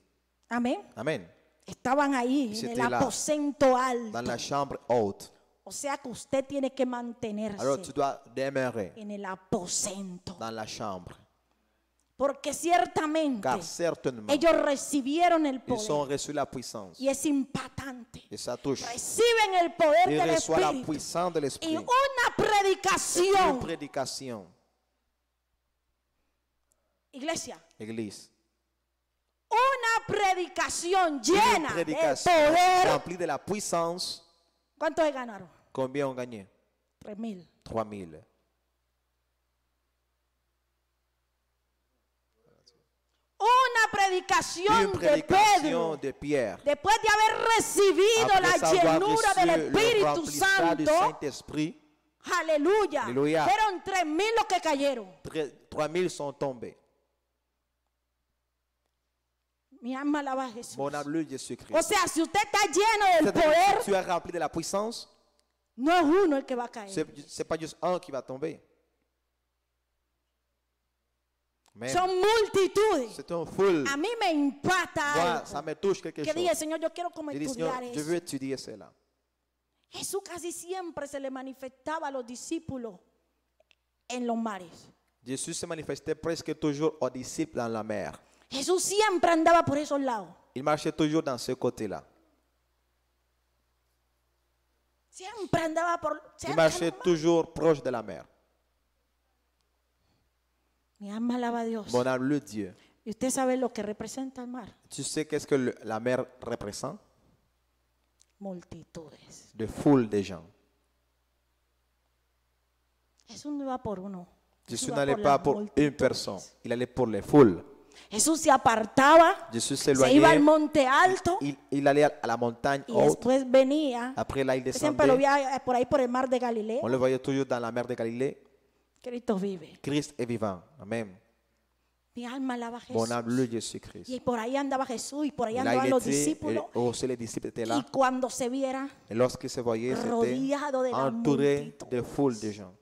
[SPEAKER 1] Amén.
[SPEAKER 2] Amen.
[SPEAKER 1] Estaban ahí
[SPEAKER 2] Y
[SPEAKER 1] en el
[SPEAKER 2] c'était là,
[SPEAKER 1] aposento alto.
[SPEAKER 2] Dans la chambre haute.
[SPEAKER 1] O sea que usted tiene que mantenerse
[SPEAKER 2] Alors tu dois demeurer
[SPEAKER 1] en el aposento.
[SPEAKER 2] dans la chambre.
[SPEAKER 1] Porque ciertamente
[SPEAKER 2] Car certainement,
[SPEAKER 1] ellos recibieron el
[SPEAKER 2] ils ont
[SPEAKER 1] poder.
[SPEAKER 2] reçu la puissance.
[SPEAKER 1] Y es impactante.
[SPEAKER 2] Et ça touche.
[SPEAKER 1] Reciben el poder
[SPEAKER 2] Ils
[SPEAKER 1] del
[SPEAKER 2] reçoivent la
[SPEAKER 1] Espíritu.
[SPEAKER 2] puissance de
[SPEAKER 1] Y
[SPEAKER 2] l'Esprit.
[SPEAKER 1] una
[SPEAKER 2] Une
[SPEAKER 1] predicación.
[SPEAKER 2] prédication.
[SPEAKER 1] Iglesia.
[SPEAKER 2] Église.
[SPEAKER 1] Una predicación
[SPEAKER 2] Une
[SPEAKER 1] llena de
[SPEAKER 2] prédication
[SPEAKER 1] poder.
[SPEAKER 2] remplie de la puissance.
[SPEAKER 1] ¿Cuántos se ganaron?
[SPEAKER 2] Combien ont gagné?
[SPEAKER 1] 3,000.
[SPEAKER 2] 3000.
[SPEAKER 1] Una predicación
[SPEAKER 2] Une
[SPEAKER 1] de
[SPEAKER 2] prédication
[SPEAKER 1] Pedro.
[SPEAKER 2] de Pierre.
[SPEAKER 1] Después de haber recibido la
[SPEAKER 2] Après avoir
[SPEAKER 1] llenura del
[SPEAKER 2] reçu le
[SPEAKER 1] Espíritu
[SPEAKER 2] remplissage du
[SPEAKER 1] Santo,
[SPEAKER 2] Saint-Esprit,
[SPEAKER 1] aleluya,
[SPEAKER 2] Aleluya.
[SPEAKER 1] fueron 3,000 los que cayeron.
[SPEAKER 2] 3000 sont tombés.
[SPEAKER 1] Mi alma alaba a Jesús.
[SPEAKER 2] Mon âme loue
[SPEAKER 1] O
[SPEAKER 2] Jésus-Christ.
[SPEAKER 1] sea, si usted está lleno del
[SPEAKER 2] C'est-à-dire que
[SPEAKER 1] poder,
[SPEAKER 2] si tu es rempli de la puissance,
[SPEAKER 1] no es uno el que va a caer.
[SPEAKER 2] c'est pas juste un qui va tomber. Mais
[SPEAKER 1] Son multitudes.
[SPEAKER 2] c'est un foule.
[SPEAKER 1] A mí me impacta
[SPEAKER 2] Moi, ça
[SPEAKER 1] algo.
[SPEAKER 2] me touche quelque
[SPEAKER 1] Que
[SPEAKER 2] chose.
[SPEAKER 1] dije, Señor, yo quiero como
[SPEAKER 2] Je dis,
[SPEAKER 1] estudiar
[SPEAKER 2] Seigneur, je
[SPEAKER 1] eso.
[SPEAKER 2] veux étudier cela.
[SPEAKER 1] Jesús casi siempre se le manifestaba a los discípulos en los mares.
[SPEAKER 2] Jésus se manifestait presque toujours aux disciples dans la mer.
[SPEAKER 1] Jesús siempre andaba por esos lados.
[SPEAKER 2] Il marchait toujours dans ce côté-là.
[SPEAKER 1] Siempre andaba por...
[SPEAKER 2] Il
[SPEAKER 1] siempre
[SPEAKER 2] marchait
[SPEAKER 1] andaba.
[SPEAKER 2] toujours proche de la mer.
[SPEAKER 1] Mi alma alaba a Dios.
[SPEAKER 2] Mon âme loue Dieu.
[SPEAKER 1] ¿Y usted sabe lo que representa el mar?
[SPEAKER 2] Tu sais qu'est-ce que la mer représente?
[SPEAKER 1] Multitudes.
[SPEAKER 2] De foule de gens.
[SPEAKER 1] Jesús no iba por uno.
[SPEAKER 2] Jésus
[SPEAKER 1] Jesús iba
[SPEAKER 2] n'allait
[SPEAKER 1] por
[SPEAKER 2] pas
[SPEAKER 1] las
[SPEAKER 2] pour une
[SPEAKER 1] multitudes.
[SPEAKER 2] personne. Il allait pour les foules.
[SPEAKER 1] Jesús se apartaba,
[SPEAKER 2] Jésus
[SPEAKER 1] se iba al
[SPEAKER 2] s'éloignait.
[SPEAKER 1] monte alto
[SPEAKER 2] Il allait à la montagne
[SPEAKER 1] y
[SPEAKER 2] haute.
[SPEAKER 1] después venía.
[SPEAKER 2] Après là, il
[SPEAKER 1] Siempre lo
[SPEAKER 2] descendait.
[SPEAKER 1] veía por ahí por el mar de Galilea.
[SPEAKER 2] On le voyait toujours dans la mer de Galilée.
[SPEAKER 1] Cristo vive.
[SPEAKER 2] Christ est vivant. Amen.
[SPEAKER 1] Mi alma alaba a
[SPEAKER 2] Mon
[SPEAKER 1] Jesús.
[SPEAKER 2] âme loue Jésus-Christ.
[SPEAKER 1] Y por ahí andaba Jesús y por ahí
[SPEAKER 2] Et là,
[SPEAKER 1] andaban
[SPEAKER 2] il
[SPEAKER 1] los
[SPEAKER 2] était, et
[SPEAKER 1] discípulos.
[SPEAKER 2] aussi les disciples étaient
[SPEAKER 1] Y
[SPEAKER 2] là.
[SPEAKER 1] cuando se viera
[SPEAKER 2] Et lorsqu'ils se voyaient, c'était
[SPEAKER 1] rodeado de la
[SPEAKER 2] entouré
[SPEAKER 1] multitud.
[SPEAKER 2] de foules de gens.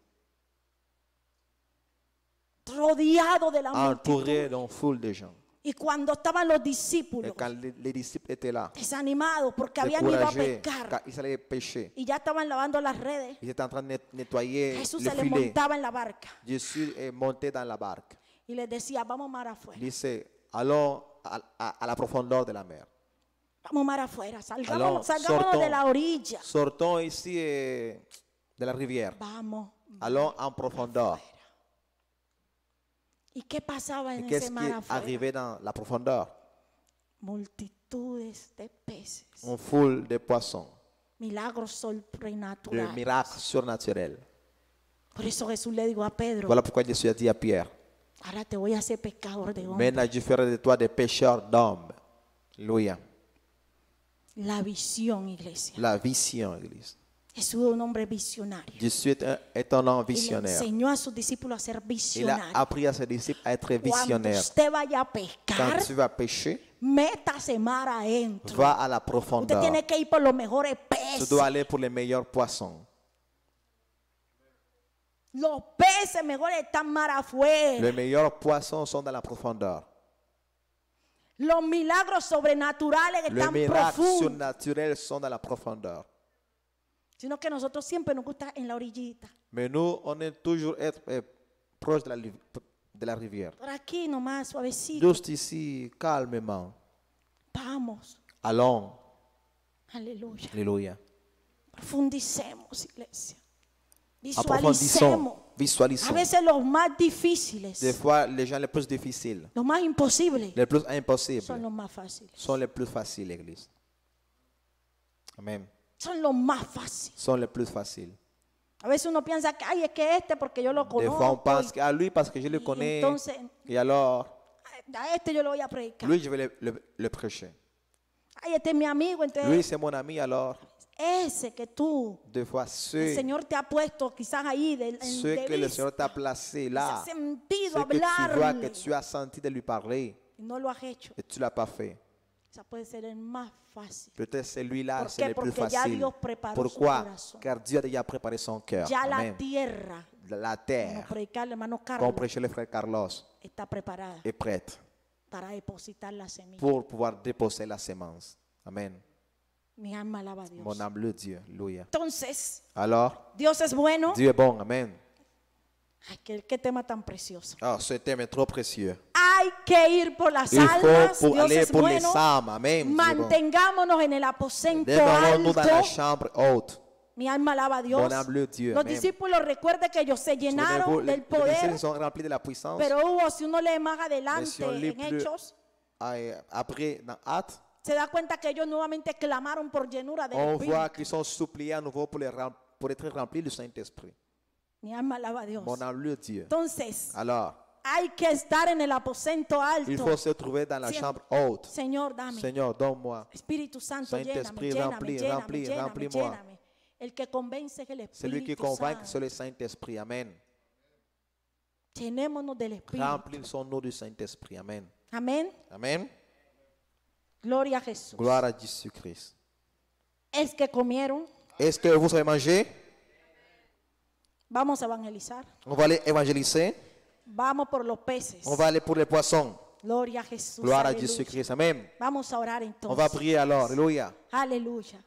[SPEAKER 1] Rodeado de la multitud.
[SPEAKER 2] Entouré d'une foule de gens.
[SPEAKER 1] Y cuando estaban los
[SPEAKER 2] Et
[SPEAKER 1] discípulos
[SPEAKER 2] quand les disciples étaient là,
[SPEAKER 1] desanimados porque habían ido a
[SPEAKER 2] découragés,
[SPEAKER 1] pescar
[SPEAKER 2] car ils allaient pêcher,
[SPEAKER 1] y ya estaban lavando las redes,
[SPEAKER 2] ils étaient en train de nettoyer
[SPEAKER 1] Jesús
[SPEAKER 2] le
[SPEAKER 1] se les
[SPEAKER 2] filet.
[SPEAKER 1] montaba en la barca
[SPEAKER 2] Jésus est monté dans la barque.
[SPEAKER 1] y les decía, vamos mar afuera,
[SPEAKER 2] Il disait, allons à la profondeur de la mer.
[SPEAKER 1] vamos mar afuera,
[SPEAKER 2] Alors,
[SPEAKER 1] salgámonos de la orilla,
[SPEAKER 2] sortons ici de la rivière.
[SPEAKER 1] vamos.
[SPEAKER 2] Allons en profondeur.
[SPEAKER 1] ¿Y qué pasaba
[SPEAKER 2] Et
[SPEAKER 1] en
[SPEAKER 2] qu'est-ce
[SPEAKER 1] ese
[SPEAKER 2] qui
[SPEAKER 1] mar
[SPEAKER 2] est
[SPEAKER 1] afuera?
[SPEAKER 2] arrivé dans la profondeur?
[SPEAKER 1] Multitudes de peces,
[SPEAKER 2] Une foule de poissons,
[SPEAKER 1] milagros
[SPEAKER 2] de
[SPEAKER 1] sobrenaturales.
[SPEAKER 2] miracles surnaturels.
[SPEAKER 1] Por eso Jesús le dijo a Pedro,
[SPEAKER 2] Voilà pourquoi Jésus a dit à Pierre,
[SPEAKER 1] ahora te voy a hacer pescador de hombres.
[SPEAKER 2] maintenant je ferai de toi des pêcheurs d'hommes. Alléluia.
[SPEAKER 1] La visión, iglesia.
[SPEAKER 2] La vision, Église.
[SPEAKER 1] Jesús es un hombre visionario.
[SPEAKER 2] Jésus est un homme
[SPEAKER 1] Y le
[SPEAKER 2] visionnaire.
[SPEAKER 1] enseñó a sus discípulos a ser
[SPEAKER 2] Il a
[SPEAKER 1] visionarios.
[SPEAKER 2] appris à ses disciples à être
[SPEAKER 1] Cuando
[SPEAKER 2] visionnaires.
[SPEAKER 1] usted vaya a
[SPEAKER 2] Quand
[SPEAKER 1] pescar,
[SPEAKER 2] tu vas pêcher,
[SPEAKER 1] métase mar adentro.
[SPEAKER 2] va à la
[SPEAKER 1] Usted
[SPEAKER 2] profondeur.
[SPEAKER 1] tiene que ir por los mejores
[SPEAKER 2] Tu
[SPEAKER 1] peces.
[SPEAKER 2] dois aller pour les meilleurs poissons.
[SPEAKER 1] Los peces mejores están mar afuera.
[SPEAKER 2] Les meilleurs poissons sont dans la profondeur.
[SPEAKER 1] Los milagros sobrenaturales
[SPEAKER 2] Les
[SPEAKER 1] están
[SPEAKER 2] miracles
[SPEAKER 1] profundos.
[SPEAKER 2] surnaturels sont dans la profondeur.
[SPEAKER 1] Sino que nosotros siempre nos gusta en la orillita.
[SPEAKER 2] Mais nous, on est toujours être proche de la rivière.
[SPEAKER 1] Por aquí nomás, suavecito.
[SPEAKER 2] Juste ici, calmement.
[SPEAKER 1] Vamos.
[SPEAKER 2] Allons.
[SPEAKER 1] Aleluya.
[SPEAKER 2] Alléluia.
[SPEAKER 1] Profundicemos, iglesia.
[SPEAKER 2] Approfondissons.
[SPEAKER 1] A
[SPEAKER 2] Visualisons.
[SPEAKER 1] veces los más difíciles,
[SPEAKER 2] Des fois, les gens les plus difficiles,
[SPEAKER 1] los más imposibles,
[SPEAKER 2] les plus
[SPEAKER 1] son
[SPEAKER 2] impossibles,
[SPEAKER 1] los más fáciles.
[SPEAKER 2] sont les plus faciles, Église. Amen.
[SPEAKER 1] Son los más fáciles.
[SPEAKER 2] Sont les plus faciles.
[SPEAKER 1] A veces uno piensa que, ay, es que este porque yo lo
[SPEAKER 2] Des fois, on
[SPEAKER 1] conozco.
[SPEAKER 2] pense qu'à lui parce que je le connais.
[SPEAKER 1] entonces,
[SPEAKER 2] Et alors,
[SPEAKER 1] a este yo lo voy a predicar.
[SPEAKER 2] lui, je vais le prêcher.
[SPEAKER 1] Ay, este es mi amigo,
[SPEAKER 2] Lui,
[SPEAKER 1] entonces
[SPEAKER 2] c'est mon ami, alors,
[SPEAKER 1] ese que tú,
[SPEAKER 2] des fois,
[SPEAKER 1] el
[SPEAKER 2] ceux
[SPEAKER 1] Señor te ha puesto quizás ahí
[SPEAKER 2] que le Seigneur t'a placé là,
[SPEAKER 1] has sentido
[SPEAKER 2] ceux que tu vois, que
[SPEAKER 1] hablarle
[SPEAKER 2] tu as senti de lui parler,
[SPEAKER 1] y no lo has hecho.
[SPEAKER 2] et tu ne l'as pas fait.
[SPEAKER 1] Esa puede ser el más fácil.
[SPEAKER 2] Peut-être celui-là,
[SPEAKER 1] ¿Por
[SPEAKER 2] c'est
[SPEAKER 1] qué?
[SPEAKER 2] le plus
[SPEAKER 1] Porque ya
[SPEAKER 2] facile.
[SPEAKER 1] Dios preparó su
[SPEAKER 2] Pourquoi?
[SPEAKER 1] corazón.
[SPEAKER 2] Car Dieu a déjà préparé son cœur.
[SPEAKER 1] Ya la
[SPEAKER 2] Amen.
[SPEAKER 1] tierra,
[SPEAKER 2] La
[SPEAKER 1] como
[SPEAKER 2] terre,
[SPEAKER 1] predicar el hermano
[SPEAKER 2] comme
[SPEAKER 1] Carlos,
[SPEAKER 2] prêchait le frère Carlos,
[SPEAKER 1] está preparada
[SPEAKER 2] est prête
[SPEAKER 1] para depositar la semilla.
[SPEAKER 2] pour pouvoir déposer la sémence. Amen.
[SPEAKER 1] Mi alma alaba a Dios.
[SPEAKER 2] Mon âme le Dieu. Alléluia.
[SPEAKER 1] Entonces,
[SPEAKER 2] Alors,
[SPEAKER 1] Dios es bueno.
[SPEAKER 2] Dieu est bon. Amen.
[SPEAKER 1] Ay, qué tema tan precioso.
[SPEAKER 2] Ah, ce thème est trop précieux.
[SPEAKER 1] Hay que ir por las
[SPEAKER 2] Il
[SPEAKER 1] almas.
[SPEAKER 2] faut
[SPEAKER 1] Dios
[SPEAKER 2] aller
[SPEAKER 1] es
[SPEAKER 2] pour les
[SPEAKER 1] bueno.
[SPEAKER 2] âmes. Amen. Dieu est bon.
[SPEAKER 1] Mantengámonos en el aposento
[SPEAKER 2] Demeurons-nous dans la
[SPEAKER 1] alto.
[SPEAKER 2] chambre haute.
[SPEAKER 1] Mi alma alaba a Dios.
[SPEAKER 2] Mon âme le Dieu.
[SPEAKER 1] Los
[SPEAKER 2] Amen.
[SPEAKER 1] discípulos, recuerden que ellos se llenaron
[SPEAKER 2] Souvenez-vous,
[SPEAKER 1] del
[SPEAKER 2] les
[SPEAKER 1] poder,
[SPEAKER 2] disciples sont remplis de la puissance.
[SPEAKER 1] pero hubo, si uno lee más
[SPEAKER 2] Mais
[SPEAKER 1] adelante
[SPEAKER 2] si on lit
[SPEAKER 1] en
[SPEAKER 2] plus
[SPEAKER 1] Hechos,
[SPEAKER 2] après, dans Actes,
[SPEAKER 1] se da cuenta que ellos nuevamente clamaron por llenura del
[SPEAKER 2] on
[SPEAKER 1] Espíritu.
[SPEAKER 2] voit qu'ils sont suppliés à nouveau pour être remplis du Saint-Esprit.
[SPEAKER 1] Mi alma alaba a Dios.
[SPEAKER 2] Mon âme le Dieu.
[SPEAKER 1] Entonces,
[SPEAKER 2] Alors,
[SPEAKER 1] hay que estar en el aposento
[SPEAKER 2] il
[SPEAKER 1] alto.
[SPEAKER 2] faut se trouver dans la
[SPEAKER 1] Siempre.
[SPEAKER 2] chambre haute.
[SPEAKER 1] Señor, dame.
[SPEAKER 2] Seigneur, donne-moi.
[SPEAKER 1] Espíritu Santo, lléname,
[SPEAKER 2] Saint-Esprit,
[SPEAKER 1] lléname,
[SPEAKER 2] remplis,
[SPEAKER 1] lléname,
[SPEAKER 2] remplis,
[SPEAKER 1] lléname,
[SPEAKER 2] remplis-moi.
[SPEAKER 1] lléname. El que convence es el
[SPEAKER 2] Celui qui
[SPEAKER 1] Espíritu
[SPEAKER 2] convainc,
[SPEAKER 1] Santo.
[SPEAKER 2] c'est le Saint-Esprit. Amen.
[SPEAKER 1] Llenémonos del Espíritu.
[SPEAKER 2] Remplissons-nous du Saint-Esprit. Amen.
[SPEAKER 1] Amén.
[SPEAKER 2] Amen.
[SPEAKER 1] Gloria a Jesús.
[SPEAKER 2] Gloire à Jésus-Christ.
[SPEAKER 1] Es que comieron.
[SPEAKER 2] Est-ce que vous savez manger?
[SPEAKER 1] Vamos a evangelizar.
[SPEAKER 2] On va aller évangéliser.
[SPEAKER 1] Vamos por los peces.
[SPEAKER 2] On va aller pour les poissons.
[SPEAKER 1] Gloria a Jesús.
[SPEAKER 2] Gloire à
[SPEAKER 1] Aleluya.
[SPEAKER 2] Jésus-Christ. Amen.
[SPEAKER 1] Vamos a orar
[SPEAKER 2] On va
[SPEAKER 1] entonces.
[SPEAKER 2] prier alors. Alléluia.
[SPEAKER 1] Aleluya.